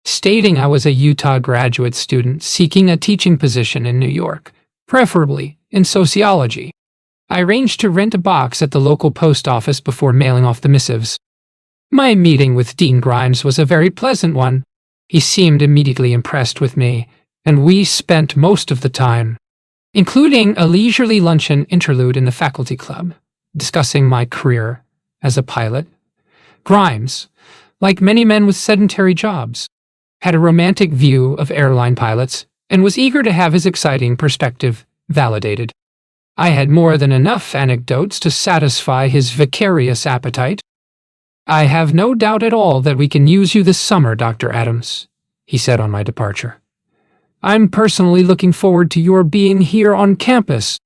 stating I was a Utah graduate student seeking a teaching position in New York, preferably in sociology. I arranged to rent a box at the local post office before mailing off the missives. My meeting with Dean Grimes was a very pleasant one. He seemed immediately impressed with me, and we spent most of the time, including a leisurely luncheon interlude in the faculty club, discussing my career as a pilot. Grimes, like many men with sedentary jobs, had a romantic view of airline pilots and was eager to have his exciting perspective validated. I had more than enough anecdotes to satisfy his vicarious appetite. "I have no doubt at all that we can use you this summer, Dr. Adams," he said on my departure. "I'm personally looking forward to your being here on campus."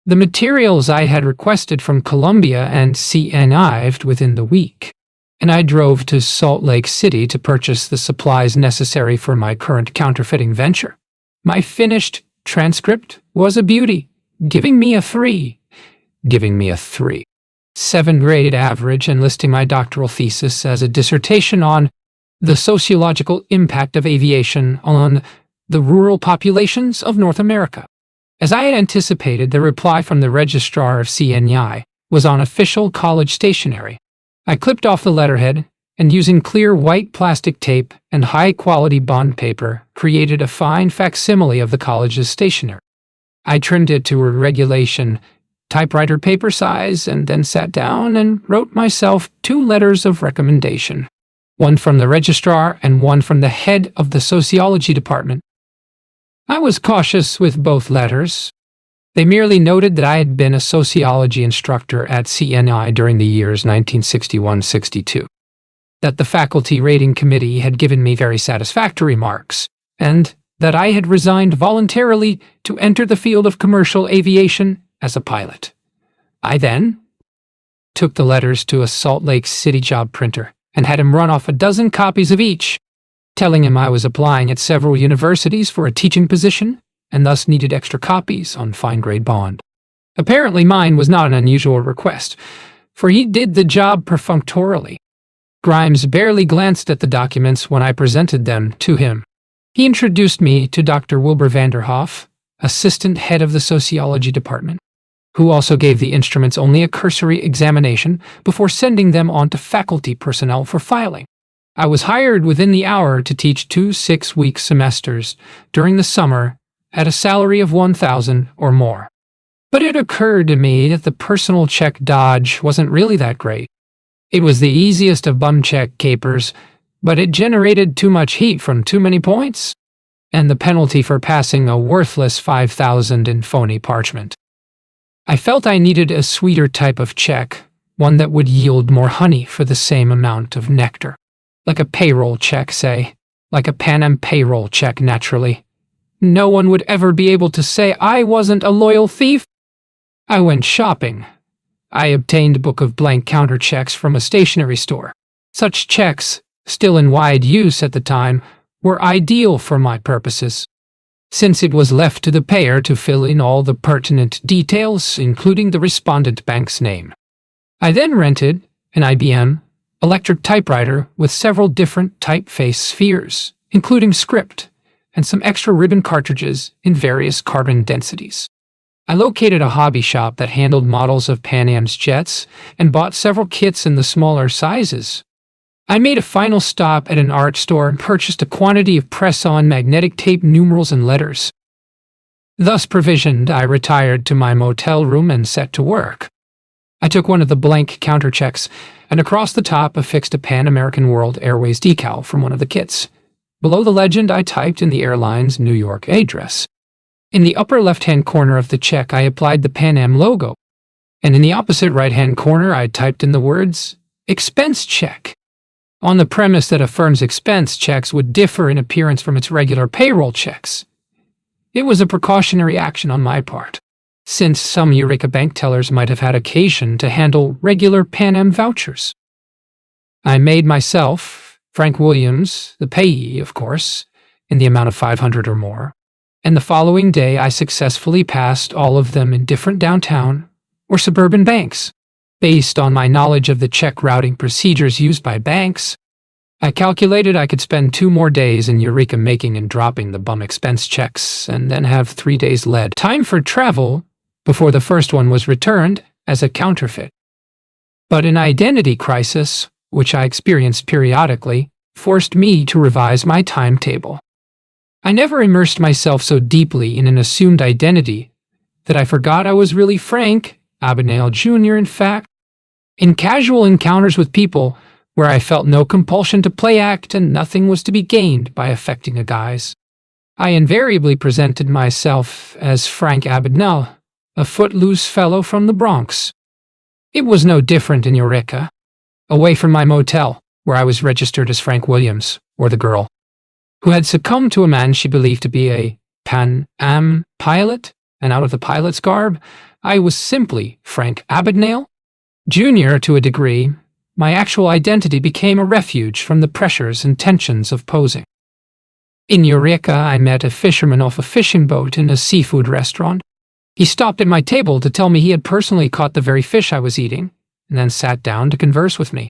The materials I had requested from Columbia and CNI'd within the week, and I drove to Salt Lake City to purchase the supplies necessary for my current counterfeiting venture. My finished transcript was a beauty, giving me a 3.7 grade average and listing my doctoral thesis as a dissertation on the sociological impact of aviation on the rural populations of North America. As I had anticipated, the reply from the registrar of CNI was on official college stationery. I clipped off the letterhead and, using clear white plastic tape and high-quality bond paper, created a fine facsimile of the college's stationery. I trimmed it to a regulation typewriter paper size and then sat down and wrote myself 2 letters of recommendation, one from the registrar and one from the head of the sociology department. I was cautious with both letters. They merely noted that I had been a sociology instructor at CNI during the years 1961-62, that the faculty rating committee had given me very satisfactory marks, and that I had resigned voluntarily to enter the field of commercial aviation as a pilot. I then took the letters to a Salt Lake City job printer and had him run off a dozen copies of each, telling him I was applying at several universities for a teaching position and thus needed extra copies on fine-grade bond. Apparently mine was not an unusual request, for he did the job perfunctorily. Grimes barely glanced at the documents when I presented them to him. He introduced me to Dr. Wilbur Vanderhoff, assistant head of the sociology department, who also gave the instruments only a cursory examination before sending them on to faculty personnel for filing. I was hired within the hour to teach 2 6-week semesters during the summer at a salary of $1,000 or more. But it occurred to me that the personal check dodge wasn't really that great. It was the easiest of bum check capers, but it generated too much heat from too many points, and the penalty for passing a worthless $5,000 in phony parchment. I felt I needed a sweeter type of check, one that would yield more honey for the same amount of nectar. Like a payroll check, say. Like a Pan Am payroll check, naturally. No one would ever be able to say I wasn't a loyal thief. I went shopping. I obtained a book of blank counter checks from a stationery store. Such checks, still in wide use at the time, were ideal for my purposes, since it was left to the payer to fill in all the pertinent details, including the respondent bank's name. I then rented an IBM electric typewriter with several different typeface spheres, including script, and some extra ribbon cartridges in various carbon densities. I located a hobby shop that handled models of Pan Am's jets and bought several kits in the smaller sizes. I made a final stop at an art store and purchased a quantity of press-on magnetic tape numerals and letters. Thus provisioned, I retired to my motel room and set to work. I took one of the blank counter checks, and across the top affixed a Pan American World Airways decal from one of the kits. Below the legend, I typed in the airline's New York address. In the upper left-hand corner of the check, I applied the Pan Am logo, and in the opposite right-hand corner, I typed in the words, "Expense check," on the premise that a firm's expense checks would differ in appearance from its regular payroll checks. It was a precautionary action on my part, since some Eureka bank tellers might have had occasion to handle regular Pan Am vouchers. I made myself, Frank Williams, the payee, of course, in the amount of $500 or more, and the following day I successfully passed all of them in different downtown or suburban banks. Based on my knowledge of the check routing procedures used by banks, I calculated I could spend 2 more days in Eureka making and dropping the bum expense checks and then have 3 days lead time for travel before the first one was returned as a counterfeit. But an identity crisis, which I experienced periodically, forced me to revise my timetable. I never immersed myself so deeply in an assumed identity that I forgot I was really Frank Abagnale Jr. In fact, in casual encounters with people where I felt no compulsion to play act and nothing was to be gained by affecting a guise, I invariably presented myself as Frank Abagnale, a footloose fellow from the Bronx. It was no different in Eureka, away from my motel, where I was registered as Frank Williams, or the girl, who had succumbed to a man she believed to be a Pan Am pilot, and out of the pilot's garb, I was simply Frank Abagnale Jr. to a degree. My actual identity became a refuge from the pressures and tensions of posing. In Eureka, I met a fisherman off a fishing boat in a seafood restaurant. He stopped at my table to tell me he had personally caught the very fish I was eating, and then sat down to converse with me.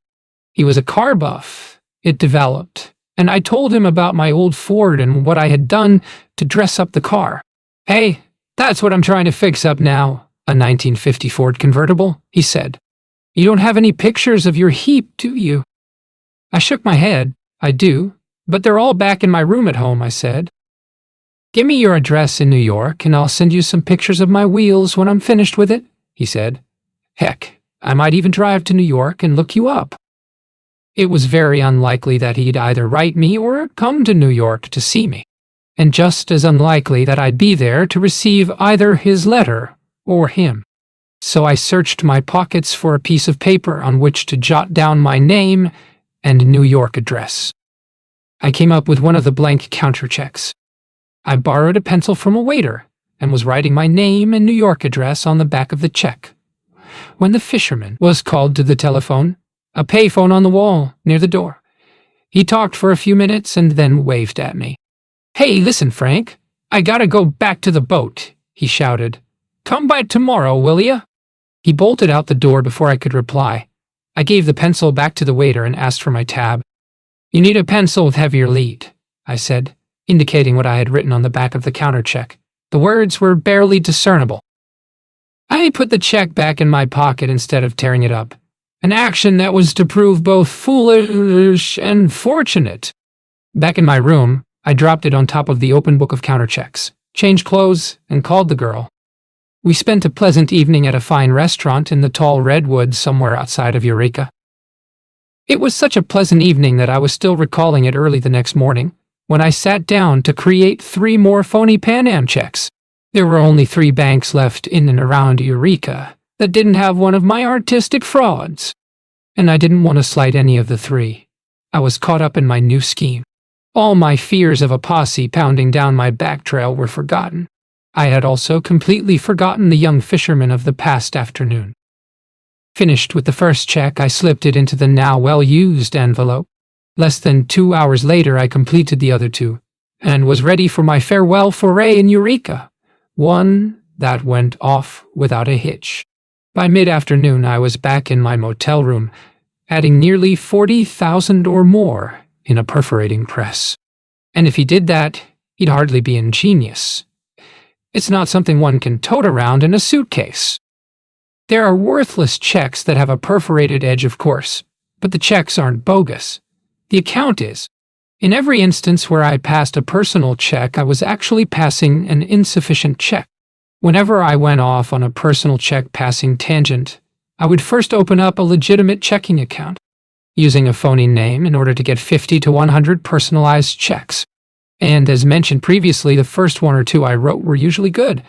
He was a car buff, it developed, and I told him about my old Ford and what I had done to dress up the car. "Hey, that's what I'm trying to fix up now, a 1950 Ford convertible," he said. "You don't have any pictures of your heap, do you?" I shook my head. "I do, but they're all back in my room at home," I said. "Give me your address in New York and I'll send you some pictures of my wheels when I'm finished with it," he said. "Heck, I might even drive to New York and look you up." It was very unlikely that he'd either write me or come to New York to see me, and just as unlikely that I'd be there to receive either his letter or him. So I searched my pockets for a piece of paper on which to jot down my name and New York address. I came up with one of the blank counter checks. I borrowed a pencil from a waiter and was writing my name and New York address on the back of the check when the fisherman was called to the telephone, a payphone on the wall near the door. He talked for a few minutes and then waved at me. "Hey, listen, Frank, I gotta go back to the boat," he shouted. "Come by tomorrow, will ya?" He bolted out the door before I could reply. I gave the pencil back to the waiter and asked for my tab. "You need a pencil with heavier lead," I said, indicating what I had written on the back of the counter check. The words were barely discernible. I put the check back in my pocket instead of tearing it up, an action that was to prove both foolish and fortunate. Back in my room, I dropped it on top of the open book of counter checks, changed clothes, and called the girl. We spent a pleasant evening at a fine restaurant in the tall redwoods somewhere outside of Eureka. It was such a pleasant evening that I was still recalling it early the next morning, when I sat down to create 3 more phony Pan Am checks. There were only 3 banks left in and around Eureka that didn't have one of my artistic frauds, and I didn't want to slight any of the 3. I was caught up in my new scheme. All my fears of a posse pounding down my back trail were forgotten. I had also completely forgotten the young fisherman of the past afternoon. Finished with the first check, I slipped it into the now well-used envelope. Less than 2 hours later, I completed the other 2, and was ready for my farewell foray in Eureka, one that went off without a hitch. By mid-afternoon, I was back in my motel room, adding nearly 40,000 or more in a perforating press. And if he did that, he'd hardly be ingenious. It's not something one can tote around in a suitcase. There are worthless checks that have a perforated edge, of course, But the checks aren't bogus. The account is. In every instance where I passed a personal check, I was actually passing an insufficient check. Whenever I went off on a personal check passing tangent, I would first open up a legitimate checking account, using a phony name in order to get 50 to 100 personalized checks. And as mentioned previously, the first one or two I wrote were usually good.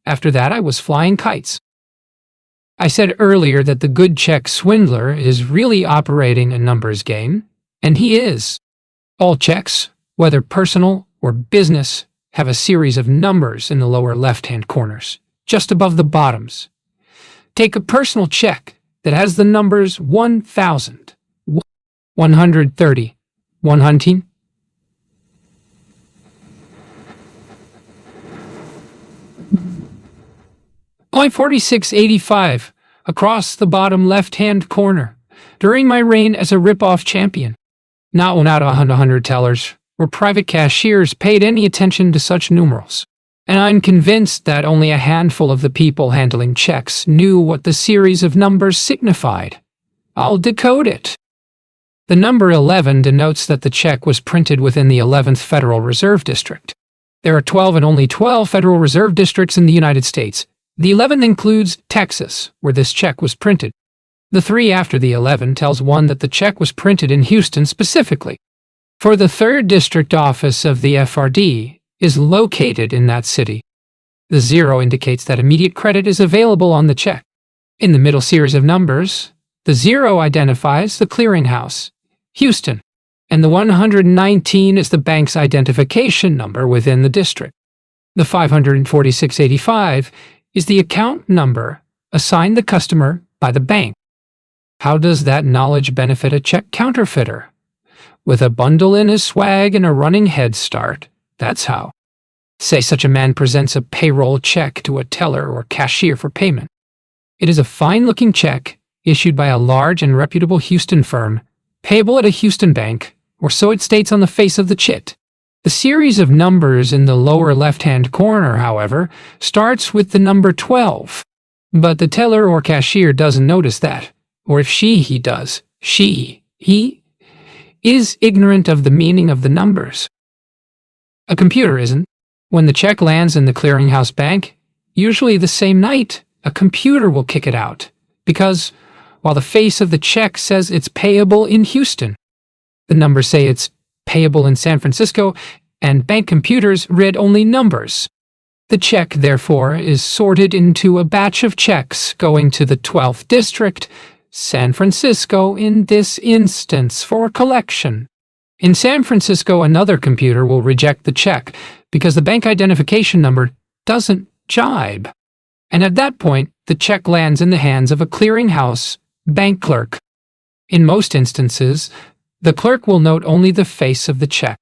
After that, I was flying kites. I said earlier that the good check swindler is really operating a numbers game, and he is. All checks, whether personal or business, have a series of numbers in the lower left-hand corners, just above the bottoms. Take a personal check that has the numbers 1,000, 130, 100, $46.85 across the bottom left-hand corner during my reign as a rip-off champion. Not one out of 100 tellers or private cashiers paid any attention to such numerals, and I'm convinced that only a handful of the people handling checks knew what the series of numbers signified. I'll decode it. The number 11 denotes that the check was printed within the 11th Federal Reserve District. There are 12 and only 12 Federal Reserve Districts in the United States. The 11th includes Texas, where this check was printed. The 3 after the 11 tells one that the check was printed in Houston specifically. For the 3rd District office of the FRD is located in that city. The 0 indicates that immediate credit is available on the check. In the middle series of numbers, the 0 identifies the clearinghouse, Houston, and the 119 is the bank's identification number within the district. The 546.85 is the account number assigned the customer by the bank. How does that knowledge benefit a check counterfeiter? With a bundle in his swag and a running head start, that's how. Say such a man presents a payroll check to a teller or cashier for payment. It is a fine-looking check issued by a large and reputable Houston firm, payable at a Houston bank, or so it states on the face of the chit. The series of numbers in the lower left-hand corner, however, starts with the number 12. But the teller or cashier doesn't notice that, or if he does, he is ignorant of the meaning of the numbers. A computer isn't. When the check lands in the clearinghouse bank, usually the same night, a computer will kick it out, because while the face of the check says it's payable in Houston, the numbers say it's payable in San Francisco, and bank computers read only numbers. The check, therefore, is sorted into a batch of checks going to the 12th District, San Francisco in this instance, for collection. In San Francisco, another computer will reject the check because the bank identification number doesn't jibe. And at that point, the check lands in the hands of a clearinghouse bank clerk. In most instances, the clerk will note only the face of the check,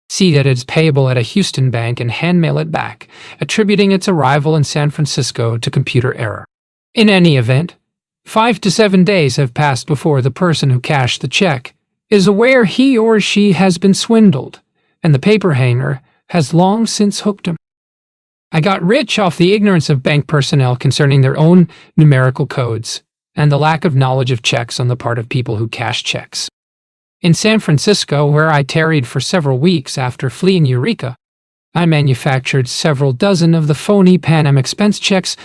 see that it's payable at a Houston bank, and handmail it back, attributing its arrival in San Francisco to computer error. In any event, 5 to 7 days have passed before the person who cashed the check is aware he or she has been swindled, and the paper hanger has long since hooked him. I got rich off the ignorance of bank personnel concerning their own numerical codes and the lack of knowledge of checks on the part of people who cash checks. In San Francisco, where I tarried for several weeks after fleeing Eureka, I manufactured several dozen of the phony Pan Am expense checks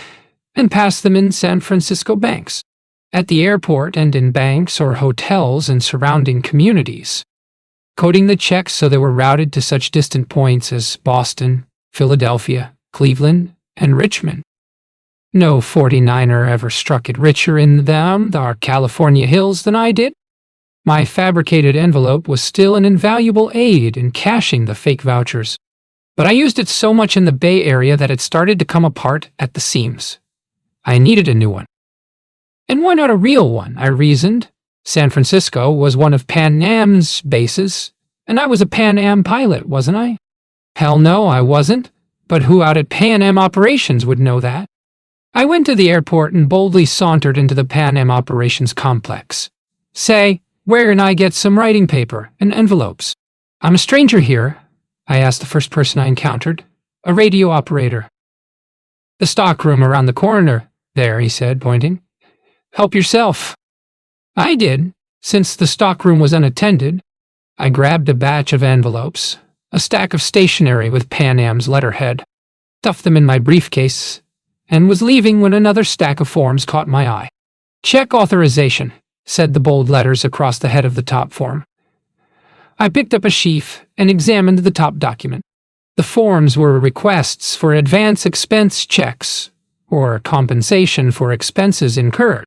and passed them in San Francisco banks, at the airport, and in banks or hotels in surrounding communities, coding the checks so they were routed to such distant points as Boston, Philadelphia, Cleveland, and Richmond. No 49er ever struck it richer in our California hills than I did. My fabricated envelope was still an invaluable aid in cashing the fake vouchers, but I used it so much in the Bay Area that it started to come apart at the seams. I needed a new one. And why not a real one, I reasoned. San Francisco was one of Pan Am's bases, and I was a Pan Am pilot, wasn't I? Hell no, I wasn't, but who out at Pan Am Operations would know that? I went to the airport and boldly sauntered into the Pan Am Operations complex. Say, where can I get some writing paper and envelopes? I'm a stranger here, I asked the first person I encountered, a radio operator. The stockroom around the corner there, he said, pointing. Help yourself. I did, Since the stockroom was unattended, I grabbed a batch of envelopes, a stack of stationery with Pan Am's letterhead, stuffed them in my briefcase, and was leaving when another stack of forms caught my eye. "Check authorization," said the bold letters across the head of the top form. I picked up a sheaf and examined the top document. The forms were requests for advance expense checks, or compensation for expenses incurred,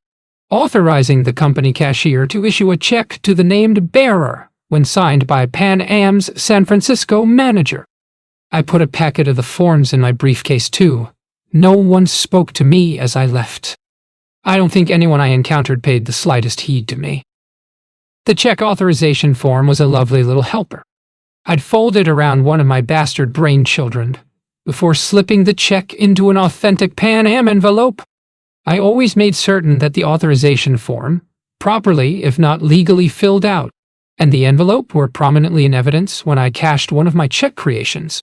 authorizing the company cashier to issue a check to the named bearer when signed by Pan Am's San Francisco manager. I put a packet of the forms in my briefcase too. No one spoke to me as I left. I don't think anyone I encountered paid the slightest heed to me. The check authorization form was a lovely little helper. I'd fold it around one of my bastard brainchildren before slipping the check into an authentic Pan Am envelope. I always made certain that the authorization form, properly if not legally filled out, and the envelope were prominently in evidence when I cashed one of my check creations.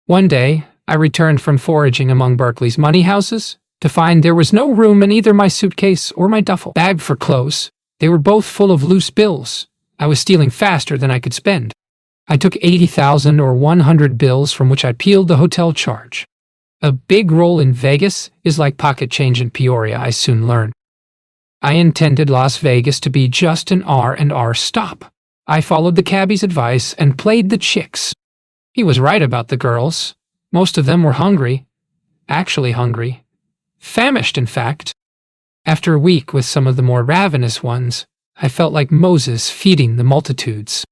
One day, I returned from foraging among Berkeley's money houses to find there was no room in either my suitcase or my duffel bag for clothes. They were both full of loose bills. I was stealing faster than I could spend. I took 80,000 or 100 bills from which I peeled the hotel charge. A big roll in Vegas is like pocket change in Peoria, I soon learned. I intended Las Vegas to be just an R&R stop. I followed the cabbie's advice and played the chicks. He was right about the girls. Most of them were hungry. Actually hungry. Famished, in fact. After a week with some of the more ravenous ones, I felt like Moses feeding the multitudes.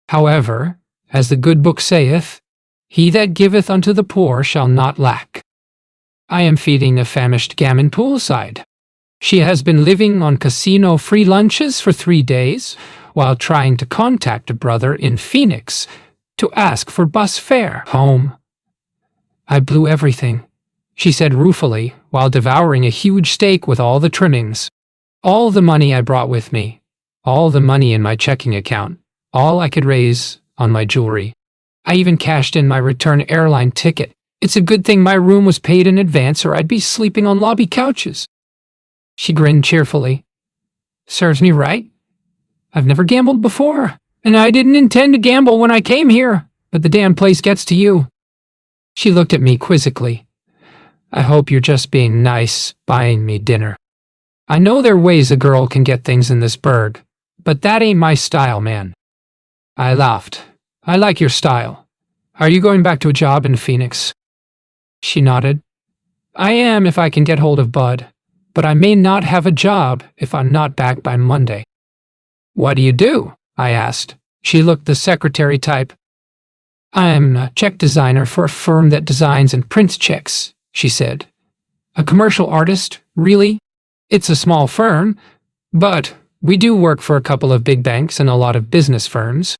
However, as the good book saith, "He that giveth unto the poor shall not lack." I am feeding a famished gammon poolside. She has been living on casino-free lunches for 3 days while trying to contact a brother in Phoenix to ask for bus fare home. "I blew everything," she said ruefully while devouring a huge steak with all the trimmings. "All the money I brought with me, all the money in my checking account, all I could raise on my jewelry. I even cashed in my return airline ticket. It's a good thing my room was paid in advance or I'd be sleeping on lobby couches." She grinned cheerfully. "Serves me right. I've never gambled before, and I didn't intend to gamble when I came here, but the damn place gets to you." She looked at me quizzically. "I hope you're just being nice, buying me dinner. I know there are ways a girl can get things in this burg, but that ain't my style, man." I laughed. "I like your style. Are you going back to a job in Phoenix?" She nodded. "I am if I can get hold of Bud, but I may not have a job if I'm not back by Monday." "What do you do?" I asked. She looked the secretary type. "I'm a check designer for a firm that designs and prints checks," she said. "A commercial artist, really. It's a small firm, but we do work for a couple of big banks and a lot of business firms."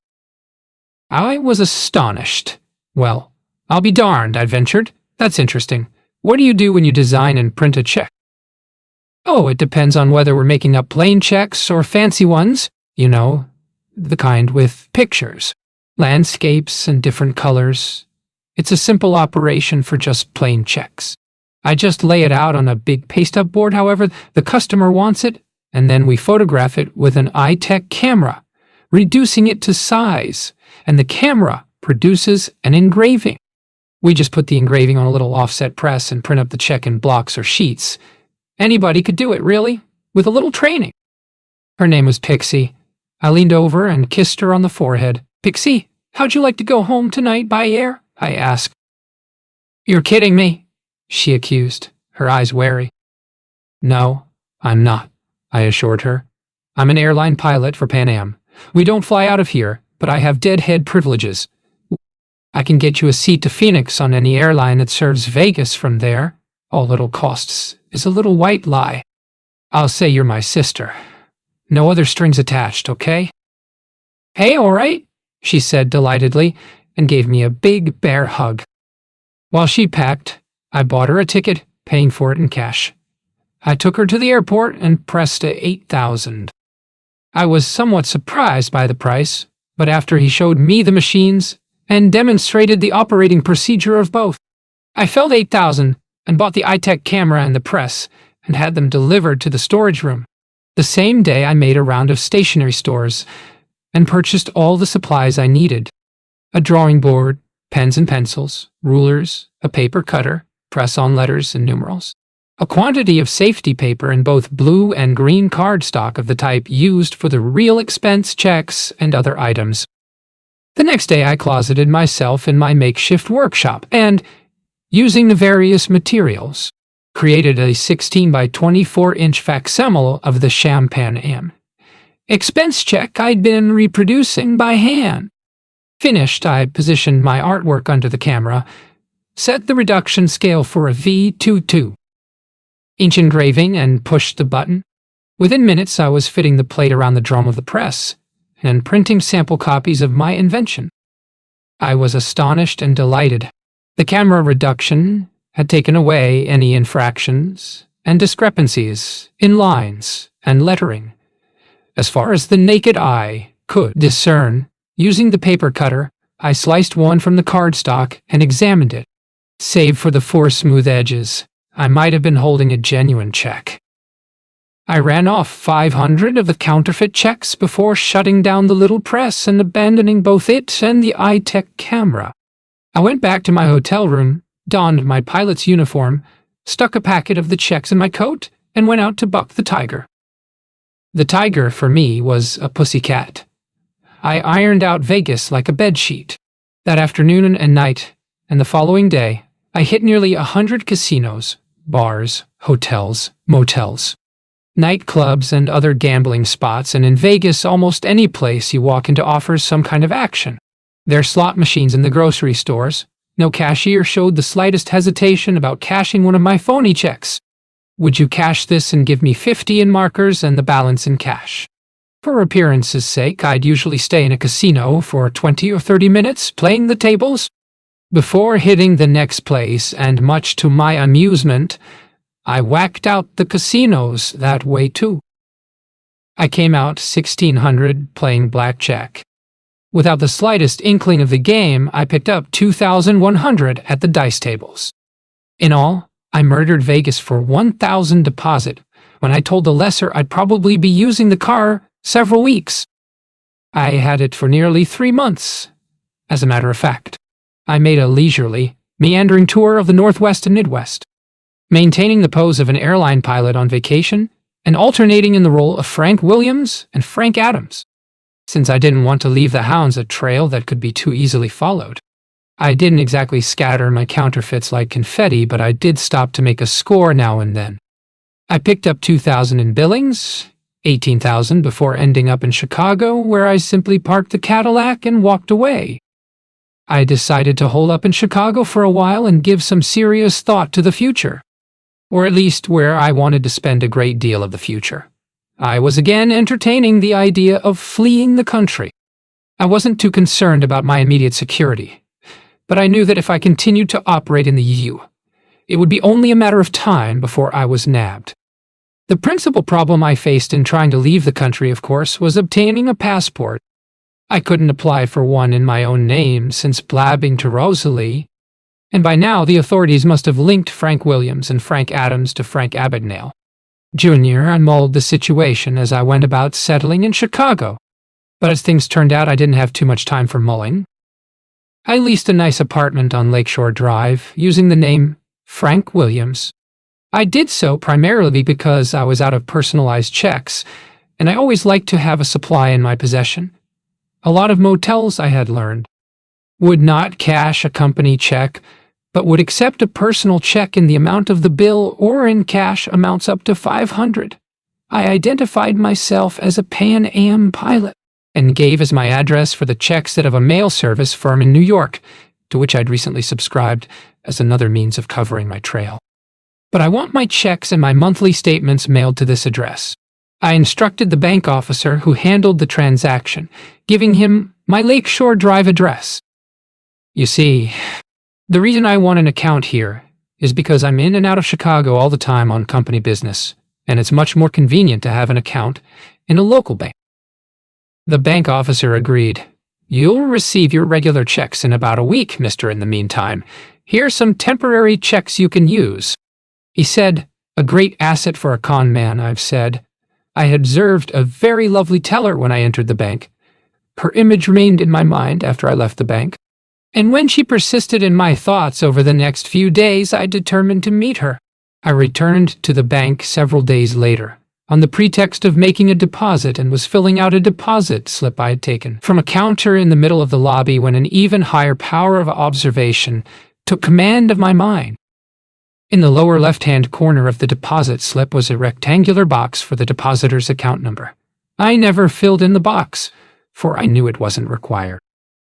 I was astonished. "Well, I'll be darned," I ventured. "That's interesting. What do you do when you design and print a check?" "Oh, it depends on whether we're making up plain checks or fancy ones. You know, the kind with pictures, landscapes, and different colors. It's a simple operation for just plain checks. I just lay it out on a big paste-up board however the customer wants it, and then we photograph it with an iTech camera, reducing it to size, and the camera produces an engraving. We just put the engraving on a little offset press and print up the check in blocks or sheets. Anybody could do it, really, with a little training." Her name was Pixie. I leaned over and kissed her on the forehead. "Pixie, how'd you like to go home tonight by air?" I asked. "You're kidding me," she accused, her eyes wary. "No, I'm not," I assured her. "I'm an airline pilot for Pan Am. We don't fly out of here, but I have deadhead privileges. I can get you a seat to Phoenix on any airline that serves Vegas from there. All it costs is a little white lie. I'll say you're my sister. No other strings attached, okay?" "Hey, all right," she said delightedly, and gave me a big bear hug. While she packed, I bought her a ticket, paying for it in cash. I took her to the airport and pressed a 8,000. I was somewhat surprised by the price, but after he showed me the machines and demonstrated the operating procedure of both, I felled 8,000 and bought the iTech camera and the press and had them delivered to the storage room. The same day I made a round of stationery stores and purchased all the supplies I needed: a drawing board, pens and pencils, rulers, a paper cutter, press-on letters and numerals, a quantity of safety paper in both blue and green cardstock of the type used for the real expense checks and other items. The next day I closeted myself in my makeshift workshop and, using the various materials, created a 16 by 24-inch facsimile of the Champagne Am expense check I'd been reproducing by hand. Finished, I positioned my artwork under the camera, set the reduction scale for a V22 inch engraving, and pushed the button. Within minutes I was fitting the plate around the drum of the press and printing sample copies of my invention. I was astonished and delighted. The camera reduction had taken away any infractions and discrepancies in lines and lettering, as far as the naked eye could discern. Using the paper cutter, I sliced one from the cardstock and examined it. Save for the 4 smooth edges, I might have been holding a genuine check. I ran off 500 of the counterfeit checks before shutting down the little press and abandoning both it and the iTech camera. I went back to my hotel room, donned my pilot's uniform, stuck a packet of the checks in my coat, and went out to buck the tiger. The tiger, for me, was a pussycat. I ironed out Vegas like a bedsheet. That afternoon and night, and the following day, I hit nearly 100 casinos, bars, hotels, motels, nightclubs, and other gambling spots, and in Vegas almost any place you walk into offers some kind of action. There are slot machines in the grocery stores. No cashier showed the slightest hesitation about cashing one of my phony checks. Would you cash this and give me 50 in markers and the balance in cash? For appearance's sake, I'd usually stay in a casino for 20 or 30 minutes, playing the tables, before hitting the next place, and much to my amusement, I whacked out the casinos that way too. I came out 1,600 playing blackjack. Without the slightest inkling of the game, I picked up 2,100 at the dice tables. In all, I murdered Vegas for 1,000 deposit, when I told the lesser I'd probably be using the car several weeks. I had it for nearly 3 months. As a matter of fact, I made a leisurely, meandering tour of the Northwest and Midwest, maintaining the pose of an airline pilot on vacation and alternating in the role of Frank Williams and Frank Adams, since I didn't want to leave the hounds a trail that could be too easily followed. I didn't exactly scatter my counterfeits like confetti, but I did stop to make a score now and then. I picked up 2,000 in Billings, 18,000 before ending up in Chicago, where I simply parked the Cadillac and walked away. I decided to hole up in Chicago for a while and give some serious thought to the future, or at least where I wanted to spend a great deal of the future. I was again entertaining the idea of fleeing the country. I wasn't too concerned about my immediate security, but I knew that if I continued to operate in the EU, it would be only a matter of time before I was nabbed. The principal problem I faced in trying to leave the country, of course, was obtaining a passport. I couldn't apply for one in my own name since blabbing to Rosalie, and by now the authorities must have linked Frank Williams and Frank Adams to Frank Abagnale Jr. I mulled the situation as I went about settling in Chicago, but as things turned out, I didn't have too much time for mulling. I leased a nice apartment on Lakeshore Drive, using the name Frank Williams. I did so primarily because I was out of personalized checks, and I always liked to have a supply in my possession. A lot of motels, I had learned, would not cash a company check, but would accept a personal check in the amount of the bill or in cash amounts up to 500. I identified myself as a Pan Am pilot and gave as my address for the checks that of a mail service firm in New York, to which I'd recently subscribed as another means of covering my trail. But I want my checks and my monthly statements mailed to this address. I instructed the bank officer who handled the transaction, giving him my Lakeshore Drive address. You see, the reason I want an account here is because I'm in and out of Chicago all the time on company business, and it's much more convenient to have an account in a local bank. The bank officer agreed. You'll receive your regular checks in about a week, mister. In the meantime, here's some temporary checks you can use. He said, a great asset for a con man, I've said. I had observed a very lovely teller when I entered the bank. Her image remained in my mind after I left the bank, and when she persisted in my thoughts over the next few days, I determined to meet her. I returned to the bank several days later, on the pretext of making a deposit, and was filling out a deposit slip I had taken from a counter in the middle of the lobby when an even higher power of observation took command of my mind. In the lower left-hand corner of the deposit slip was a rectangular box for the depositor's account number. I never filled in the box, for I knew it wasn't required.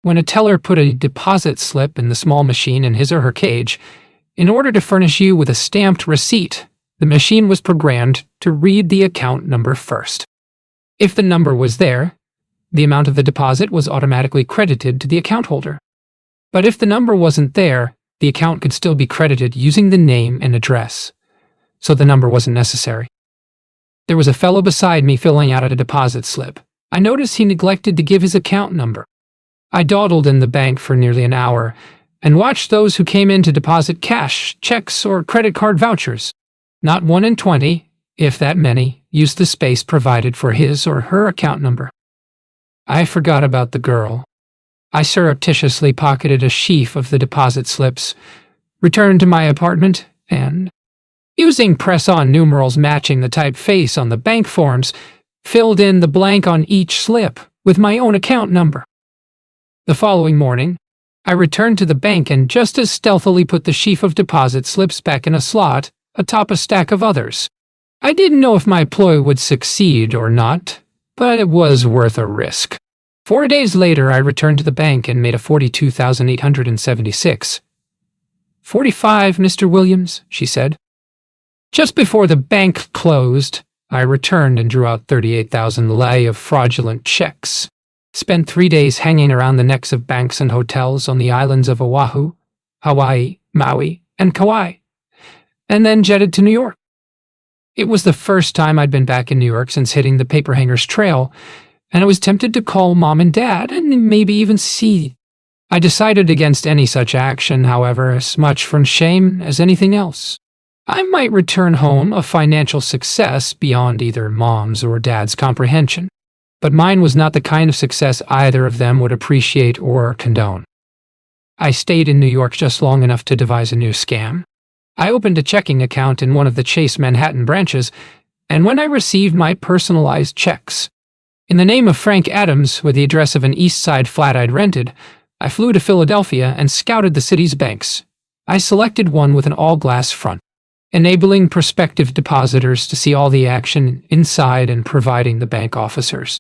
When a teller put a deposit slip in the small machine in his or her cage, in order to furnish you with a stamped receipt, the machine was programmed to read the account number first. If the number was there, the amount of the deposit was automatically credited to the account holder. But if the number wasn't there, the account could still be credited using the name and address, so the number wasn't necessary. There was a fellow beside me filling out a deposit slip. I noticed he neglected to give his account number. I dawdled in the bank for nearly an hour and watched those who came in to deposit cash, checks, or credit card vouchers. Not 1 in 20, if that many, used the space provided for his or her account number. I forgot about the girl. I surreptitiously pocketed a sheaf of the deposit slips, returned to my apartment, and, using press-on numerals matching the typeface on the bank forms, filled in the blank on each slip with my own account number. The following morning, I returned to the bank and just as stealthily put the sheaf of deposit slips back in a slot atop a stack of others. I didn't know if my ploy would succeed or not, but it was worth a risk. 4 days later, I returned to the bank and made a 42,876. 45, Mr. Williams, she said. Just before the bank closed, I returned and drew out 38,000 lei of fraudulent checks. Spent 3 days hanging around the necks of banks and hotels on the islands of Oahu, Hawaii, Maui, and Kauai, and then jetted to New York. It was the first time I'd been back in New York since hitting the Paperhangers Trail, and I was tempted to call Mom and Dad and maybe even see. I decided against any such action, however, as much from shame as anything else. I might return home a financial success beyond either Mom's or Dad's comprehension, but mine was not the kind of success either of them would appreciate or condone. I stayed in New York just long enough to devise a new scam. I opened a checking account in one of the Chase Manhattan branches, and when I received my personalized checks, in the name of Frank Adams with the address of an East Side flat I'd rented, I flew to Philadelphia and scouted the city's banks. I selected one with an all-glass front, enabling prospective depositors to see all the action inside and providing the bank officers,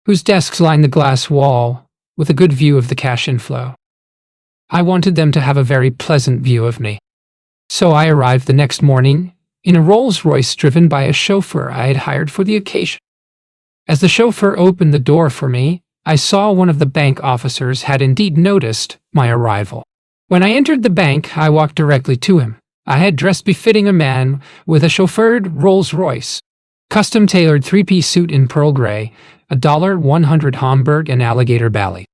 whose desks lined the glass wall, with a good view of the cash inflow. I wanted them to have a very pleasant view of me. So I arrived the next morning in a Rolls-Royce driven by a chauffeur I had hired for the occasion. As the chauffeur opened the door for me, I saw one of the bank officers had indeed noticed my arrival. When I entered the bank, I walked directly to him. I had dressed befitting a man with a chauffeured Rolls-Royce, custom-tailored three-piece suit in pearl gray, $100 Homburg and alligator belly.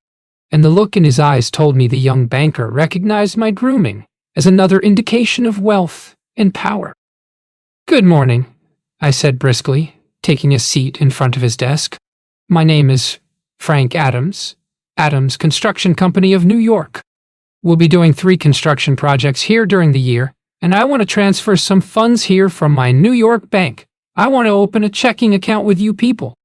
And the look in his eyes told me the young banker recognized my grooming as another indication of wealth and power. "Good morning," I said briskly, taking a seat in front of his desk. "My name is Frank Adams, Adams Construction Company of New York. We'll be doing 3 construction projects here during the year, and I want to transfer some funds here from my New York bank. I want to open a checking account with you people."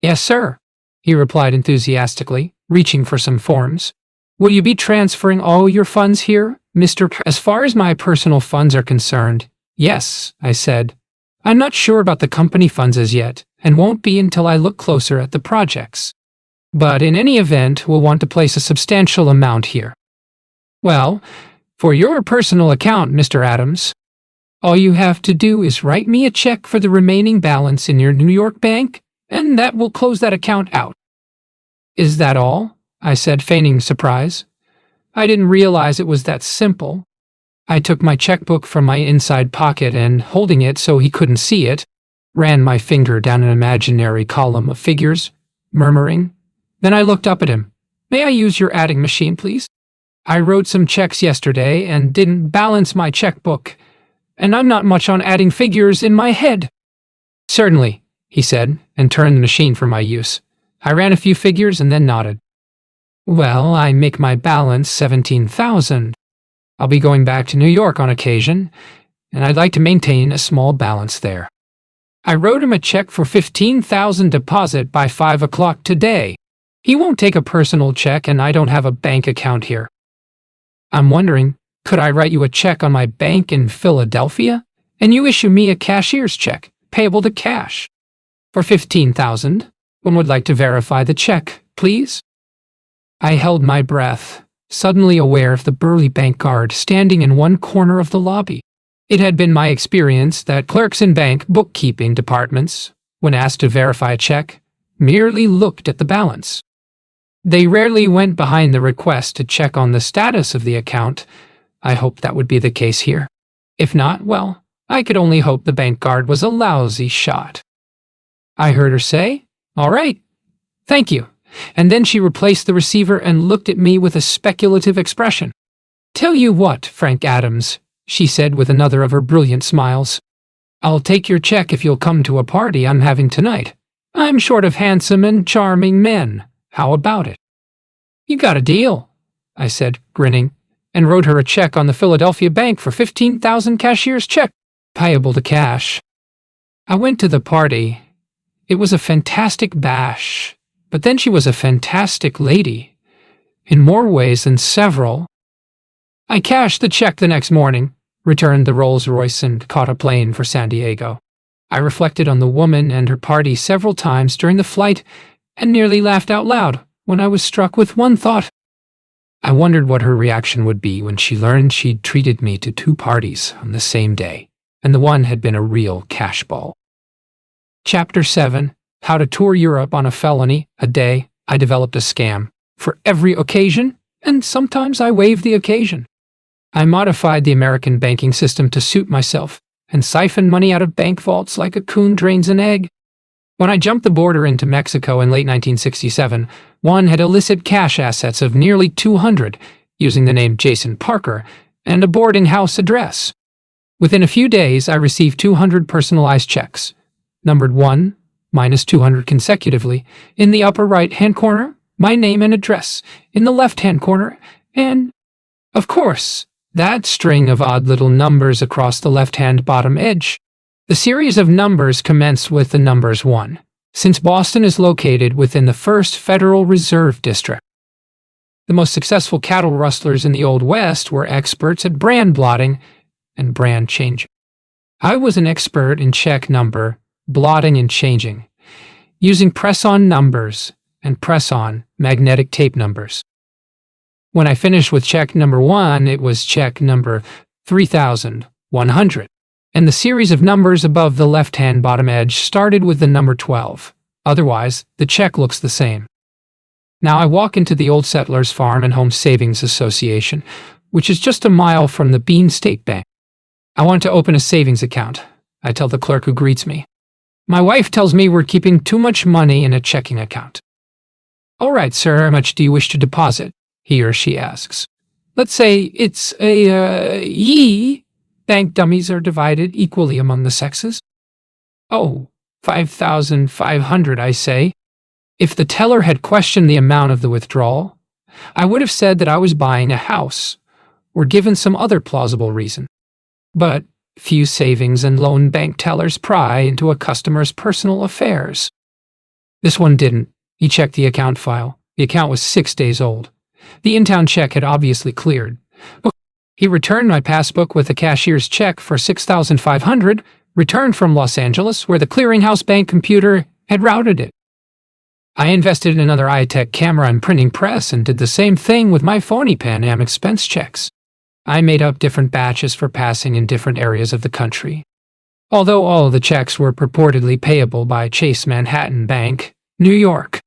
"Yes, sir," he replied enthusiastically, reaching for some forms. "Will you be transferring all your funds here, Mr. As far as my personal funds are concerned, yes," I said. "I'm not sure about the company funds as yet, and won't be until I look closer at the projects. But in any event, we'll want to place a substantial amount here." "Well, for your personal account, Mr. Adams, all you have to do is write me a check for the remaining balance in your New York bank, and that will close that account out." "Is that all?" I said, feigning surprise. I didn't realize it was that simple. I took my checkbook from my inside pocket and, holding it so he couldn't see it, ran my finger down an imaginary column of figures, murmuring. Then I looked up at him. "May I use your adding machine, please? I wrote some checks yesterday and didn't balance my checkbook, and I'm not much on adding figures in my head." "Certainly," he said, and turned the machine for my use. I ran a few figures and then nodded. Well, I make my balance 17,000. I'll be going back to New York on occasion, and I'd like to maintain a small balance there. I wrote him a check for 15,000 deposit by 5 o'clock today. He won't take a personal check, and I don't have a bank account here. I'm wondering, could I write you a check on my bank in Philadelphia, and you issue me a cashier's check, payable to cash? For 15,000, one would like to verify the check, please. I held my breath, suddenly aware of the burly bank guard standing in one corner of the lobby. It had been my experience that clerks in bank bookkeeping departments, when asked to verify a check, merely looked at the balance. They rarely went behind the request to check on the status of the account. I hoped that would be the case here. If not, well, I could only hope the bank guard was a lousy shot. I heard her say, "All right, thank you," and then she replaced the receiver and looked at me with a speculative expression. "Tell you what, Frank Adams," she said with another of her brilliant smiles. "I'll take your check if you'll come to a party I'm having tonight. I'm short of handsome and charming men. How about it?" "You got a deal," I said, grinning, and wrote her a check on the Philadelphia bank for 15,000 cashier's check, payable to cash. I went to the party. It was a fantastic bash, but then she was a fantastic lady, in more ways than several. I cashed the check the next morning, returned the Rolls-Royce, and caught a plane for San Diego. I reflected on the woman and her party several times during the flight and nearly laughed out loud when I was struck with one thought. I wondered what her reaction would be when she learned she'd treated me to 2 parties on the same day, and the one had been a real cash ball. Chapter 7. How to Tour Europe on a Felony a Day. I developed a scam for every occasion, and sometimes I waived the occasion. I modified the American banking system to suit myself and siphoned money out of bank vaults like a coon drains an egg. When I jumped the border into Mexico in late 1967, one had illicit cash assets of nearly 200, using the name Jason Parker, and a boarding house address. Within a few days, I received 200 personalized checks, numbered 1, -200 consecutively, in the upper right-hand corner, my name and address, in the left-hand corner, and, of course, that string of odd little numbers across the left-hand bottom edge. The series of numbers commenced with the numbers 1, since Boston is located within the 1st Federal Reserve District. The most successful cattle rustlers in the Old West were experts at brand blotting and brand changing. I was an expert in check number, blotting and changing, using press-on numbers and press-on magnetic tape numbers. When I finished with check number 1, it was check number 3,100. And the series of numbers above the left-hand bottom edge started with the number 12. Otherwise, the check looks the same. Now I walk into the Old Settlers Farm and Home Savings Association, which is just a mile from the Bean State Bank. I want to open a savings account, I tell the clerk who greets me. My wife tells me we're keeping too much money in a checking account. "All right, sir, how much do you wish to deposit?" he or she asks. "Let's say it's a ye." Bank dummies are divided equally among the sexes. "Oh, 5,500, I say." If the teller had questioned the amount of the withdrawal, I would have said that I was buying a house, or given some other plausible reason. But few savings and loan bank tellers pry into a customer's personal affairs. This one didn't. He checked the account file. The account was 6 days old. The in-town check had obviously cleared. He returned my passbook with a cashier's check for 6,500, returned from Los Angeles, where the clearinghouse bank computer had routed it. I invested in another iTech camera and printing press and did the same thing with my phony Pan Am expense checks. I made up different batches for passing in different areas of the country. Although all the checks were purportedly payable by Chase Manhattan Bank, New York.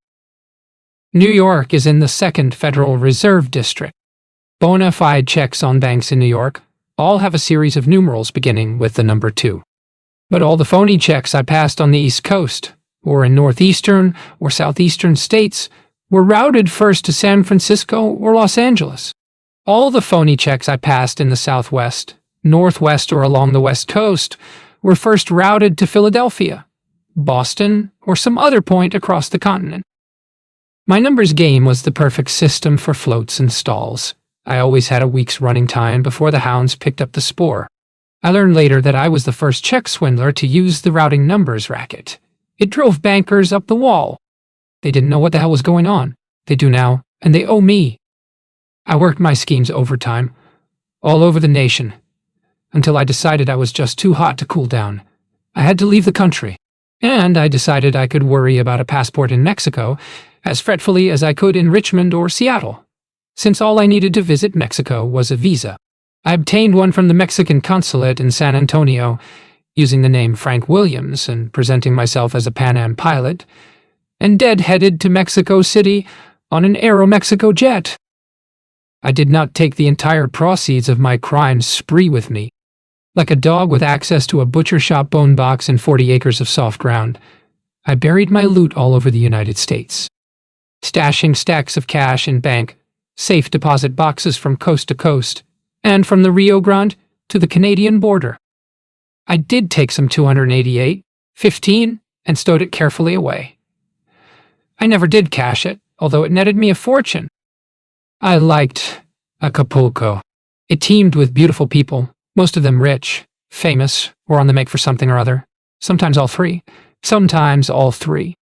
New York is in the 2nd Federal Reserve District. Bona fide checks on banks in New York all have a series of numerals beginning with the number 2. But all the phony checks I passed on the East Coast, or in northeastern or southeastern states, were routed first to San Francisco or Los Angeles. All the phony checks I passed in the Southwest, Northwest, or along the West Coast were first routed to Philadelphia, Boston, or some other point across the continent. My numbers game was the perfect system for floats and stalls. I always had a week's running time before the hounds picked up the spoor. I learned later that I was the first check swindler to use the routing numbers racket. It drove bankers up the wall. They didn't know what the hell was going on. They do now, and they owe me. I worked my schemes overtime, all over the nation, until I decided I was just too hot to cool down. I had to leave the country, and I decided I could worry about a passport in Mexico as fretfully as I could in Richmond or Seattle, since all I needed to visit Mexico was a visa. I obtained one from the Mexican consulate in San Antonio, using the name Frank Williams and presenting myself as a Pan Am pilot, and dead-headed to Mexico City on an Aeromexico jet. I did not take the entire proceeds of my crime spree with me. Like a dog with access to a butcher shop bone box and 40 acres of soft ground, I buried my loot all over the United States, stashing stacks of cash in bank, safe deposit boxes from coast to coast, and from the Rio Grande to the Canadian border. I did take some 288, 15, and stowed it carefully away. I never did cash it, although it netted me a fortune. I liked Acapulco. It teemed with beautiful people, most of them rich, famous, or on the make for something or other. Sometimes all three.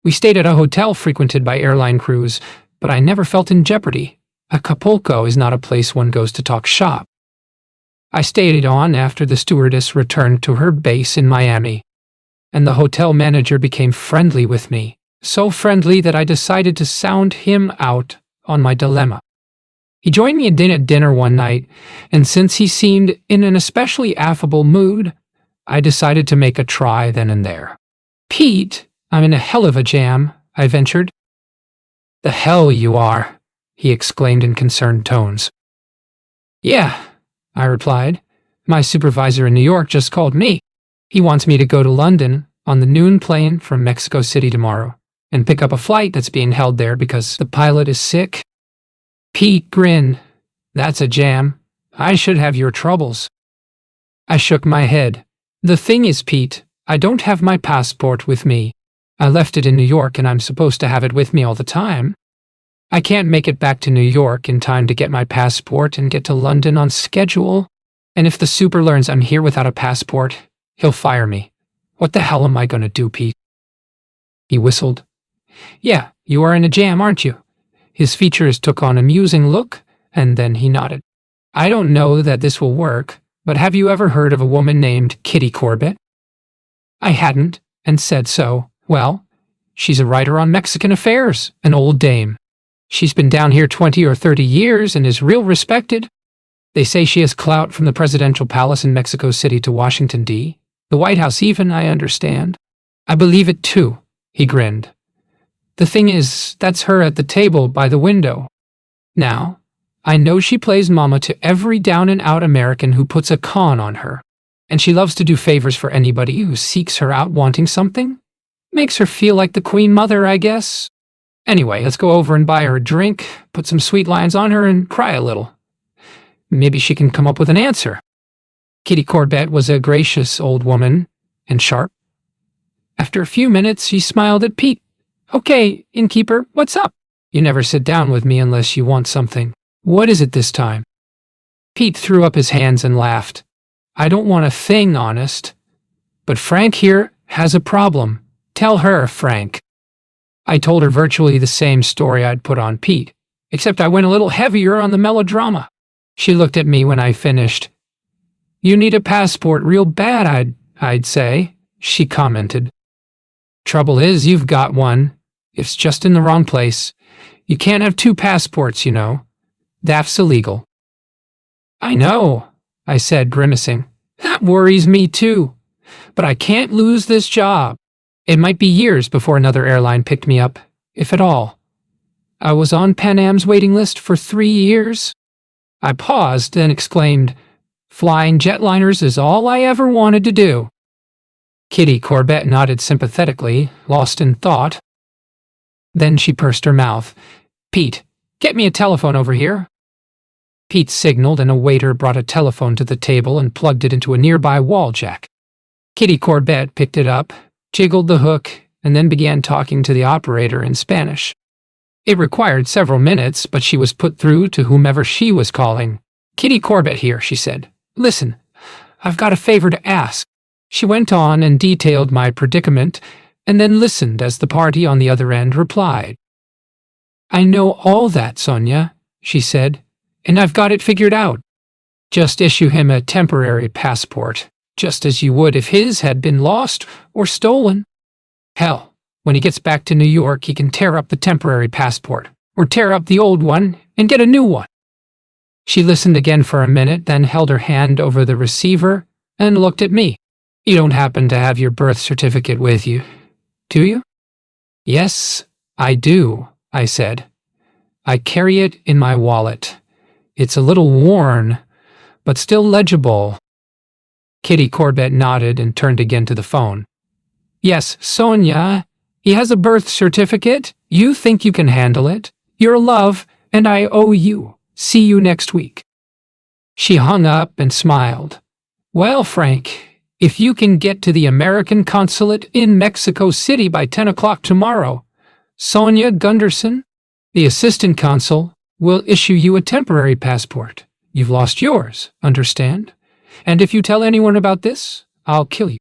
We stayed at a hotel frequented by airline crews, but I never felt in jeopardy. Acapulco is not a place one goes to talk shop. I stayed on after the stewardess returned to her base in Miami, and the hotel manager became friendly with me, so friendly that I decided to sound him out on my dilemma. He joined me at dinner one night, and since he seemed in an especially affable mood, I decided to make a try then and there. "Pete, I'm in a hell of a jam," I ventured. "The hell you are," he exclaimed in concerned tones. "Yeah," I replied. "My supervisor in New York just called me. He wants me to go to London on the noon plane from Mexico City tomorrow and pick up a flight that's being held there because the pilot is sick." Pete grinned. "That's a jam. I should have your troubles." I shook my head. "The thing is, Pete, I don't have my passport with me. I left it in New York and I'm supposed to have it with me all the time. I can't make it back to New York in time to get my passport and get to London on schedule. And if the super learns I'm here without a passport, he'll fire me. What the hell am I going to do, Pete?" He whistled. "Yeah, you are in a jam, aren't you?" His features took on a musing look, and then he nodded. "I don't know that this will work, but have you ever heard of a woman named Kitty Corbett?" I hadn't, and said so. "Well, she's a writer on Mexican affairs, an old dame. She's been down here 20 or 30 years and is real respected. They say she has clout from the presidential palace in Mexico City to Washington, D.C., the White House even, I understand." "I believe it too," he grinned. "The thing is, that's her at the table by the window. Now, I know she plays mama to every down-and-out American who puts a con on her, and she loves to do favors for anybody who seeks her out wanting something. Makes her feel like the Queen Mother, I guess. Anyway, let's go over and buy her a drink, put some sweet lines on her, and cry a little. Maybe she can come up with an answer." Kitty Corbett was a gracious old woman, and sharp. After a few minutes, she smiled at Pete. "Okay, innkeeper, what's up? You never sit down with me unless you want something. What is it this time?" Pete threw up his hands and laughed. "I don't want a thing, honest. But Frank here has a problem. Tell her, Frank." I told her virtually the same story I'd put on Pete, except I went a little heavier on the melodrama. She looked at me when I finished. "You need a passport real bad, I'd say," she commented. "Trouble is, you've got one. It's just in the wrong place. You can't have two passports, you know. That's illegal." "I know," I said, grimacing. "That worries me too. But I can't lose this job. It might be years before another airline picked me up, if at all. I was on Pan Am's waiting list for 3 years." I paused, then exclaimed, "Flying jetliners is all I ever wanted to do." Kitty Corbett nodded sympathetically, lost in thought. Then she pursed her mouth. "Pete, get me a telephone over here." Pete signaled, and a waiter brought a telephone to the table and plugged it into a nearby wall jack. Kitty Corbett picked it up, jiggled the hook, and then began talking to the operator in Spanish. It required several minutes, but she was put through to whomever she was calling. "Kitty Corbett here," she said. "Listen, I've got a favor to ask." She went on and detailed my predicament, and then listened as the party on the other end replied. "I know all that, Sonia," she said, "and I've got it figured out. Just issue him a temporary passport, just as you would if his had been lost or stolen. Hell, when he gets back to New York, he can tear up the temporary passport, or tear up the old one and get a new one." She listened again for a minute, then held her hand over the receiver and looked at me. "You don't happen to have your birth certificate with you, do you?" "Yes, I do," I said. "I carry it in my wallet. It's a little worn, but still legible." Kitty Corbett nodded and turned again to the phone. "Yes, Sonia, he has a birth certificate. You think you can handle it. You're a love, and I owe you. See you next week." She hung up and smiled. "Well, Frank, if you can get to the American consulate in Mexico City by 10 o'clock tomorrow, Sonia Gunderson, the assistant consul, will issue you a temporary passport. You've lost yours, understand? And if you tell anyone about this, I'll kill you."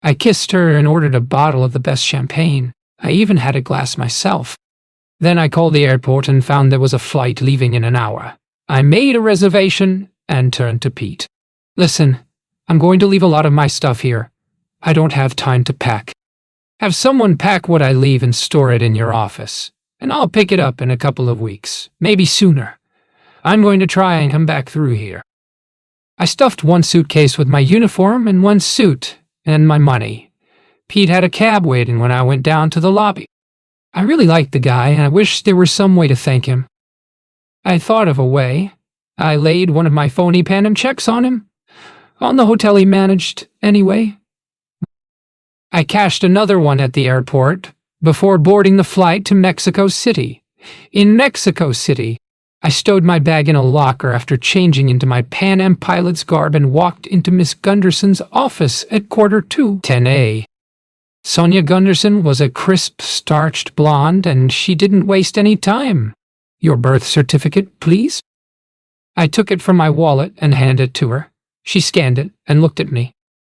I kissed her and ordered a bottle of the best champagne. I even had a glass myself. Then I called the airport and found there was a flight leaving in an hour. I made a reservation and turned to Pete. "Listen, I'm going to leave a lot of my stuff here. I don't have time to pack. Have someone pack what I leave and store it in your office, and I'll pick it up in a couple of weeks, maybe sooner. I'm going to try and come back through here." I stuffed one suitcase with my uniform and one suit and my money. Pete had a cab waiting when I went down to the lobby. I really liked the guy, and I wished there was some way to thank him. I thought of a way. I laid one of my phony Panem checks on him. On the hotel he managed, anyway. I cashed another one at the airport before boarding the flight to Mexico City. In Mexico City, I stowed my bag in a locker after changing into my Pan Am pilot's garb and walked into Miss Gunderson's office at 10:45 a.m. Sonia Gunderson was a crisp, starched blonde, and she didn't waste any time. "Your birth certificate, please?" I took it from my wallet and handed it to her. She scanned it and looked at me.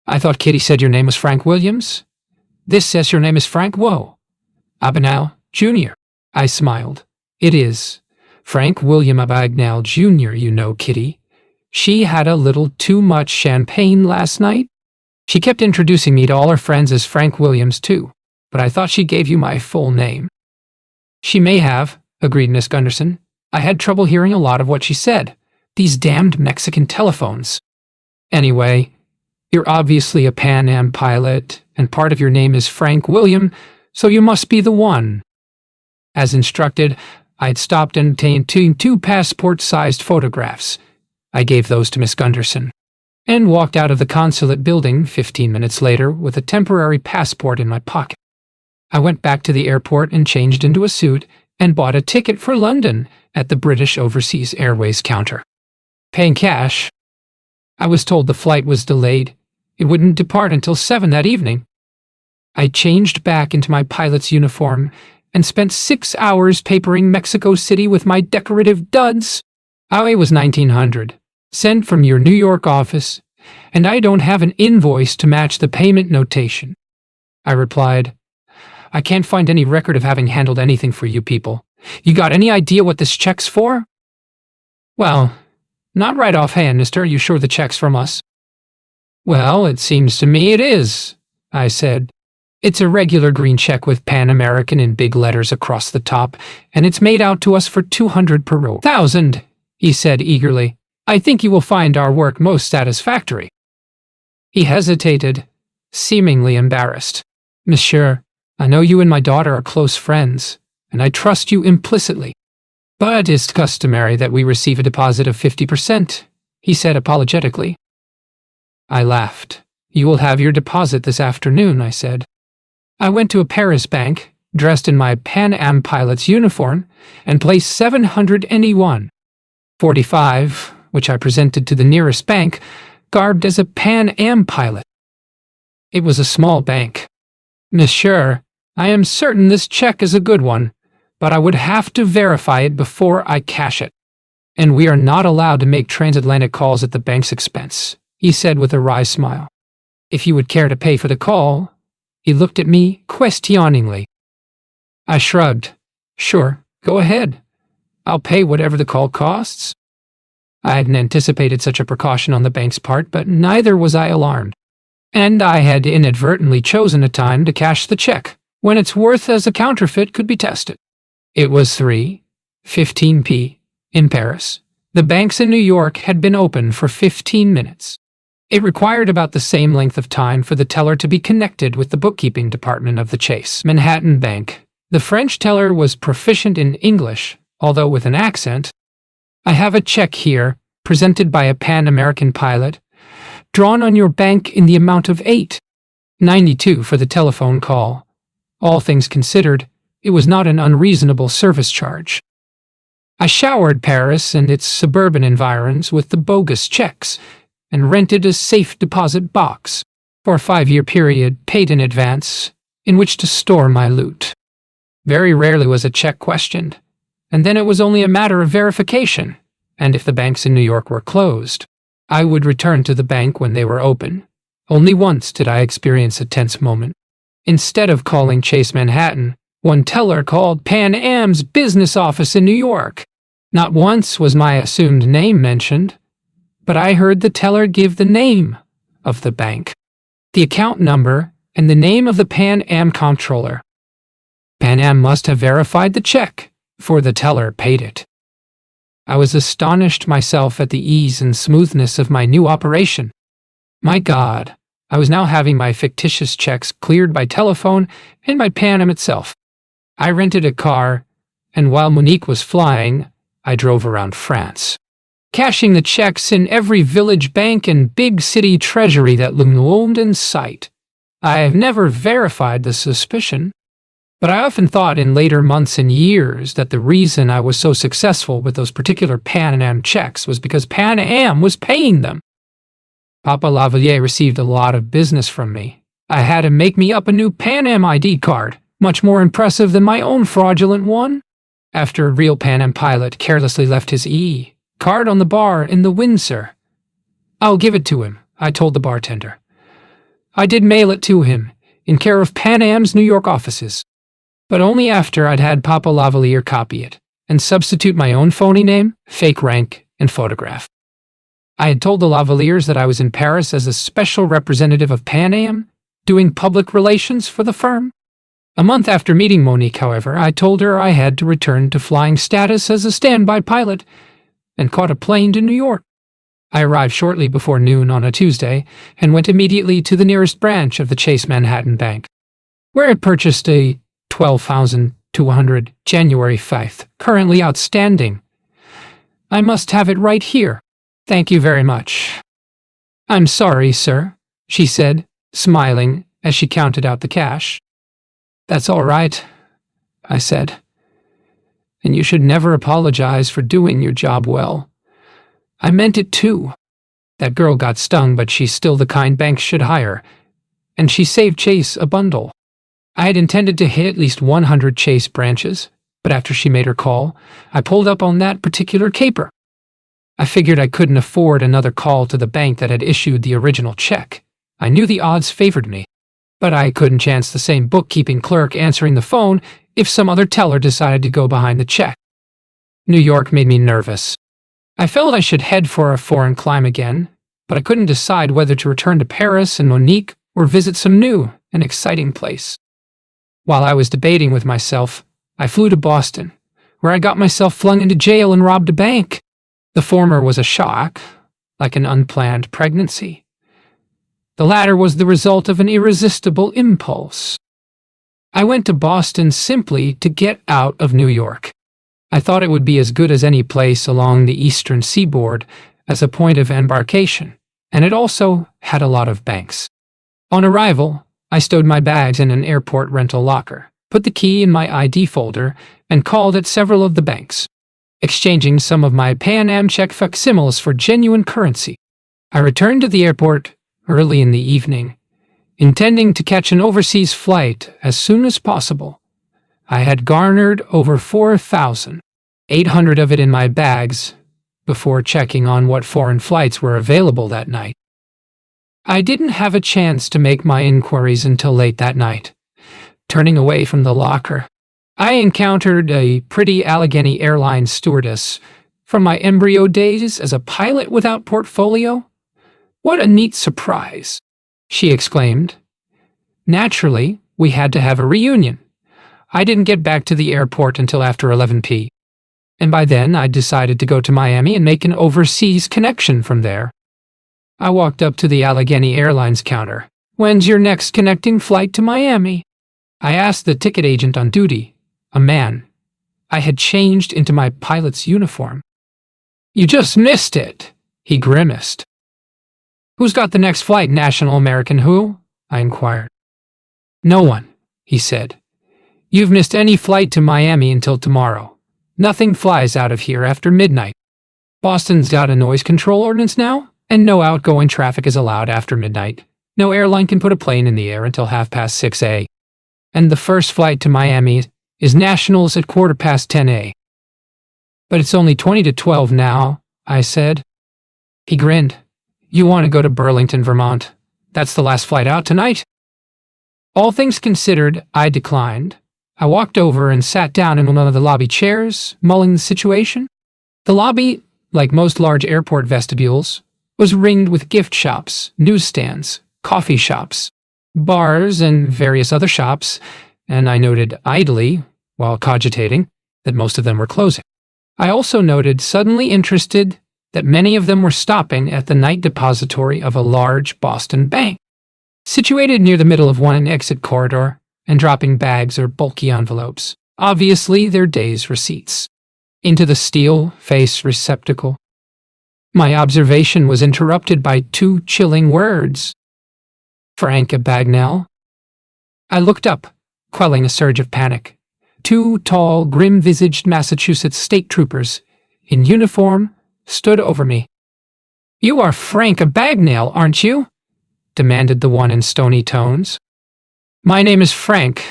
"I thought Kitty said your name was Frank Williams. This says your name is Frank Abagnale, Jr." I smiled. "It is. Frank William Abagnale, Jr., you know, Kitty. She had a little too much champagne last night. She kept introducing me to all her friends as Frank Williams, too, but I thought she gave you my full name." "She may have," agreed Miss Gunderson. "I had trouble hearing a lot of what she said. These damned Mexican telephones. Anyway, you're obviously a Pan Am pilot, and part of your name is Frank William, so you must be the one." As instructed, I'd stopped and obtained two passport-sized photographs. I gave those to Miss Gunderson and walked out of the consulate building 15 minutes later with a temporary passport in my pocket. I went back to the airport and changed into a suit and bought a ticket for London at the British Overseas Airways counter. Paying cash, I was told the flight was delayed. It wouldn't depart until 7 that evening. I changed back into my pilot's uniform and spent 6 hours papering Mexico City with my decorative duds. I was 1900. Sent from your New York office, and I don't have an invoice to match the payment notation. I replied, "I can't find any record of having handled anything for you people. You got any idea what this check's for?" "Well, not right offhand, mister. You sure the check's from us?" "Well, it seems to me it is," I said. "It's a regular green check with Pan American in big letters across the top, and it's made out to us for 200 per row." "1,000, he said eagerly. "I think you will find our work most satisfactory." He hesitated, seemingly embarrassed. "Monsieur, I know you and my daughter are close friends, and I trust you implicitly. But it's customary that we receive a deposit of 50%, he said apologetically. I laughed. "You will have your deposit this afternoon," I said. I went to a Paris bank, dressed in my Pan Am pilot's uniform, and placed 781.45, which I presented to the nearest bank, garbed as a Pan Am pilot. It was a small bank. Monsieur, I am certain this check is a good one, but I would have to verify it before I cash it. And we are not allowed to make transatlantic calls at the bank's expense, he said with a wry smile. If you would care to pay for the call, he looked at me questioningly. I shrugged. Sure, go ahead. I'll pay whatever the call costs. I hadn't anticipated such a precaution on the bank's part, but neither was I alarmed. And I had inadvertently chosen a time to cash the check, when its worth as a counterfeit could be tested. It was 3:15 p. in Paris. The banks in New York had been open for 15 minutes. It required about the same length of time for the teller to be connected with the bookkeeping department of the Chase Manhattan Bank. The French teller was proficient in English, although with an accent. I have a check here, presented by a Pan-American pilot, drawn on your bank in the amount of $8.92 for the telephone call. All things considered, it was not an unreasonable service charge. I showered Paris and its suburban environs with the bogus checks and rented a safe deposit box for a 5-year period paid in advance in which to store my loot. Very rarely was a check questioned, and then it was only a matter of verification, and if the banks in New York were closed, I would return to the bank when they were open. Only once did I experience a tense moment. Instead of calling Chase Manhattan, one teller called Pan Am's business office in New York. Not once was my assumed name mentioned, but I heard the teller give the name of the bank, the account number, and the name of the Pan Am comptroller. Pan Am must have verified the check, for the teller paid it. I was astonished myself at the ease and smoothness of my new operation. My God, I was now having my fictitious checks cleared by telephone and by Pan Am itself. I rented a car, and while Monique was flying, I drove around France, cashing the checks in every village bank and big city treasury that loomed in sight. I have never verified the suspicion, but I often thought in later months and years that the reason I was so successful with those particular Pan Am checks was because Pan Am was paying them. Papa Lavalier received a lot of business from me. I had him make me up a new Pan Am ID card, much more impressive than my own fraudulent one. After a real Pan Am pilot carelessly left his card on the bar in the Windsor. I'll give it to him, I told the bartender. I did mail it to him, in care of Pan Am's New York offices, but only after I'd had Papa Lavalier copy it and substitute my own phony name, fake rank, and photograph. I had told the Lavaliers that I was in Paris as a special representative of Pan Am, doing public relations for the firm. A month after meeting Monique, however, I told her I had to return to flying status as a standby pilot and caught a plane to New York. I arrived shortly before noon on a Tuesday and went immediately to the nearest branch of the Chase Manhattan Bank, where I purchased a $12,200 January 5th, currently outstanding. I must have it right here. Thank you very much. I'm sorry, sir, she said, smiling as she counted out the cash. That's all right, I said. And you should never apologize for doing your job well. I meant it too. That girl got stung, but she's still the kind banks should hire, and she saved Chase a bundle. I had intended to hit at least 100 Chase branches, but after she made her call, I pulled up on that particular caper. I figured I couldn't afford another call to the bank that had issued the original check. I knew the odds favored me, but I couldn't chance the same bookkeeping clerk answering the phone if some other teller decided to go behind the check. New York made me nervous. I felt I should head for a foreign clime again, but I couldn't decide whether to return to Paris and Monique or visit some new and exciting place. While I was debating with myself, I flew to Boston, where I got myself flung into jail and robbed a bank. The former was a shock, like an unplanned pregnancy. The latter was the result of an irresistible impulse. I went to Boston simply to get out of New York. I thought it would be as good as any place along the eastern seaboard as a point of embarkation, and it also had a lot of banks. On arrival, I stowed my bags in an airport rental locker, put the key in my ID folder, and called at several of the banks, exchanging some of my Pan Am check facsimiles for genuine currency. I returned to the airport early in the evening, intending to catch an overseas flight as soon as possible. I had garnered over 4,800 of it in my bags before checking on what foreign flights were available that night. I didn't have a chance to make my inquiries until late that night. Turning away from the locker, I encountered a pretty Allegheny Airlines stewardess from my embryo days as a pilot without portfolio. "What a neat surprise," she exclaimed. Naturally, we had to have a reunion. I didn't get back to the airport until after 11 p. And by then I'd decided to go to Miami and make an overseas connection from there. I walked up to the Allegheny Airlines counter. "When's your next connecting flight to Miami?" I asked the ticket agent on duty, a man. I had changed into my pilot's uniform. "You just missed it," he grimaced. "Who's got the next flight, National American who?" I inquired. "No one," he said. "You've missed any flight to Miami until tomorrow. Nothing flies out of here after midnight. Boston's got a noise control ordinance now, and no outgoing traffic is allowed after midnight. No airline can put a plane in the air until 6:30 a.m. And the first flight to Miami is Nationals at 10:15 a.m. "But it's only 20 to 12 now," I said. He grinned. "You want to go to Burlington, Vermont? That's the last flight out tonight." All things considered, I declined. I walked over and sat down in one of the lobby chairs, mulling the situation. The lobby, like most large airport vestibules, was ringed with gift shops, newsstands, coffee shops, bars, and various other shops, and I noted idly, while cogitating, that most of them were closing. I also noted, suddenly interested, that many of them were stopping at the night depository of a large Boston bank, situated near the middle of one exit corridor, and dropping bags or bulky envelopes, obviously their day's receipts, into the steel-face receptacle. My observation was interrupted by two chilling words. "Frank Abagnale." I looked up, quelling a surge of panic. Two tall, grim-visaged Massachusetts state troopers, in uniform, stood over me. "You are Frank Abagnale, aren't you?" demanded the one in stony tones. "My name is Frank,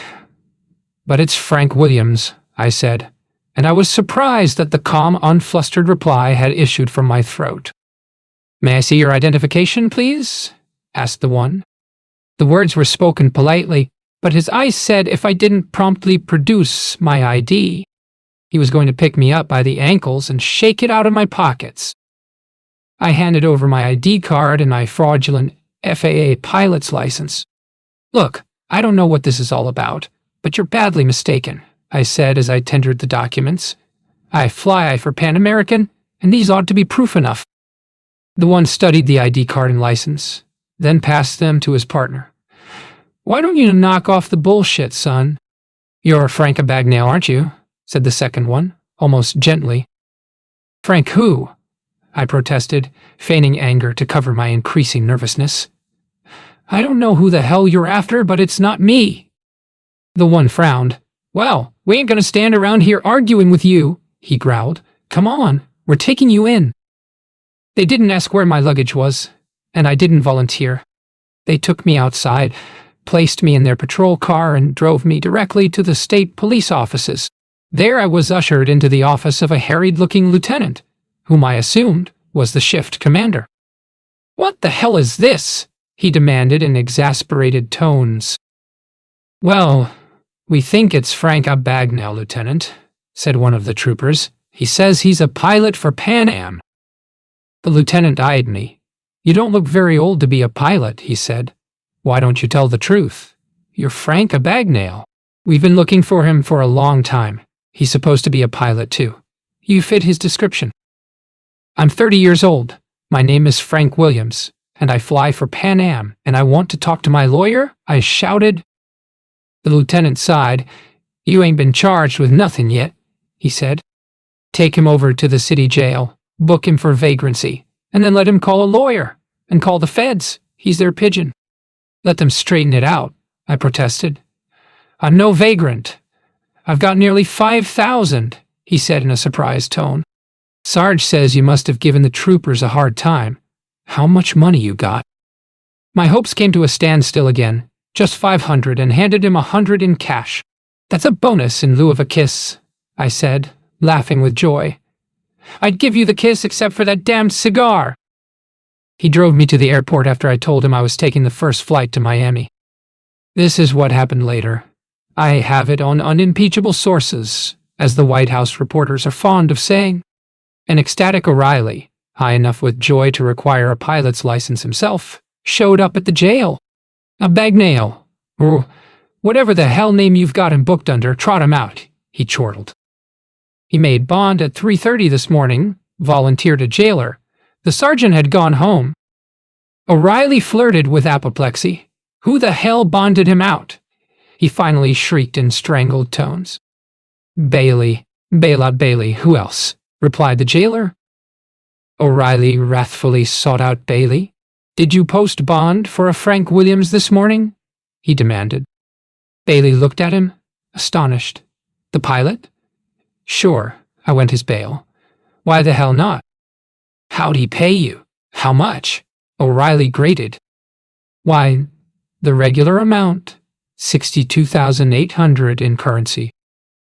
but it's Frank Williams," I said, and I was surprised that the calm, unflustered reply had issued from my throat. "May I see your identification, please?" asked the one. The words were spoken politely, but his eyes said if I didn't promptly produce my ID, he was going to pick me up by the ankles and shake it out of my pockets. I handed over my ID card and my fraudulent FAA pilot's license. "Look, I don't know what this is all about, but you're badly mistaken," I said as I tendered the documents. "I fly for Pan American, and these ought to be proof enough." The one studied the ID card and license, then passed them to his partner. "Why don't you knock off the bullshit, son?" "You're Frank Abagnale, aren't you?" said the second one, almost gently. "Frank who?" I protested, feigning anger to cover my increasing nervousness. "I don't know who the hell you're after, but it's not me." The one frowned. "Well, we ain't gonna stand around here arguing with you," he growled. "Come on, we're taking you in." They didn't ask where my luggage was, and I didn't volunteer. They took me outside, placed me in their patrol car, and drove me directly to the state police offices. There I was ushered into the office of a harried-looking lieutenant, whom I assumed was the shift commander. "What the hell is this?" he demanded in exasperated tones. "Well, we think it's Frank Abagnale, Lieutenant," said one of the troopers. "He says he's a pilot for Pan Am." The lieutenant eyed me. "You don't look very old to be a pilot," he said. "Why don't you tell the truth? You're Frank Abagnale. We've been looking for him for a long time. He's supposed to be a pilot, too. You fit his description." "I'm 30 years old. My name is Frank Williams, and I fly for Pan Am, and I want to talk to my lawyer," I shouted. The lieutenant sighed. "You ain't been charged with nothing yet," he said. "Take him over to the city jail, book him for vagrancy, and then let him call a lawyer, and call the feds. He's their pigeon." "Let them straighten it out," I protested. "I'm no vagrant. I've got nearly 5,000, he said in a surprised tone. "Sarge says you must have given the troopers a hard time. How much money you got?" My hopes came to a standstill again, just 500, and handed him 100 in cash. That's a bonus in lieu of a kiss, I said, laughing with joy. I'd give you the kiss except for that damned cigar. He drove me to the airport after I told him I was taking the first flight to Miami. This is what happened later. I have it on unimpeachable sources, as the White House reporters are fond of saying. An ecstatic O'Reilly, high enough with joy to require a pilot's license himself, showed up at the jail. A Bagnale, or whatever the hell name you've got him booked under, trot him out, he chortled. He made bond at 3:30 this morning, volunteered a jailer. The sergeant had gone home. O'Reilly flirted with apoplexy. Who the hell bonded him out? He finally shrieked in strangled tones. Bailey, Bailout Bailey, who else? Replied the jailer. O'Reilly wrathfully sought out Bailey. Did you post bond for a Frank Williams this morning? He demanded. Bailey looked at him, astonished. The pilot? Sure, I went his bail. Why the hell not? How'd he pay you? How much? O'Reilly grated. Why, the regular amount, $62,800 in currency.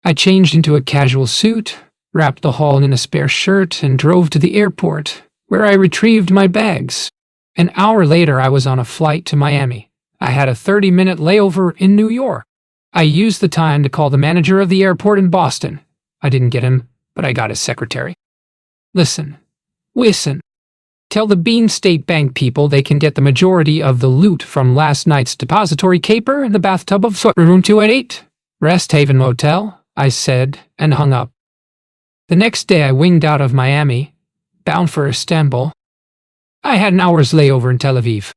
I changed into a casual suit, wrapped the haul in a spare shirt, and drove to the airport, where I retrieved my bags. An hour later, I was on a flight to Miami. I had a 30-minute layover in New York. I used the time to call the manager of the airport in Boston. I didn't get him, but I got his secretary. Listen. Tell the Bean State Bank people they can get the majority of the loot from last night's depository caper in the bathtub of room 288, Rest Haven Motel, I said, and hung up. The next day I winged out of Miami, bound for Istanbul. I had an hour's layover in Tel Aviv.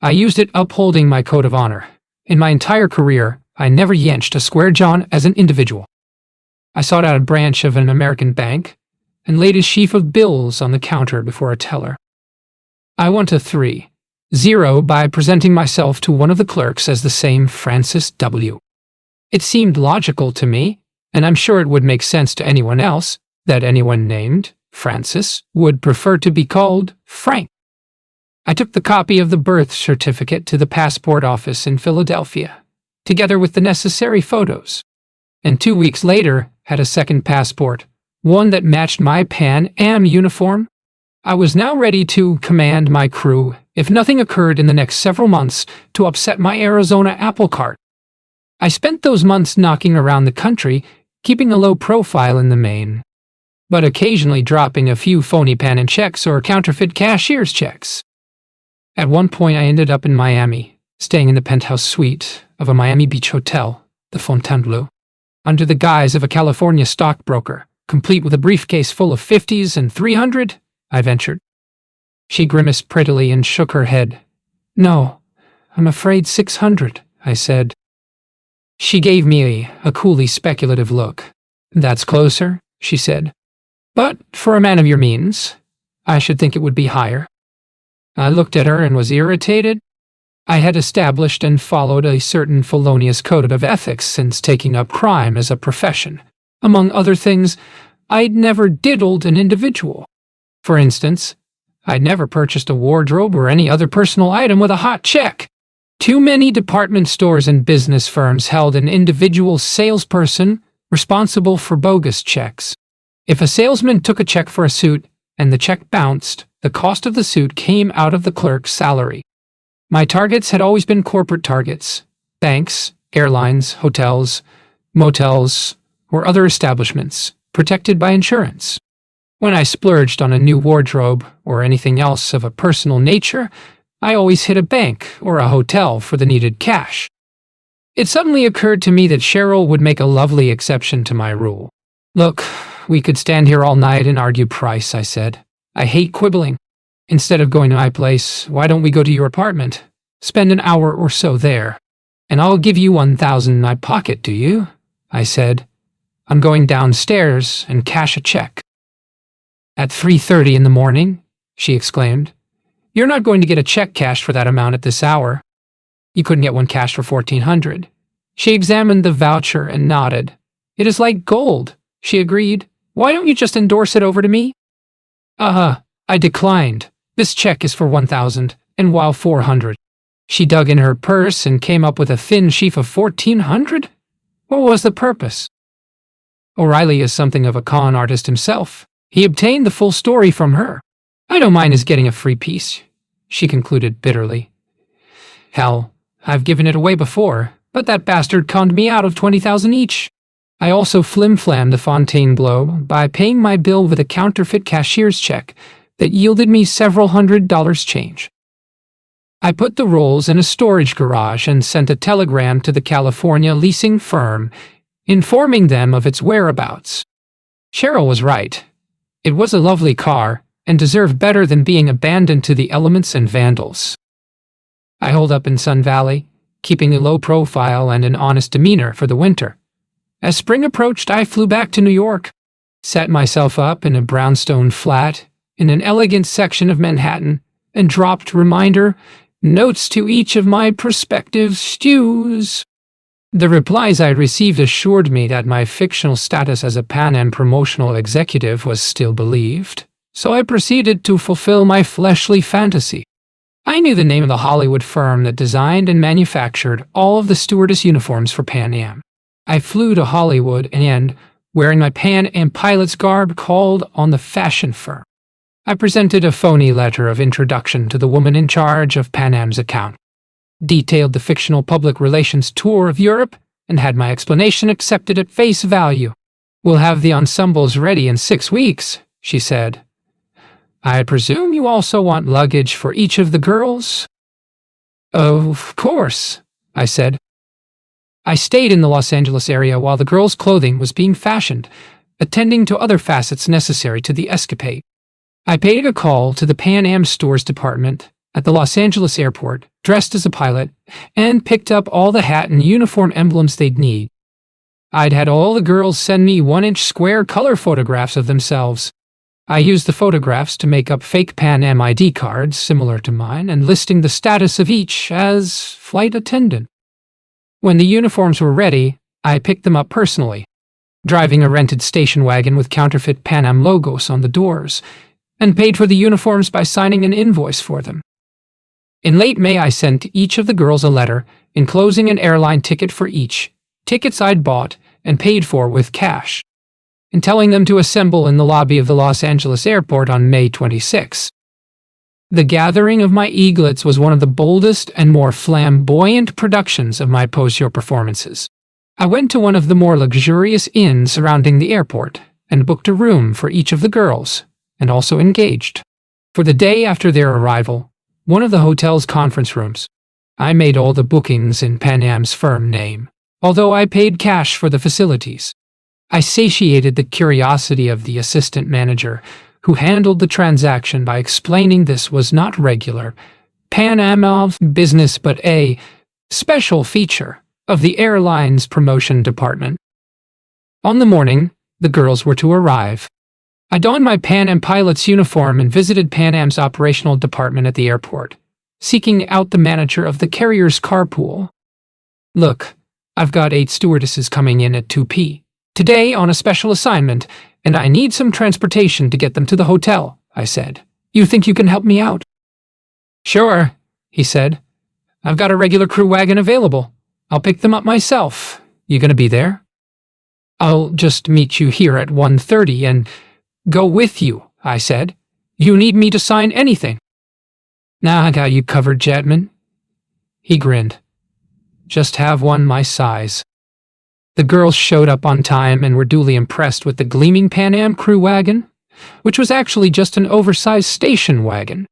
I used it upholding my code of honor. In my entire career, I never yenched a square jaw as an individual. I sought out a branch of an American bank and laid a sheaf of bills on the counter before a teller. I won to 3-0 by presenting myself to one of the clerks as the same Francis W. It seemed logical to me, and I'm sure it would make sense to anyone else, that anyone named Francis would prefer to be called Frank. I took the copy of the birth certificate to the passport office in Philadelphia, together with the necessary photos, and 2 weeks later had a second passport, one that matched my Pan Am uniform. I was now ready to command my crew, if nothing occurred in the next several months to upset my Arizona apple cart. I spent those months knocking around the country, keeping a low profile in the main, but occasionally dropping a few phony Pan checks or counterfeit cashier's checks. At one point I ended up in Miami, staying in the penthouse suite of a Miami Beach hotel, the Fontainebleau, under the guise of a California stockbroker, complete with a briefcase full of 50s and 300, I ventured. She grimaced prettily and shook her head. No, I'm afraid 600, I said. She gave me a coolly speculative look. That's closer, she said. But for a man of your means, I should think it would be higher. I looked at her and was irritated. I had established and followed a certain felonious code of ethics since taking up crime as a profession. Among other things, I'd never diddled an individual. For instance, I'd never purchased a wardrobe or any other personal item with a hot check. Too many department stores and business firms held an individual salesperson responsible for bogus checks. If a salesman took a check for a suit and the check bounced, the cost of the suit came out of the clerk's salary. My targets had always been corporate targets: banks, airlines, hotels, motels, or other establishments protected by insurance. When I splurged on a new wardrobe or anything else of a personal nature, I always hit a bank or a hotel for the needed cash. It suddenly occurred to me that Cheryl would make a lovely exception to my rule. Look, we could stand here all night and argue price, I said. I hate quibbling. Instead of going to my place, why don't we go to your apartment? Spend an hour or so there, and I'll give you 1,000 in my pocket, do you? I said. I'm going downstairs and cash a check. At 3:30 in the morning, she exclaimed. You're not going to get a check cashed for that amount at this hour. You couldn't get one cashed for 1,400. She examined the voucher and nodded. It is like gold, she agreed. Why don't you just endorse it over to me? I declined. This check is for 1,000, and while 400. She dug in her purse and came up with a thin sheaf of 1,400? What was the purpose? O'Reilly is something of a con artist himself. He obtained the full story from her. I don't mind his getting a free piece, she concluded bitterly. Hell, I've given it away before, but that bastard conned me out of 20,000 each. I also flim-flammed the Fontainebleau by paying my bill with a counterfeit cashier's check that yielded me several $100s change. I put the rolls in a storage garage and sent a telegram to the California leasing firm, informing them of its whereabouts. Cheryl was right. It was a lovely car, and deserved better than being abandoned to the elements and vandals. I holed up in Sun Valley, keeping a low profile and an honest demeanor for the winter. As spring approached, I flew back to New York, set myself up in a brownstone flat in an elegant section of Manhattan, and dropped reminder notes to each of my prospective stews. The replies I received assured me that my fictional status as a Pan Am promotional executive was still believed, so I proceeded to fulfill my fleshly fantasy. I knew the name of the Hollywood firm that designed and manufactured all of the stewardess uniforms for Pan Am. I flew to Hollywood and, wearing my Pan Am pilot's garb, called on the fashion firm. I presented a phony letter of introduction to the woman in charge of Pan Am's account, detailed the fictional public relations tour of Europe, and had my explanation accepted at face value. We'll have the ensembles ready in 6 weeks, she said. I presume you also want luggage for each of the girls? Of course, I said. I stayed in the Los Angeles area while the girls' clothing was being fashioned, attending to other facets necessary to the escapade. I paid a call to the Pan Am stores department at the Los Angeles airport, dressed as a pilot, and picked up all the hat and uniform emblems they'd need. I'd had all the girls send me 1-inch square color photographs of themselves. I used the photographs to make up fake Pan Am ID cards similar to mine and listing the status of each as flight attendant. When the uniforms were ready, I picked them up personally, driving a rented station wagon with counterfeit Pan Am logos on the doors, and paid for the uniforms by signing an invoice for them. In late May, I sent each of the girls a letter enclosing an airline ticket for each, tickets I'd bought and paid for with cash, and telling them to assemble in the lobby of the Los Angeles airport on May 26. The gathering of my eaglets was one of the boldest and more flamboyant productions of my post-show performances. I went to one of the more luxurious inns surrounding the airport and booked a room for each of the girls, and also engaged, for the day after their arrival, one of the hotel's conference rooms. I made all the bookings in Pan Am's firm name, although I paid cash for the facilities. I satiated the curiosity of the assistant manager, who handled the transaction by explaining this was not regular Pan Am business but a special feature of the airline's promotion department. On the morning, the girls were to arrive. I donned my Pan Am pilot's uniform and visited Pan Am's operational department at the airport, seeking out the manager of the carrier's carpool. Look, I've got 8 stewardesses coming in at 2 p. today on a special assignment, and I need some transportation to get them to the hotel, I said. You think you can help me out? Sure, he said. I've got a regular crew wagon available. I'll pick them up myself. You gonna be there? I'll just meet you here at 1:30 and go with you, I said. You need me to sign anything? Nah, I got you covered, Jetman. He grinned. Just have one my size. The girls showed up on time and were duly impressed with the gleaming Pan Am crew wagon, which was actually just an oversized station wagon.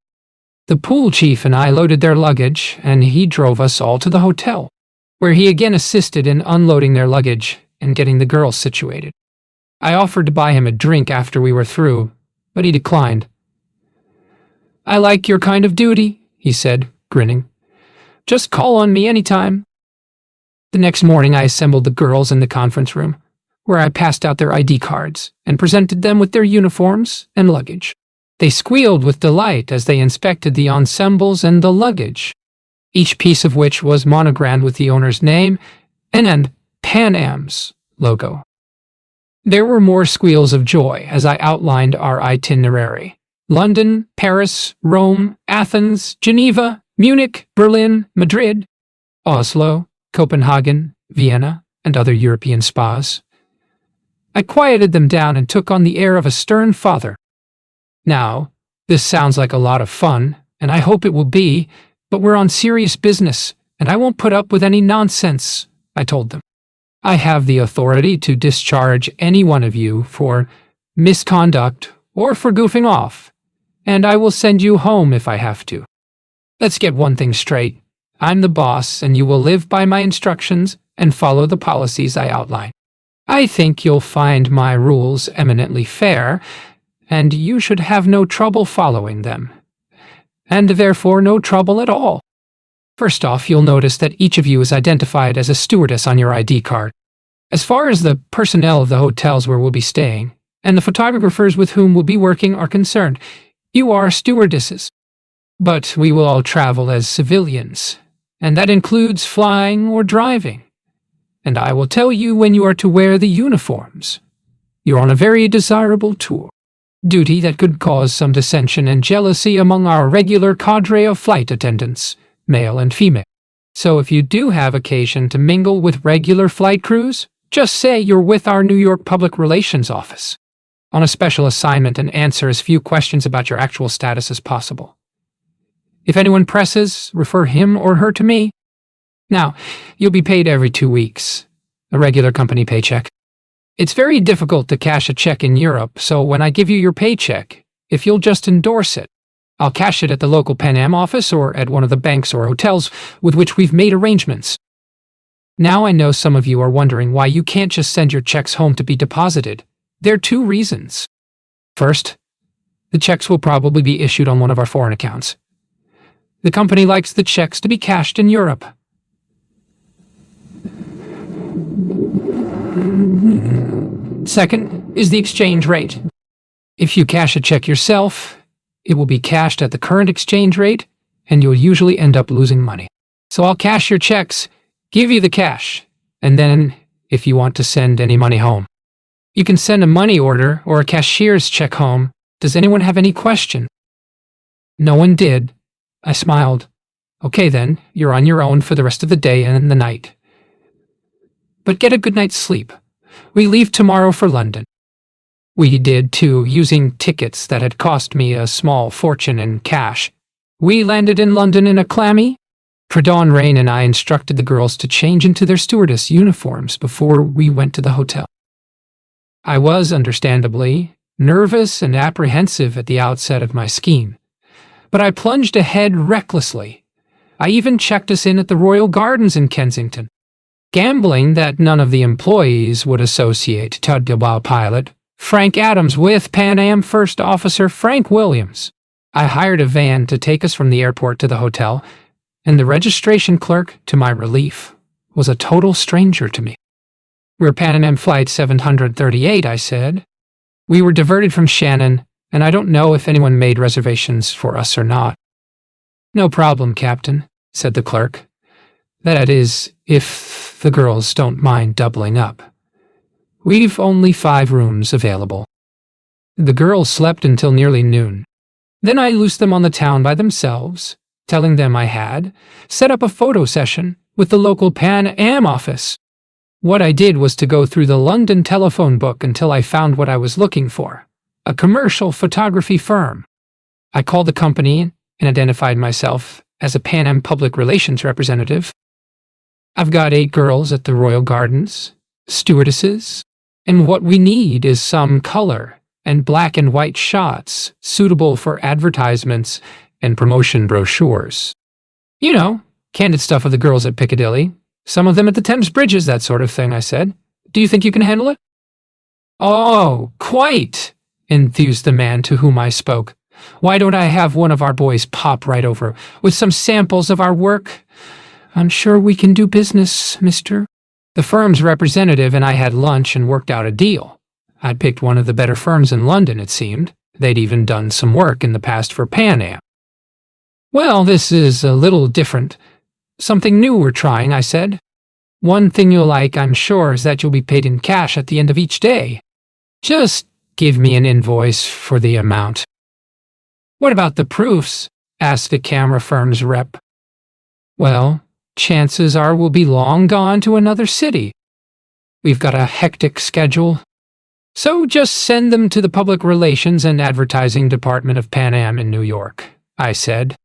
The pool chief and I loaded their luggage, and he drove us all to the hotel, where he again assisted in unloading their luggage and getting the girls situated. I offered to buy him a drink after we were through, but he declined. I like your kind of duty, he said, grinning. Just call on me anytime. The next morning I assembled the girls in the conference room, where I passed out their ID cards and presented them with their uniforms and luggage. They squealed with delight as they inspected the ensembles and the luggage, each piece of which was monogrammed with the owner's name and Pan Am's logo. There were more squeals of joy as I outlined our itinerary, London, Paris, Rome, Athens, Geneva, Munich, Berlin, Madrid, Oslo, Copenhagen, Vienna, and other European spas. I quieted them down and took on the air of a stern father. Now, this sounds like a lot of fun, and I hope it will be, but we're on serious business, and I won't put up with any nonsense, I told them. I have the authority to discharge any one of you for misconduct or for goofing off, and I will send you home if I have to. Let's get one thing straight. I'm the boss, and you will live by my instructions and follow the policies I outline. I think you'll find my rules eminently fair, and you should have no trouble following them, and therefore no trouble at all. First off, you'll notice that each of you is identified as a stewardess on your ID card. As far as the personnel of the hotels where we'll be staying, and the photographers with whom we'll be working are concerned, you are stewardesses. But we will all travel as civilians, and that includes flying or driving. And I will tell you when you are to wear the uniforms. You're on a very desirable tour, duty that could cause some dissension and jealousy among our regular cadre of flight attendants, male and female. So if you do have occasion to mingle with regular flight crews, just say you're with our New York Public Relations Office, on a special assignment, and answer as few questions about your actual status as possible. If anyone presses, refer him or her to me. Now, you'll be paid every 2 weeks, a regular company paycheck. It's very difficult to cash a check in Europe, so when I give you your paycheck, if you'll just endorse it, I'll cash it at the local Pan Am office or at one of the banks or hotels with which we've made arrangements. Now I know some of you are wondering why you can't just send your checks home to be deposited. There are 2 reasons. First, the checks will probably be issued on one of our foreign accounts. The company likes the checks to be cashed in Europe. Second is the exchange rate. If you cash a check yourself, it will be cashed at the current exchange rate, and you'll usually end up losing money. So I'll cash your checks, give you the cash, and then, if you want to send any money home, you can send a money order or a cashier's check home. Does anyone have any question? No one did. I smiled. Okay then, you're on your own for the rest of the day and the night. But get a good night's sleep. We leave tomorrow for London. We did too, using tickets that had cost me a small fortune in cash. We landed in London in a clammy. Pre-dawn rain, and I instructed the girls to change into their stewardess uniforms before we went to the hotel. I was, understandably, nervous and apprehensive at the outset of my scheme, but I plunged ahead recklessly. I even checked us in at the Royal Gardens in Kensington, gambling that none of the employees would associate Tudball pilot Frank Adams with Pan Am First Officer Frank Williams. I hired a van to take us from the airport to the hotel, and the registration clerk, to my relief, was a total stranger to me. "We're Pan Am Flight 738, I said. We were diverted from Shannon, and I don't know if anyone made reservations for us or not. No problem, Captain, said the clerk. That is, if the girls don't mind doubling up. We've only 5 rooms available. The girls slept until nearly noon. Then I loosed them on the town by themselves, telling them I had set up a photo session with the local Pan Am office. What I did was to go through the London telephone book until I found what I was looking for, a commercial photography firm. I called the company and identified myself as a Pan Am public relations representative. I've got 8 girls at the Royal Gardens, stewardesses, and what we need is some color and black and white shots suitable for advertisements and promotion brochures. You know, candid stuff of the girls at Piccadilly. Some of them at the Thames Bridges, that sort of thing, I said. Do you think you can handle it? Oh, quite, enthused the man to whom I spoke. Why don't I have one of our boys pop right over with some samples of our work? I'm sure we can do business, mister. The firm's representative and I had lunch and worked out a deal. I'd picked one of the better firms in London, it seemed. They'd even done some work in the past for Pan Am. Well, this is a little different. Something new we're trying, I said. One thing you'll like, I'm sure, is that you'll be paid in cash at the end of each day. Just give me an invoice for the amount. What about the proofs? Asked the camera firm's rep. Well, chances are we'll be long gone to another city. We've got a hectic schedule. So just send them to the Public Relations and Advertising Department of Pan Am in New York, I said.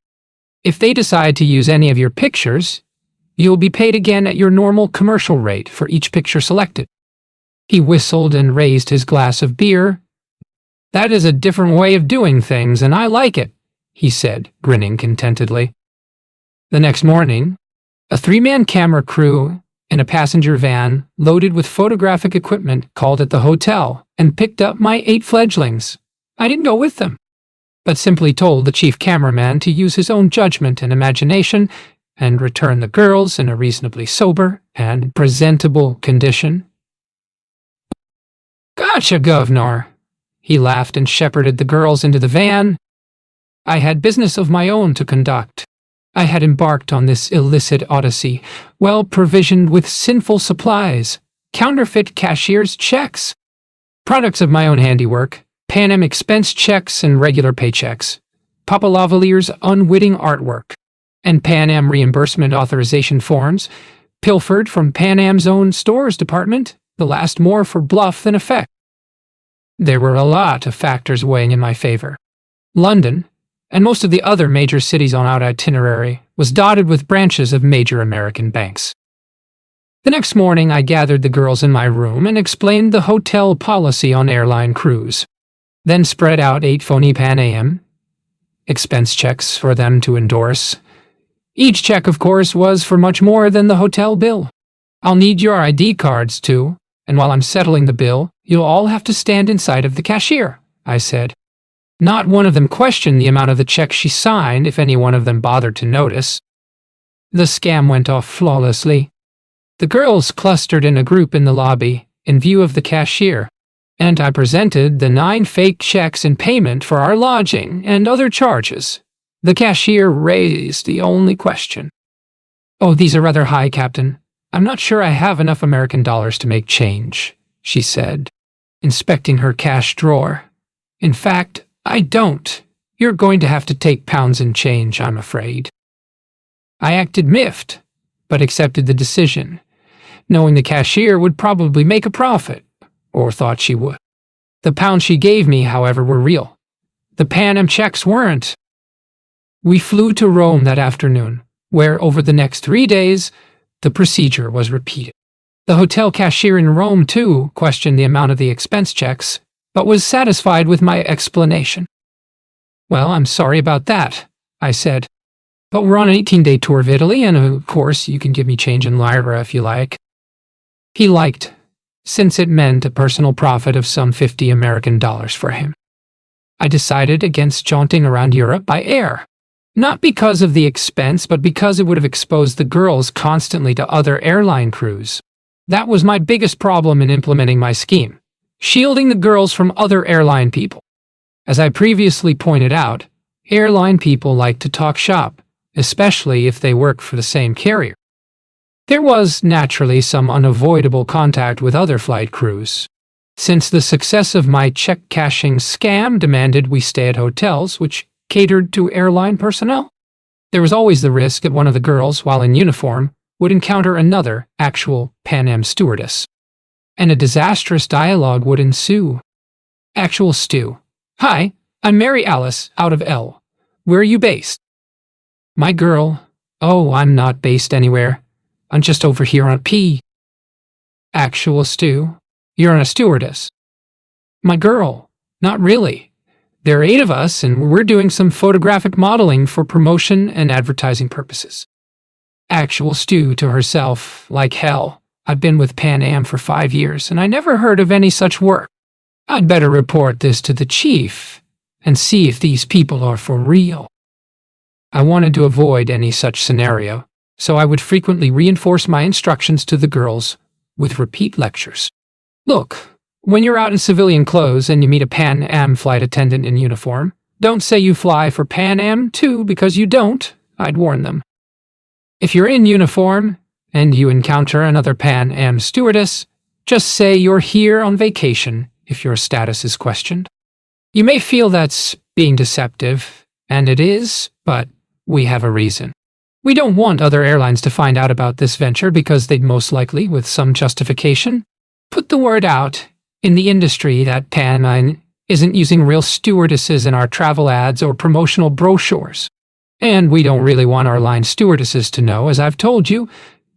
If they decide to use any of your pictures, you'll be paid again at your normal commercial rate for each picture selected. He whistled and raised his glass of beer. That is a different way of doing things, and I like it, he said, grinning contentedly. The next morning, a three-man camera crew in a passenger van loaded with photographic equipment called at the hotel and picked up my 8 fledglings. I didn't go with them, but simply told the chief cameraman to use his own judgment and imagination and return the girls in a reasonably sober and presentable condition. Gotcha, Governor. He laughed and shepherded the girls into the van. I had business of my own to conduct. I had embarked on this illicit odyssey, well provisioned with sinful supplies, counterfeit cashier's checks, products of my own handiwork, Pan Am expense checks and regular paychecks, Papa Lavalier's unwitting artwork, and Pan Am reimbursement authorization forms, pilfered from Pan Am's own stores department, the last more for bluff than effect. There were a lot of factors weighing in my favor. London, and most of the other major cities on our itinerary, was dotted with branches of major American banks. The next morning I gathered the girls in my room and explained the hotel policy on airline crews, then spread out 8 phony Pan Am expense checks for them to endorse. Each check, of course, was for much more than the hotel bill. I'll need your ID cards, too, and while I'm settling the bill, you'll all have to stand inside of the cashier, I said. Not one of them questioned the amount of the check she signed if any one of them bothered to notice. The scam went off flawlessly. The girls clustered in a group in the lobby, in view of the cashier, and I presented the 9 fake checks in payment for our lodging and other charges. The cashier raised the only question. Oh, these are rather high, Captain. I'm not sure I have enough American dollars to make change, she said, inspecting her cash drawer. In fact, I don't. You're going to have to take pounds and change, I'm afraid. I acted miffed, but accepted the decision, knowing the cashier would probably make a profit, or thought she would. The pounds she gave me, however, were real. The Pan Am checks weren't. We flew to Rome that afternoon, where over the next 3 days, the procedure was repeated. The hotel cashier in Rome, too, questioned the amount of the expense checks, but was satisfied with my explanation. Well, I'm sorry about that, I said, but we're on an 18-day tour of Italy, and of course you can give me change in lira if you like. He liked, since it meant a personal profit of some $50 American for him. I decided against jaunting around Europe by air, not because of the expense, but because it would have exposed the girls constantly to other airline crews. That was my biggest problem in implementing my scheme. Shielding the girls from other airline people. As I previously pointed out, airline people like to talk shop, especially if they work for the same carrier. There was, naturally, some unavoidable contact with other flight crews, since the success of my check-cashing scam demanded we stay at hotels which catered to airline personnel. There was always the risk that one of the girls, while in uniform, would encounter another actual Pan Am stewardess, and a disastrous dialogue would ensue. Actual Stu. Hi, I'm Mary Alice, out of L. Where are you based? My girl. Oh, I'm not based anywhere. I'm just over here on P. Actual Stu. You're a stewardess. My girl. Not really. There are 8 of us, and we're doing some photographic modeling for promotion and advertising purposes. Actual Stu to herself, like hell. I've been with Pan Am for 5 years, and I never heard of any such work. I'd better report this to the chief and see if these people are for real. I wanted to avoid any such scenario, so I would frequently reinforce my instructions to the girls with repeat lectures. Look, when you're out in civilian clothes and you meet a Pan Am flight attendant in uniform, don't say you fly for Pan Am too, because you don't, I'd warn them. If you're in uniform and you encounter another Pan Am stewardess, just say you're here on vacation if your status is questioned. You may feel that's being deceptive, And it is, but we have a reason. We don't want other airlines to find out about this venture because they'd most likely, with some justification, put the word out in the industry that Pan isn't using real stewardesses in our travel ads or promotional brochures. And we don't really want our line stewardesses to know, as I've told you,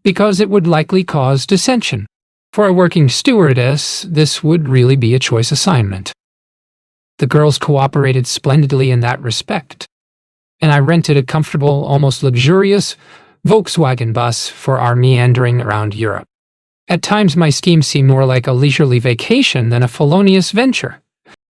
because it would likely cause dissension. For a working stewardess, this would really be a choice assignment. The girls cooperated splendidly in that respect, and I rented a comfortable, almost luxurious Volkswagen bus for our meandering around Europe. At times my scheme seemed more like a leisurely vacation than a felonious venture.